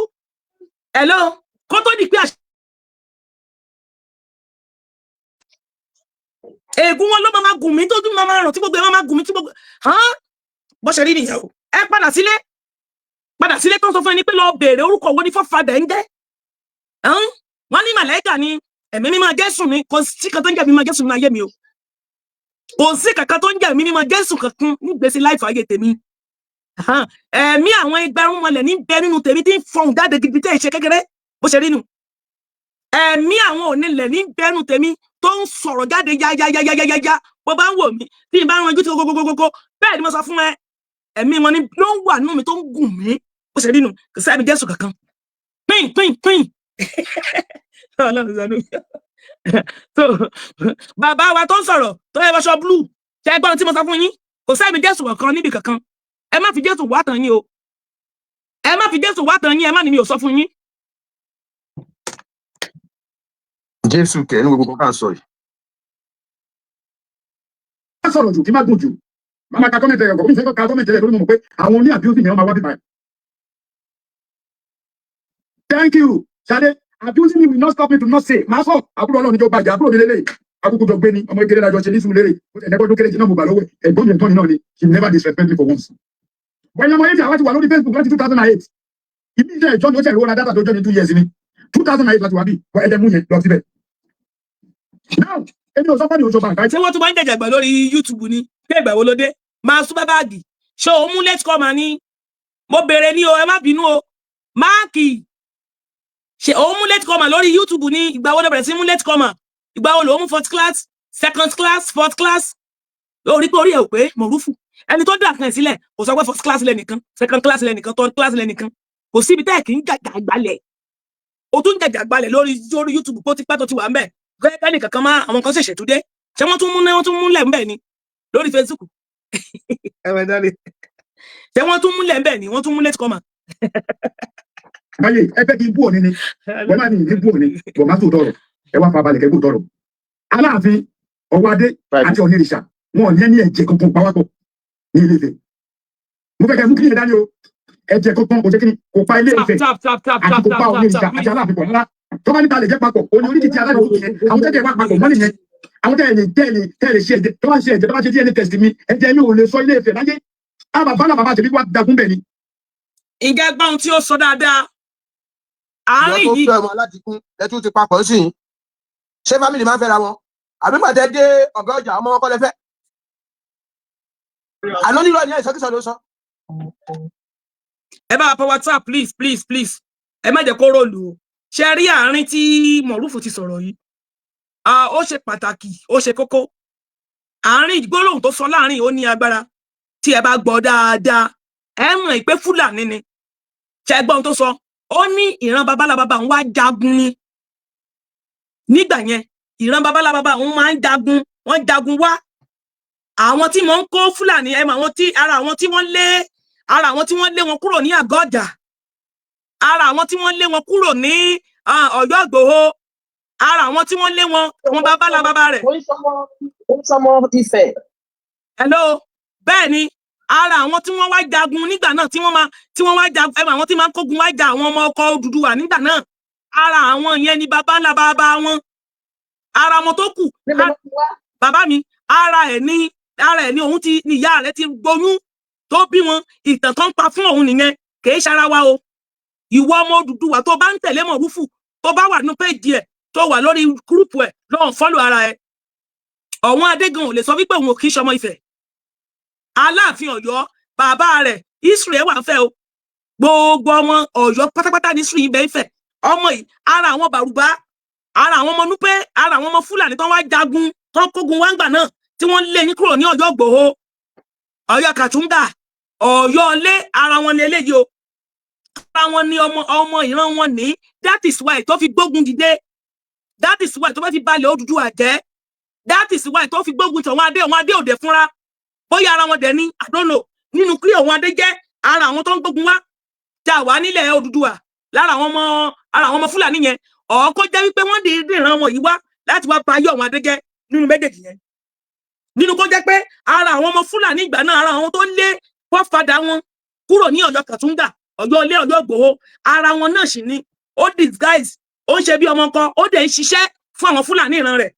hello kó tó di pé ègún wọn ló máa gùn mí tó tún máa ràn tí gbogbo ẹ máa gùn mí tí gbogbo bó ṣe rí nìyẹn o ẹ padà sílé tó ń sọ fún ẹni pé lọ béèrè orúkọ wo ni fọ́fadà ń jẹ́ wọ́n ní màláìkà ni ẹ̀mí mímọ́ Jésù ni kò sí kan tó ń jẹ́ mímọ́ Jésù ní ayé mi o kò sí kankan tó ń jẹ́ ẹ̀mí mímọ́ Jésù kankan nígbèsí láìfọ ayé tèmi ẹ̀mí àwọn ẹgbẹ̀rún mọlẹ̀ ní bẹ nínú tèmi tí ń fọhùn jáde gidi tẹ́ ìṣe kékeré bó ṣe rí nu ẹ̀mí àwọn onílẹ̀ ní bẹ nínú tèmi tó ń sọ̀rọ̀ jáde yáyáyáyáyá bó bá ń wò mí tí n bá ń ranjú tí kókókókókó bẹ́ẹ̀ ni mo sọ fún ẹ ẹ̀mí wọn ni ló ń wà nínú mi tó ń gùn mí bó ṣe rí nu kò sẹ́mi Jésù kankan pín Ọlọ́run sanu so bàbá wa tó ń sọ̀rọ̀ tó yẹ wọṣọ blue ṣe gbọ́n tí mo sọ fún yín kò sẹ́mi Jésù kankan níbi kankan ẹ má fi Jésù wá tàn yín o ẹ má fi Jésù wá tàn yín ẹ má ní mi ò sọ fún yín. Jésù kẹ́ ní gbogbo kan sọ yìí. Má sọ̀rọ̀ jù kí má gùn jù máa ka kọ́mẹ̀tì ẹ̀yọ̀ kọ́mẹ̀tì ẹ̀yọ̀ ká kọ́mẹ̀tì ẹ̀yọ̀ lórí mọ̀ pé àwọn oní àbíọ́sì ni wọ́n máa wá bíbá ẹ̀. Thank you Ṣadé abusing me will not stop me to not say máa sọ àbúrò Ọlọ́run níjọba àjà àbúrò mi lélẹ̀ akókò jọ gbé ni ọmọ ìkéré lájọ ṣe ní sùúrù lérè ẹ̀dẹ́gbọ́dún kéré jìnnà mo bà lọ́wọ́ ẹ̀gbọ́n mi náà ni she never disrespect me for once. Bọ́yá ọmọ yéèjì àwọn ti wà lórí Facebook láti 2008 ìbí ìjẹ́ ìjọ́ ni ó ṣe ìrora dátà tó jọ́ ní 2 years ni 2008 láti wà bí wọ́n ẹ̀dẹ̀ mú yẹn lọ síbẹ̀. Now èmi ò sọ fún mi ò sọ bàǹkà. Ṣé wọ́n tún máa ń jẹ̀jẹ̀ gbà lórí YouTube ni pé ìgbà wo ló dé máa sún báàgì ṣé òun mú late comer ni mo béèrè ní o ẹ má bínú o máàkì ṣé òun mú late comer lórí YouTube ni ìgbà wo ló bẹ̀rẹ̀ sí mú late comer ìgbà wo ló mú 4th class 2nd class 4th class lórí pé orí ẹ̀ ò pé mọ̀rúfù ẹni tó dà kan sílẹ̀ kò sọ pé 1st class lẹ́nìkan 2nd class lẹ́nìkan 3rd class lẹ́nìkan kò síbi tẹ́ ẹ̀ kì í jàjà gbalẹ̀ o tún jàjà gbalẹ̀ lórí YouTube kó ti pẹ́ tó ti wà ń bẹ̀ gẹ́gẹ́ nìkan kan máa àwọn kan ṣẹ̀ṣẹ̀ tó dé ṣé wọ́n tún múlẹ̀ ń bẹ̀ ni lórí Facebook ṣé wọ́n tún múlẹ̀ ń bẹ̀ ni wọ́n tún múlẹ̀ tí kọ́ mà. Báyé ẹgbẹ́ kí n bú òní ni wọ́n máa ní ìdí bú òní wọ́n máa tó tọrọ ẹ wá fa balẹ̀ kẹ́kọ̀ọ́ tọrọ. Aláàfin Ọwọ́adé àti Ọ̀nìrìṣà wọn ò ní ẹni ẹ̀jẹ̀ kankan pawápọ̀ ní Ilé Ifẹ̀. Mo fẹ́ kẹ́ mú kí ni dání o ẹ̀jẹ̀ kankan kò jẹ́ kí ni kò pa Ilé Ifẹ̀ àti kò pa Ọ̀nìrìṣà àti Aláàfin pọ̀ rárá tó bá níta lè jẹ́ papọ̀ òní oríkìtì aláàbò yẹn àwọn tẹ́tẹ̀ wá papọ̀ mọ́nì yẹn àwọn tẹ́lẹ̀ ṣe ẹ̀jẹ̀ tó bá ṣe ẹ̀jẹ̀ tó bá ṣe DNA test mi ẹ̀jẹ̀ mi ò lè sọ Ilé Ifẹ̀ láyé àwọn bàbá tèmi wá dagun bẹ̀ ni. Ìgẹ́ gbọ́n tí ó sọ dáadáa àárín yìí. ìjọ tó fẹ́ ọmọ láti kún ẹ tún ti papọ̀ sí i ṣé fámìlì máa ń fẹ́ra wọn àbí màtẹ́ dé ọ̀gá ọjà ọmọ wọn kọ́ lẹ fẹ́. àná nílò ní ìsọkísọ ló sọ. ẹ bá wa WhatsApp please ẹ má jẹ́ kó rọlù o ṣe rí àárín tí Mọ̀rúfù ti sọ̀rọ̀ yìí ó ṣe pàtàkì ó ṣe kókó àárín ìgbólóhùn tó sọ láàrin ó ní agbára tí ẹ bá gbọ́ dáadáa ẹ mọ̀ pé Fúlàní ni ṣe gbọ́n tó sọ ó ní ìran babalábàbà ń wá jagun ni nígbà yẹn ìran babalábàbà ń máa ń jagun wọ́n jagun wá àwọn tí wọ́n ń kó Fúlàní ẹ mọ̀ àwọn tí ara àwọn tí wọ́n lé wọn kúrò ní àgọ́ ọjà ara àwọn tí wọ́n lé wọn kúrò ní Ọ̀yọ́ Ìgbòho ara àwọn tí wọ́n lé wọn babalábàbà rẹ̀. ó ń sọmọ Ifẹ̀. Hello bẹ́ẹ̀ ni ara àwọn tí wọ́n wá jagun nígbà náà tí wọ́n wá jagun ẹ mọ̀ àwọn tí máa ń kógun wá ja àwọn ọmọ ọkọ̀ Odùduwà nígbà náà ara àwọn yẹn ni babalábàbà wọn ara wọn tó kù bàbá mi ara ẹ̀ ní òun ti ní ìyá rẹ̀ ti gboyún tó bí wọn ìtàn kan pa fún òun nìyẹn kì í ṣara wa o ìwọ ọmọ Odùduwà tó bá ń tẹ̀lé Mọ̀rúfù tó bá wà ní péjì ẹ̀ tó wà lórí gúrùpù ẹ̀ lọ́wọ́n fọ́lù ara ẹ̀ ọ̀wọ́n Adégan ò lè sọ wípé òun ò kì í ṣọmọ Ifẹ̀ Aláàfin Ọ̀yọ́ bàbá rẹ̀ Israel wà fẹ́ o gbogbo ọmọ Ọ̀yọ́ pátápátá ní Israel ibẹ̀ Ifẹ̀ ọmọ yìí ara àwọn bàrùbá ara àwọn ọmọ Núpé ara àwọn ọmọ Fúlàní tó wá jagun tó kógun wá ń gbà náà tí wọ́n lé ní kúrò ní Ọ̀yọ́ Ìgbòho Ọ̀yọ́ Kàtúngà Ọ̀yọ́ lé ara wọn ní eléyìí o ara wọn ní ọmọ ìran wọn ní that is why tó fi gbógun dìde that is why tó fi balẹ̀ Odùduwà jẹ́ that is why tó fi gbógun tí àwọn adé òde fúnra bóyá ara wọn dẹ̀ ní I don't know nínú kí àwọn adé jẹ́ ara àwọn tó ń gbógun wá jà wá nílẹ̀ Odùduwà lára àwọn ọmọ Fúlàní yẹn ọ̀ọ́kọ́ jẹ́ wípé wọ́n dìde ìran wọn yìí wá láti wá pa ayé àwọn adé jẹ́ nínú méjèèjì yẹn nínú kó jẹ́ pé ara àwọn ọmọ Fúlàní ìgbà náà ara àwọn tó lé fọ́fadà wọn kúrò ní Ọ̀yọ́ Kàtúngà, Ọ̀yọ́ Ilé, Ọ̀yọ́ Ìgbòho, ara wọn náà sì ni ó disguise, ó ń ṣe bí ọmọ kan, ó dẹ̀ ń ṣiṣẹ́ fún àwọn Fúlàní ìran rẹ̀.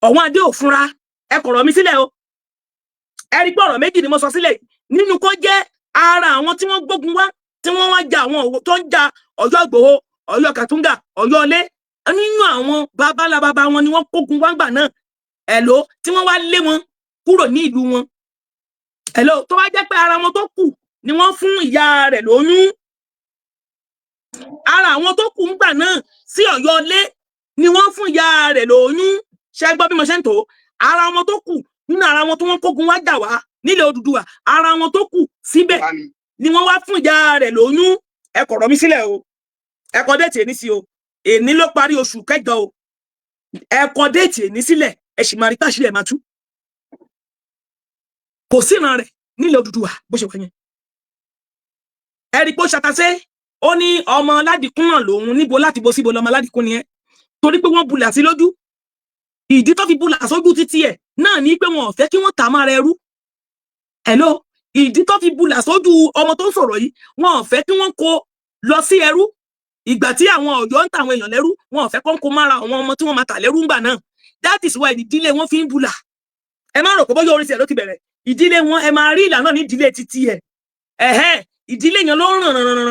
Ọ̀wọ́n Adé ò fúnra, ẹ kọ̀rọ̀ mi sílẹ̀ o. Ẹ rí pé ọ̀rọ̀ méjì ni mo sọ sílẹ̀ nínú kó jẹ́ ara àwọn tí wọ́n gbógun wá, tí wọ́n wá ja àwọn òwò tó ń ja Ọ̀yọ́ Ìgbòho, Ọ̀yọ́ Kàtúngà, Ọ̀yọ́ Ilé. Nínú àwọn bàbá wọn ni wọ́n kógun wá gbà náà. Ẹ̀ló tí wọ́n wá lé wọn kúrò ní ìlú wọn. Ẹ̀ló tó wá jẹ́ pé ara wọn tó kù ni wọ́n fún ìyá rẹ̀ lóyún. Ara àwọn tó kù ń gbà náà sí Ọ̀yọ́ Ilé ni wọ́n fún ìyá rẹ̀ lóyún. Ṣé gbọ́ bí mo ṣe ń tó? Ara wọn tó kù nínú ara wọn tí wọ́n kógun wá jà wá nílẹ̀ Odùduwà, ara wọn tó kù síbẹ̀ ni wọ́n wá fún ìyá rẹ̀ lóyún. Ẹ kọ̀rọ̀ mi sílẹ̀ o. Ẹ kọ déètì èní sí o. Èní ló parí oṣù kẹjọ o. Ẹ kọ déètì èní sílẹ̀, ẹ sì máa rí táṣílẹ̀ máa tú. Kò sí ìran rẹ̀ nílẹ̀ Odùduwà bó ṣe wà yẹn. Ẹ rí pé ó ṣàtàṣe, ó ní ọmọ Ládìkún náà lòun, níbo láti bo síbo lọmọ Ládìkún nìyẹn. Torí pé wọ́n bulà sí lójú. Ìdí tó fi bulà sójú títí ẹ̀ náà ní pé wọn ò fẹ́ kí wọ́n tà máa rẹ rú. Hello, ìdí tó fi bulà sójú ọmọ tó ń sọ̀rọ̀ yìí, wọn ò fẹ́ kí wọ́n kó lọ sí ẹrú. Ìgbà tí àwọn Ọ̀yọ́ ń ta àwọn èèyàn lẹ́rú, wọn ò fẹ́ kó mára àwọn ọmọ tí wọ́n máa tà lẹ́rú ńgbà náà. That is why ìdílé wọn fi ń bulà. Ẹ má rò pé bóyá orí tiẹ̀ ló ti bẹ̀rẹ̀. Ìdílé wọn ẹ máa rí ìlànà ní ìdílé títí ẹ̀. Ìdílé yẹn ló ń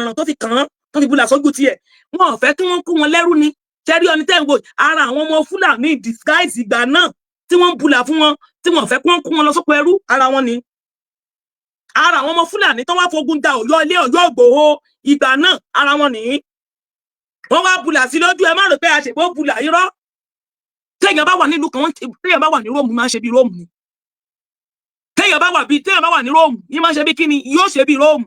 ràn tó fi kàn án, tó fi bulà sójú tiẹ̀. Wọn ò fẹ́ kí wọ́n kó wọn lẹ́rú ni. Ṣẹ́rí ọni tẹ́ ń wò, ara àwọn ọmọ Fúlàní disguise ìgbà náà tí wọ́n ń bulà fún wọn, tí wọ́n fẹ́ kí wọ́n kó wọn lọ sóko ẹrú, ara wọn ni. Ara àwọn ọmọ Fúlàní tó wá fogun ja Ọ̀yọ́ Ilé, Ọ̀yọ́ Ìgbòho ìgbà náà, ara wọn nìyí. Wọ́n wá bulà sí lójú, ẹ má rò pé àṣepọ̀ bulà irọ́. Téèyàn bá wà nílùú kan, téèyàn bá wà ní Róòmù máa ń ṣe bí Róòmù ni. Téèyàn bá wà ní Róòmù, yìí máa ń ṣe bí kíni, yóò ṣe bí Róòmù.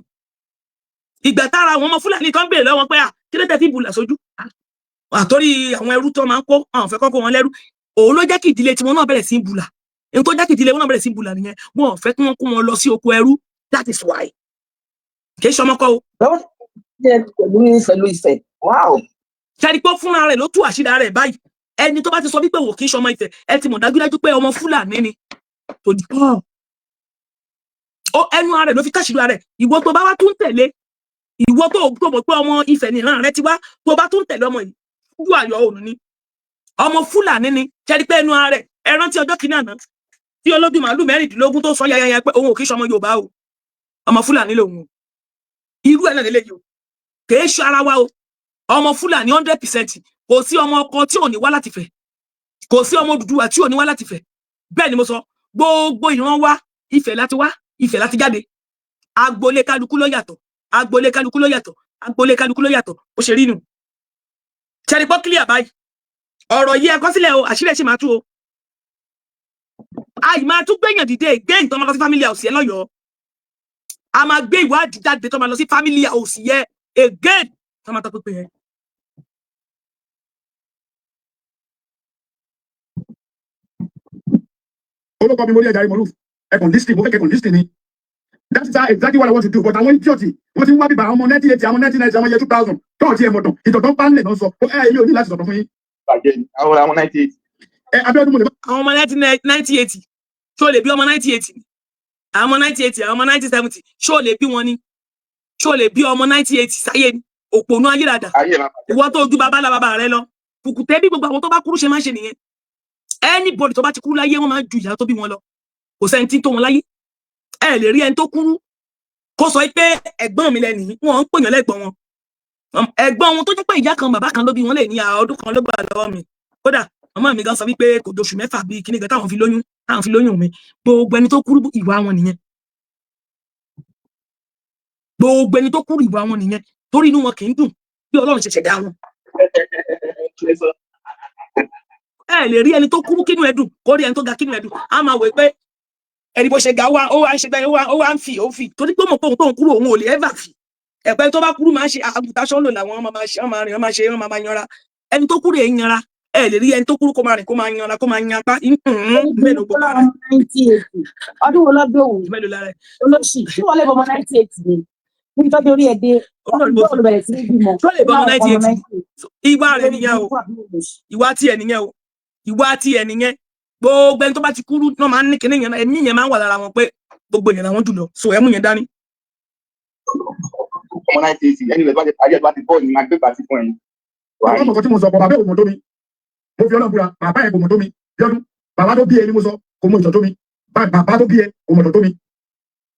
Ìgbà tára àwọn ọmọ Fúlàní kan béèrè lọ́wọ́ pé kí ló tẹ́ fi bulà sójú? Àtórí àwọn ẹrú tó máa ń kó, àwọn fẹ́ kó wọn lẹ́rú. Òun ló jẹ́ kí ìdílé tiwọn náà bẹ̀rẹ̀ sí í bulà. Èyí tó jẹ́ kí ìdílé wọn náà bẹ̀rẹ̀ sí í bulà nìyẹn. Wọn ò fẹ́ kí wọ́n kó wọn lọ sí oko ẹrú. That is why. Kì í ṣe ọmọ kọ́ o. Pẹ̀lú Ifẹ̀. Wow. Ṣẹ́ni pé fúnra rẹ̀ ló tú àṣírí rẹ̀ báyìí. Ẹni tó bá ti sọ wípé wò kì í ṣe ọmọ Ifẹ̀, ẹ ti mọ̀ dájúdájú pé ọmọ Fúlàní ni. Ẹnu ara rẹ̀ ló fi káṣírí rẹ̀. Ìwọ tó bá wá tún tẹ̀lé, ìwọ tó mọ̀ pé ọmọ Ifẹ̀ ni ìran rẹ̀ ti wá, tó bá tún tẹ̀lé ọmọ yìí, ojú àyọ̀ òun ni. Ọmọ Fúlàní ni. Ṣẹ́ni pé ẹnu ara rẹ̀, ẹ rántí ọjọ́ kìíní àná tí olójú màálù 16 tó sọ yayaya pé òun ò kì í ṣe ọmọ Yorùbá o. Ọmọ Fúlàní lòun. Irú ẹ̀ náà lélẹ́yìí o. Kì í ṣe ara wa o. Ọmọ Fúlàní 100%. Kò sí ọmọ ọkọ tí ò ní wá láti Ifẹ̀. Kò sí ọmọ Odùduwà tí ò ní wá láti Ifẹ̀. Bẹ́ẹ̀ ni mo sọ, gbogbo ìran wa Ifẹ̀ láti wá, Ifẹ̀ láti jáde. Agboolé kálukú ló yàtọ̀. Agboolé kálukú ló yàtọ̀. Agboolé kálukú ló yàtọ̀. Bó ṣe rí nù. Ṣẹ́ni pọ́ clear báyìí. Ọ̀rọ̀ yìí ẹ kọ sílẹ̀ o, àṣírí ẹ̀ ṣì máa tú o. Àì máa tún gbẹ̀yàn dìde again tó máa lọ sí family house yẹn lọ́yọ̀ọ́. A máa gbé ìwádìí jáde tó máa lọ sí family house yẹn again tó máa tọ́ pípé yẹn. Olókọ́ mi mo rí ẹja ìmọ̀lú ẹ̀kùn lísìtì, mo fẹ́ kẹ́kùn lísìtì ni. That is exactly what I want to do, but àwọn idioti wọ́n ti ń wá bíbá àwọn ọmọ 1980, àwọn 1990, àwọn year 2000 tọ́ọ̀tì ẹ̀ mọ̀tàn ìtọ̀tọ̀ pánlẹ̀ náà sọ èmi ò ní láti sọ̀tọ̀ fún yín. Àwọn 98. Abíọ́dún mo lè. Àwọn ọmọ 1980 ṣó lè bí ọmọ 1980 ni. Àwọn ọmọ 1980, àwọn ọmọ 1970 ṣó lè bí wọn ni. Ṣó lè bí ọmọ 1980 sáyé ni. Òpònú ayérada. Ìwọ tó ojú bàbá rẹ lọ. Kùkùté bí gbogbo àwọn tó bá kúrú ṣe máa ń ṣe nìyẹn. Anybody tó bá ti kúrú láyé wọn máa ń ju ìyá tó bí wọn lọ. Kò sẹ́ni tí tó wọn láyé. Ẹ lè rí ẹni tó kúrú kó sọ pé ẹ̀gbọ́n mi lẹ́nìí, wọn ń pèyàn lẹ́gbọ́n wọn. Ẹ̀gbọ́n wọn tó jẹ́ pé ìyá kan bàbá kan ló bí wọn lè ní ọdún kan ló gbà lọ́wọ́ mi. Kódà màmá mi gan sọ wípé kò doṣù 6 bíi kíní kan táwọn fi lóyún mi. Gbogbo ẹni tó kúrú ìwà wọn nìyẹn. Gbogbo ẹni tó kúrú ìwà wọn nìyẹn. Torí inú wọn kì í dùn bí Ọlọ́run ṣe ṣẹ̀dá wọn. Ẹ lè rí ẹni tó kúrú kínú ẹ dùn kó rí ẹni tó ga kínú ẹ dùn. A máa wò pé ẹni bó ṣe ga ó wá ń ṣe bẹ́ẹ̀ ó wá ń fi torí pé mọ̀ pé òun tó ń kúrú òun ò lè ever fi. Ẹ̀pẹ́ tó bá kúrú máa ń ṣe àgùntàṣọ́ lò làwọn máa máa yanra. Ẹni tó kúrú èyí yanra. Ẹ lè rí ẹni tó kúrú kó máa rìn kó máa yanra kó máa yanpa. Mélòó gbogbo ara. Ọdún wo lọ́dún òun? Mélòó lára ẹ̀. Olóṣì tí wọ́n lè bọ́ ọmọ 1980 ni. Níbi tó dé orí ẹ̀ dé ọdún bẹ̀rẹ̀ sí ní bímọ. Tó lè bọ́ ọmọ 1980. Ìwà rẹ̀ nìyẹn o. Ìwà tiẹ̀ nìyẹn o. Ìwà tiẹ̀ nìyẹn. Gbogbo ẹni tó bá ti kúrú náà máa ń ní kíní yẹn ẹ̀mí yẹn máa ń wà lára wọn pé gbogbo èèyàn làwọn jùlọ so ẹ mú yẹn dání. ọmọ náà ṣe é sí ẹni rẹ̀ bá ti parí ẹ̀ bá ti bọ́ọ̀ ní máa gbé pàtí fún ẹ̀yin. ọmọ kan tí mo sọ bọ̀ bàbá ògùn tó mi mo fi ọlọ́run búra bàbá ẹ̀ kò mọ̀ tó mi yọdún bàbá tó bí ẹ ni mo sọ kò mọ̀ ìtọ́ tó mi bàbá tó bí ẹ kò mọ̀ ìtọ́ tó mi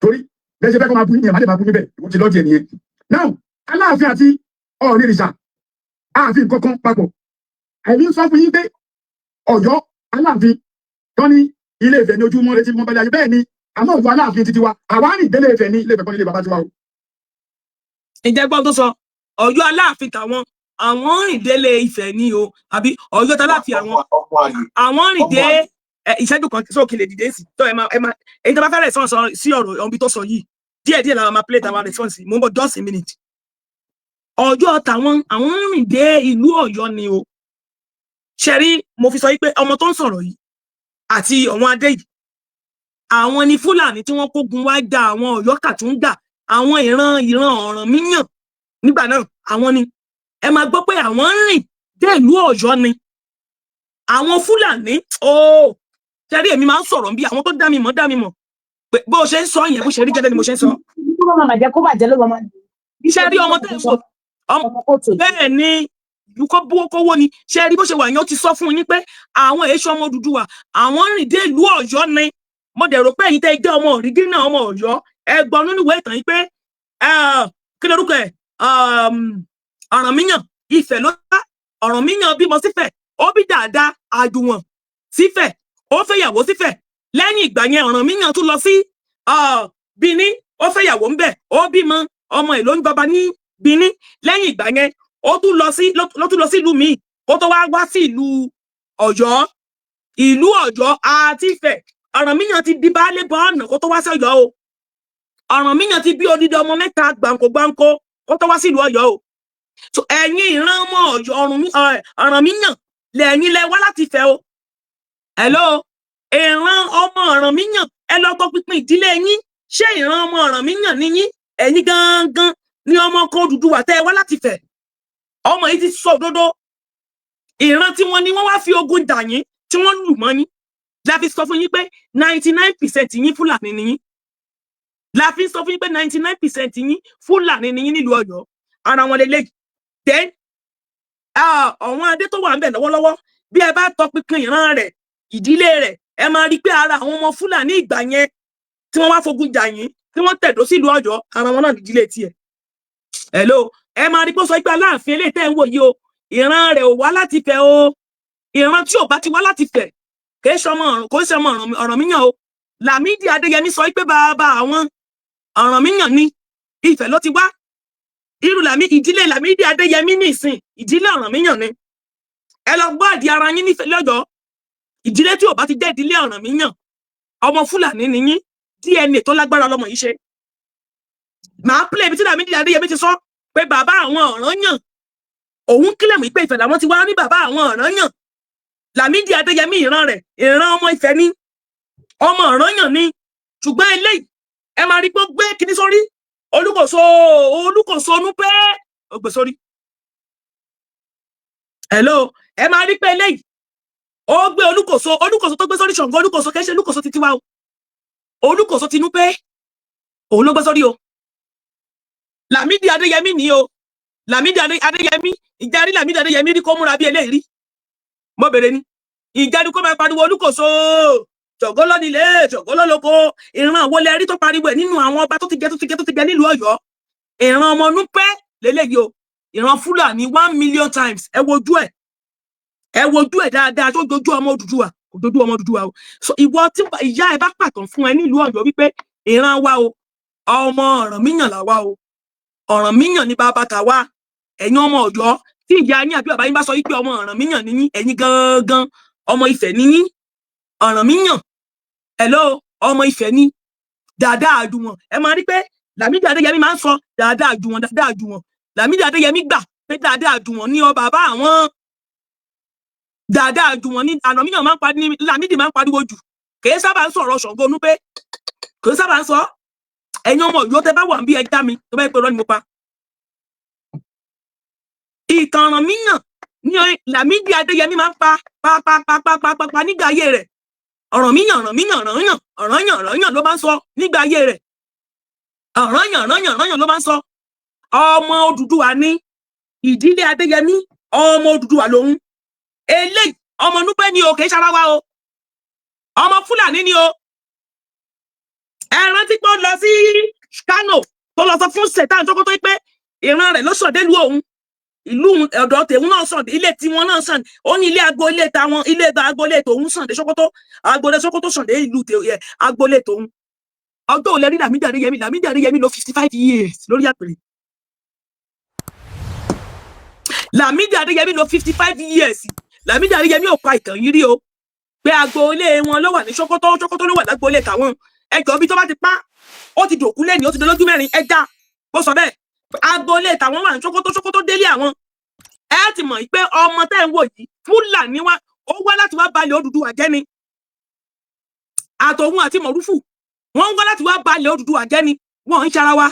torí bẹ́ẹ̀ ṣe fẹ́ kọ́ máa bú yín má lè máa bú níbẹ̀ mo ti lọ́ọ̀tì ẹ̀ nìyẹn. now Aláàfin àti Ọọ̀ni ìrìṣà ààfin kankan papọ̀ ẹ̀mí sọ fún yín pé Ọ̀yọ́ Aláàfin tó ní Ilé Ifẹ̀ ní ojúmọ́ retí mọ́ bẹ́ẹ̀ bẹ́ẹ̀ ni àmọ́ Ọ̀yọ́ Aláàfin títí wa àwa ní ìdílé Ifẹ̀ ní Ilé Ifẹ̀ kan nílé bàbá tiwa o. ǹjẹ́ gbọ́n tó sọ Ọ̀yọ́ Aláàfin tàwọn àwọn ìdílé Ifẹ̀ ní o àbí Ọ̀yọ́ tAláàfin àwọn ìdè ìṣẹ́jú kan sókè lè dìde sí tó ẹ máa èyí tó bá fẹ́ response sí ọ̀rọ̀ ọ̀bí tó sọ yìí díẹ̀ làwọn máa play tàwọn response mo ń bọ̀ just a minute. Ọ̀yọ́ tàwọn àwọn rìn dé ìlú Ọ̀yọ́ ni o ṣẹ̀rí mo fi sọ wípé ọmọ tó ń sọ̀rọ̀ yìí àti ọ̀wọ́n adé yìí àwọn ni Fúlàní tí wọ́n kógun wá gba àwọn Ọ̀yọ́ Kàtúngà àwọn ìran Ọ̀rànmíyàn nígbà náà àwọn ni ẹ máa gbọ́ pé àwọn rìn dé ìlú Ọ̀yọ́ ni àwọn Fúlàní ooo ṣẹ̀rí èmi máa ń sọ̀rọ̀ bí àwọn tó dá mi mọ̀ pé bó ṣe ń sọ yẹn bó ṣe rí gẹ́gẹ́ ni mo ṣe ń sọ. iṣẹ́ rí ọmọ tẹ́ ẹ wò bẹ́ẹ̀ ni ìlúkọ́ bówó ni ṣe rí bó ṣe wà yẹn ó ti sọ fún yín pé àwọn èso ọmọ Odùduwà àwọn rìn dé ìlú Ọ̀yọ́ ni mo dẹ̀ rò pé èyí tẹ́ jẹ́ ọmọ òrìgínà ọmọ Ọ̀yọ́ ẹ gbọ́ nínú ìwé ìtàn yìí pé kí lorúkọ ẹ̀ Ọ̀rànmíyàn Ifẹ̀ ló dá Ọ̀rànmíyàn bímọ sífẹ̀ ó bí Dáadáa Àjùwọ̀n sífẹ̀ ó fẹ́yàwó sífẹ̀ lẹ́yìn ìgbà yẹn Ọ̀rànmíyàn tún lọ sí Benin ó fẹ́yàwó ńbẹ̀ ó bímọ ọmọ ẹ̀ ló ń bàbá ní Benin lẹ́yìn ìgbà yẹn ó tún lọ sí ìlú míì kó tó wá sí ìlú Ọ̀yọ́ àti Ifẹ̀ Ọ̀rànmíyàn ti di baálé bọ́ọ̀nà kó tó wá sí Ọ̀yọ́ o Ọ̀rànmíyàn ti bí odidi ọmọ 3 gbàǹkó kó tó wá sí ìlú Ọ̀yọ́ o so ẹ̀yin ìran ọmọ Ọ̀yọ́ Ọ̀rànmíyàn lẹ́yìn lẹ wá láti Ifẹ̀ o hello ìran ọmọ Ọ̀rànmíyàn ẹ lọ gbọ́ pínpín ìdílé yín ṣé ìran ọmọ Ọ̀rànmíyàn ni yín ẹ̀yin gangan ni ọmọ kan Odùduwà tẹ́ ẹ wá láti Ifẹ̀ ọmọ yìí ti sọ òdodo ìran tí wọ́n ní wọ́n wá fi ogun jà yín tí wọ́n lù mọ́ yín la fi sọ fún yín pé 99% yín Fúlàní ni yín la fi sọ fún yín pé 99% yín Fúlàní ni yín nílùú Ọ̀yọ́ ara wọn lélẹ́yìí then ọ̀wọ́n adé tó wà ń bẹ̀ lọ́wọ́lọ́wọ́ bí ẹ bá tọpinpin ìran rẹ̀ ìdílé rẹ̀ ẹ máa rí pé ara àwọn ọmọ Fúlàní ìgbà yẹn tí wọ́n wá fogun jà yín tí wọ́n tẹ̀dó sílùú Ọ̀yọ́ ara wọn náà nídìílé tiẹ̀ hello ẹ máa rí pé ó sọ pé Aláàfin eléyìí tẹ́ ń wò yìí o ìran rẹ̀ ò wá láti Ifẹ̀ o ìran tí ò bá ti wá láti Ifẹ̀ kò ṣe ọmọ Ọ̀rànmíyàn o Lámídì Adéyẹmí sọ pé bàbá àwọn Ọ̀rànmíyàn ní Ifẹ̀ ló ti wá irú ìdílé Lámídì Adéyẹmí ní ìsìn ìdílé Ọ̀rànmíyàn ni ẹ lọ gbọ́ àdí ara yín nífẹ̀ẹ́ lọ́yọ́ ìdílé tí ò bá ti jẹ́ ìdílé Ọ̀rànmíyàn ọmọ Fúlàní ni yín DNA tó lágbára lọmọ yìí ṣe màá play ibi tí Lámídì Adéyẹmí ti sọ pé bàbá àwọn Ọ̀rànyàn òun kílẹ̀ mú pé Ifẹ̀ làwọn ti wá ní bàbá àwọn Ọ̀rànyàn Lámídì Adéyẹmí ìran rẹ̀ ìran ọmọ Ifẹ̀ ni ọmọ Ọ̀rànyàn ni ṣùgbọ́n eléyìí ẹ máa rí pé ó gbé kíní sórí olúkòso onú pé ó gbé sórí hello ẹ máa rí pé eléyìí ó gbé olúkòso tó gbé sórí Ṣàngó olúkòso kẹ́sẹ́ olúkòso ti tiwa o olúkòso tinú pé òun ló gbé sórí o Lámídì Adéyẹmí ni o Lámídì Adéyẹmí ìjárí Lámídì Adéyẹmí rí kó múra bí eléyìí rí mo bèrè ni ìjárí kó máa pariwo olúkòso Ṣàngó lónílé Ṣàngó lólóko ìran àwọn lẹ́rí tó pariwo ẹ̀ nínú àwọn ọba tó ti jẹ nílùú Ọ̀yọ́ ìran ọmọ Núpẹ́ lélẹ́yìí o ìran Fúlàní 1 million times ẹ wojú ẹ̀ dáadáa tó dojú ọmọ Odùduwà kò dojú ọmọ Odùduwà o so ìwọ tí ìyá ẹ bá pàtàn fún ẹ nílùú Ọ̀yọ́ wípé ìran wa o ọmọ Ọ̀rànmíyàn làwa o Ọ̀rànmíyàn ni bàbá tàwa ẹ̀yin ọmọ Ọ̀yọ́ tí ìyá yín àbí bàbá yín bá sọ wípé ọmọ Ọ̀rànmíyàn ni yín ẹ̀yin gangan ọmọ Ifẹ̀ ni yín Ọ̀rànmíyàn hello ọmọ Ifẹ̀ ni Dáadáa Àjùwọ̀n ẹ máa rí pé Lámídì Adéyẹmí máa ń sọ Dáadáa Àjùwọ̀n Lámídì Adéyẹmí gbà pé Dáadáa Àjùwọ̀n ní ọ bàbá àwọn Dáadáa Àjùwọ̀n ní Ọ̀rànmíyàn máa ń parí ní Lámídì máa ń pariwo jù kìí sábà ń sọ̀rọ̀ Ṣàngó onú pé kìí sábà ń sọ ẹ̀yin ọmọ Ọ̀yọ́ tẹ́ bá wà bí ẹja mi tó bá yẹ pé irọ́ ni mo pa ìtàn Ọ̀rànmíyàn ní Lámídì Adéyẹmí máa ń pa nígbà ayé rẹ̀ Ọ̀rànmíyàn ọ̀ranyàn ló máa ń sọ nígbà ayé rẹ̀. ọ̀ranyàn ló máa ń sọ. ọmọ Odùduwà ní ìdílé Adéyẹmí, ọmọ Odùduwà lòun. eléyìí ọmọ Núpẹ́ ni o, kì í ṣara wa o. ọmọ Fúlàní ni o. ẹ rántí pé ó lọ sí Kánò tó lọ sọ fún Sẹ̀tàn Sókótó pé ìran rẹ̀ ló sọdé lu òun. ìlú ọ̀dọ̀ tèun náà sàn, ilé tiwọn náà sàn. ó ní ilé agboolé tàwọn, ilé agboolé tòun sàn dé Sókótó, agboolé Sókótó sàn dé ìlú agboolé tòun. ọjọ́ ò lè rí Lámídì Adéyẹmí lò 55 years lórí àpèrè. Lámídì Adéyẹmí lò 55 years. Lámídì Adéyẹmí ò pa ìtàn yìí rí o pé agboolé wọn ló wà ní Sókótó ló wà lágboolé tàwọn. ẹjọ́ bí tó bá ti pa ó ti dòkú lẹ́ni, ó ti dolójú mẹ́rin ẹja bó sọ bẹ́ẹ̀. agboolé tàwọn wà ní Sókótó délé àwọn. ẹ ti mọ̀ pé ọmọ tẹ́ ń wò yìí Fúlàní wá, ó wá láti wá balẹ̀ Odùduwà jẹ́ ni. àtòun àti Mọ̀rúfù wọ́n wá láti wá balẹ̀ Odùduwà jẹ́ ni. wọ́n ń ṣe ara wa,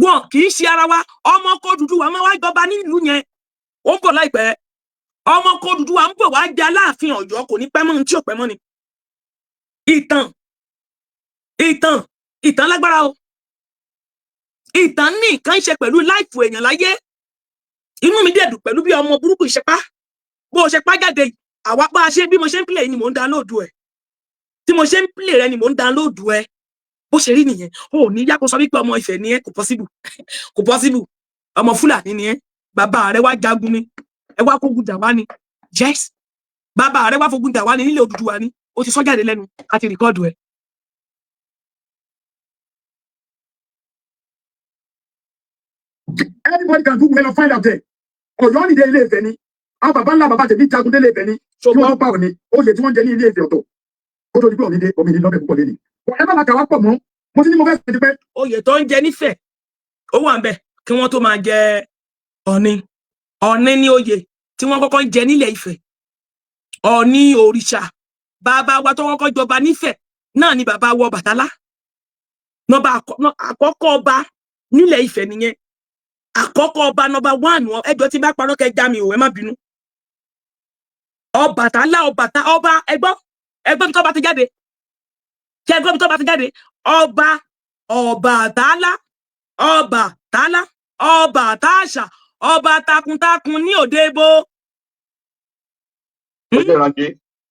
wọn kì í ṣe ara wa. ọmọ kó Odùduwà máa wá jọba nílùú yẹn, ó ń bọ̀ láìpẹ́. ọmọ kó Odùduwà ń bọ̀ wá jẹ Aláàfin Ọ̀yọ́, kò ní pẹ́ mọ́ tí ò pẹ́ mọ́ ni. ìtàn lágbára o. ìtàn ní nǹkan ṣe pẹ̀lú láìfù èèyàn láyé. inú mi dẹ̀ dùn pẹ̀lú bí ọmọ burúkú ìṣepá bó o ṣe pá jáde. àwa pa ṣe bí mo ṣe ń play ni mò ń download ẹ, tí mo ṣe ń play rẹ ni mò ń download ẹ. bó ṣe rí nìyẹn. o ò ní yá kó sọ wípé ọmọ Ifẹ̀ ni ẹ, kò possible. ọmọ Fúlàní ni ẹ. bàbá rẹ wá jagun ni, ẹ wá kógun jà wá ni. yes, bàbá rẹ wá fogun jà wá ni nílé Odùduwà ni. o ti sọ jáde lẹ́nu àti rìkọ́ọ̀dù ẹ. Anybody can Google and find out there. Ọ̀yọ́ nìdé ilé Ifẹ̀ ni. àwọn bàbá ńlá bàbá tèmi jagun délé Ifẹ̀ ni. kí wọ́n tó pa òní ó lè tí wọ́n jẹ ní ilé Ifẹ̀ ọ̀tọ̀ kó tó di pé òní dé omi ní lọ́bẹ̀ púpọ̀ lẹ́nu. ẹ má la kà wá pọ̀ mọ́ mo ti ní mo fẹ́ sọ ti pẹ́. oyè tó ń jẹ nífẹ̀ẹ́ ó wà ń bẹ̀ kí wọ́n tó máa jẹ Ọ̀ọ̀ni ní oyè tí wọ́n kọ́kọ́ ń jẹ nílẹ̀ Ifẹ̀. Ọ̀ọ̀ni òrìṣà bàbá wa tó kọ́kọ́ jọba nífẹ̀ẹ́ náà ni bàbá wa Ọbàtálá. nọ́mbà àkọ́kọ́ ọba nílẹ̀ Ifẹ̀ nìyẹn. àkọ́kọ́ ọba nọ́mbà 1 ẹjọ́ tí bá parọ́ kẹ́ já mi ò ẹ má bínú. Ọbàtálá ọba ẹgbọ́n tó bá ti jáde kí ẹgbọ́n tó bá ti jáde Ọbàtálá Ọbàtáṣà ọba takuntakun ní òde ibo.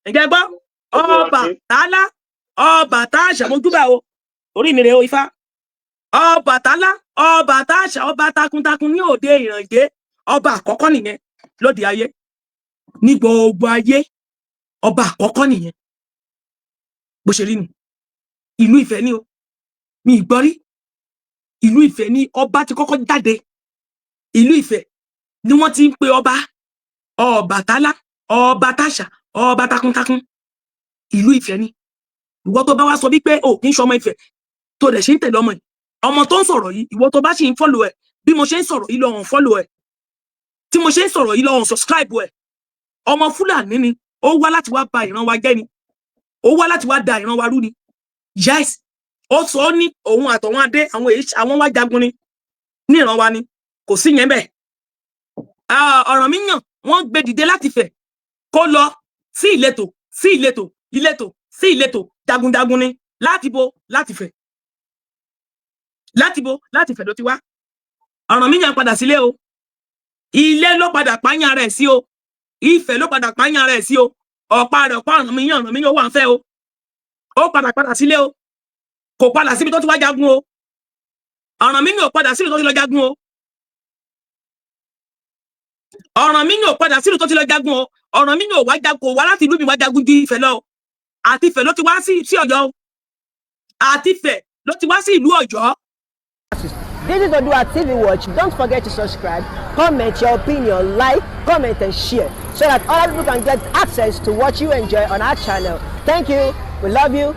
ǹjẹ́ gbọ́ Ọbàtálá Ọbàtáṣà mo júbà o orí mi rè o Ifá. Ọbàtálá Ọbàtáṣà ọba takuntakun ní òde Ìrànjẹ ọba àkọ́kọ́ nìyẹn lóde ayé ní gbogbo ayé. ọba àkọ́kọ́ nìyẹn bó ṣe rí ni. ìlú Ifẹ̀ ni o mi gbọ́ rí. ìlú Ifẹ̀ ni ọba ti kọ́kọ́ jáde. ìlú Ifẹ̀ ni wọ́n ti ń pe ọba Ọbàtálá Ọbàtáṣà ọba takuntakun. ìlú Ifẹ̀ ni. ìwọ tó bá wá sọ wípé o kì í ṣọmọ Ifẹ̀ tó dẹ̀ ṣe ń tẹ̀lé ọmọ yìí ọmọ tó ń sọ̀rọ̀ yìí ìwọ tó bá ṣì ń fọ́lò ẹ̀ bí mo ṣe ń sọ̀rọ̀ yìí lọ hàn fọ́lò ẹ̀ tí mo ṣe ń sọ̀rọ̀ yìí lọ hàn subscribe ẹ̀. ọmọ Fúlàní ni ó wá láti wá ba ìran wa jẹ́ ni. ó wá láti wá da ìran wa rú ni. yes ó sọ ó ní òun àtọ̀wọn adé àwọn wá jagun ni ní ìran wa ni kò sí yẹn bẹ́ẹ̀. Ọ̀rànmíyàn wọ́n gbé dìde láti Ifẹ̀ kó lọ sí ìletò jagunjagun ni láti bo láti Ifẹ̀ ló ti wá. Ọ̀rànmíyàn padà sílé o. ilé ló padà pààyàn rẹ̀ sí o. Ifẹ̀ ló padà pààyàn rẹ̀ sí o. ọ̀pá Ọ̀rànmíyàn wà ń fẹ́ o. ó padà sílé o. kò padà síbi tó ti wá jagun o. Ọ̀rànmíyàn ò padà síbi tó ti lọ jagun o. Ọ̀rànmíyàn ò padà síbi tó ti lọ jagun o. Ọ̀rànmíyàn ò wá jagun wá láti ìlú mi wá jagun ju Ifẹ̀ lọ. àti Ifẹ̀ ló ti wá sí Ọ̀yọ́ o. àti Ifẹ̀ ló ti wá sí ìlú Ọ̀yọ́. This is Oodua TV Watch. Don't forget to subscribe, comment your opinion, like, comment and share so that other people can get access to what you enjoy on our channel. Thank you. We love you.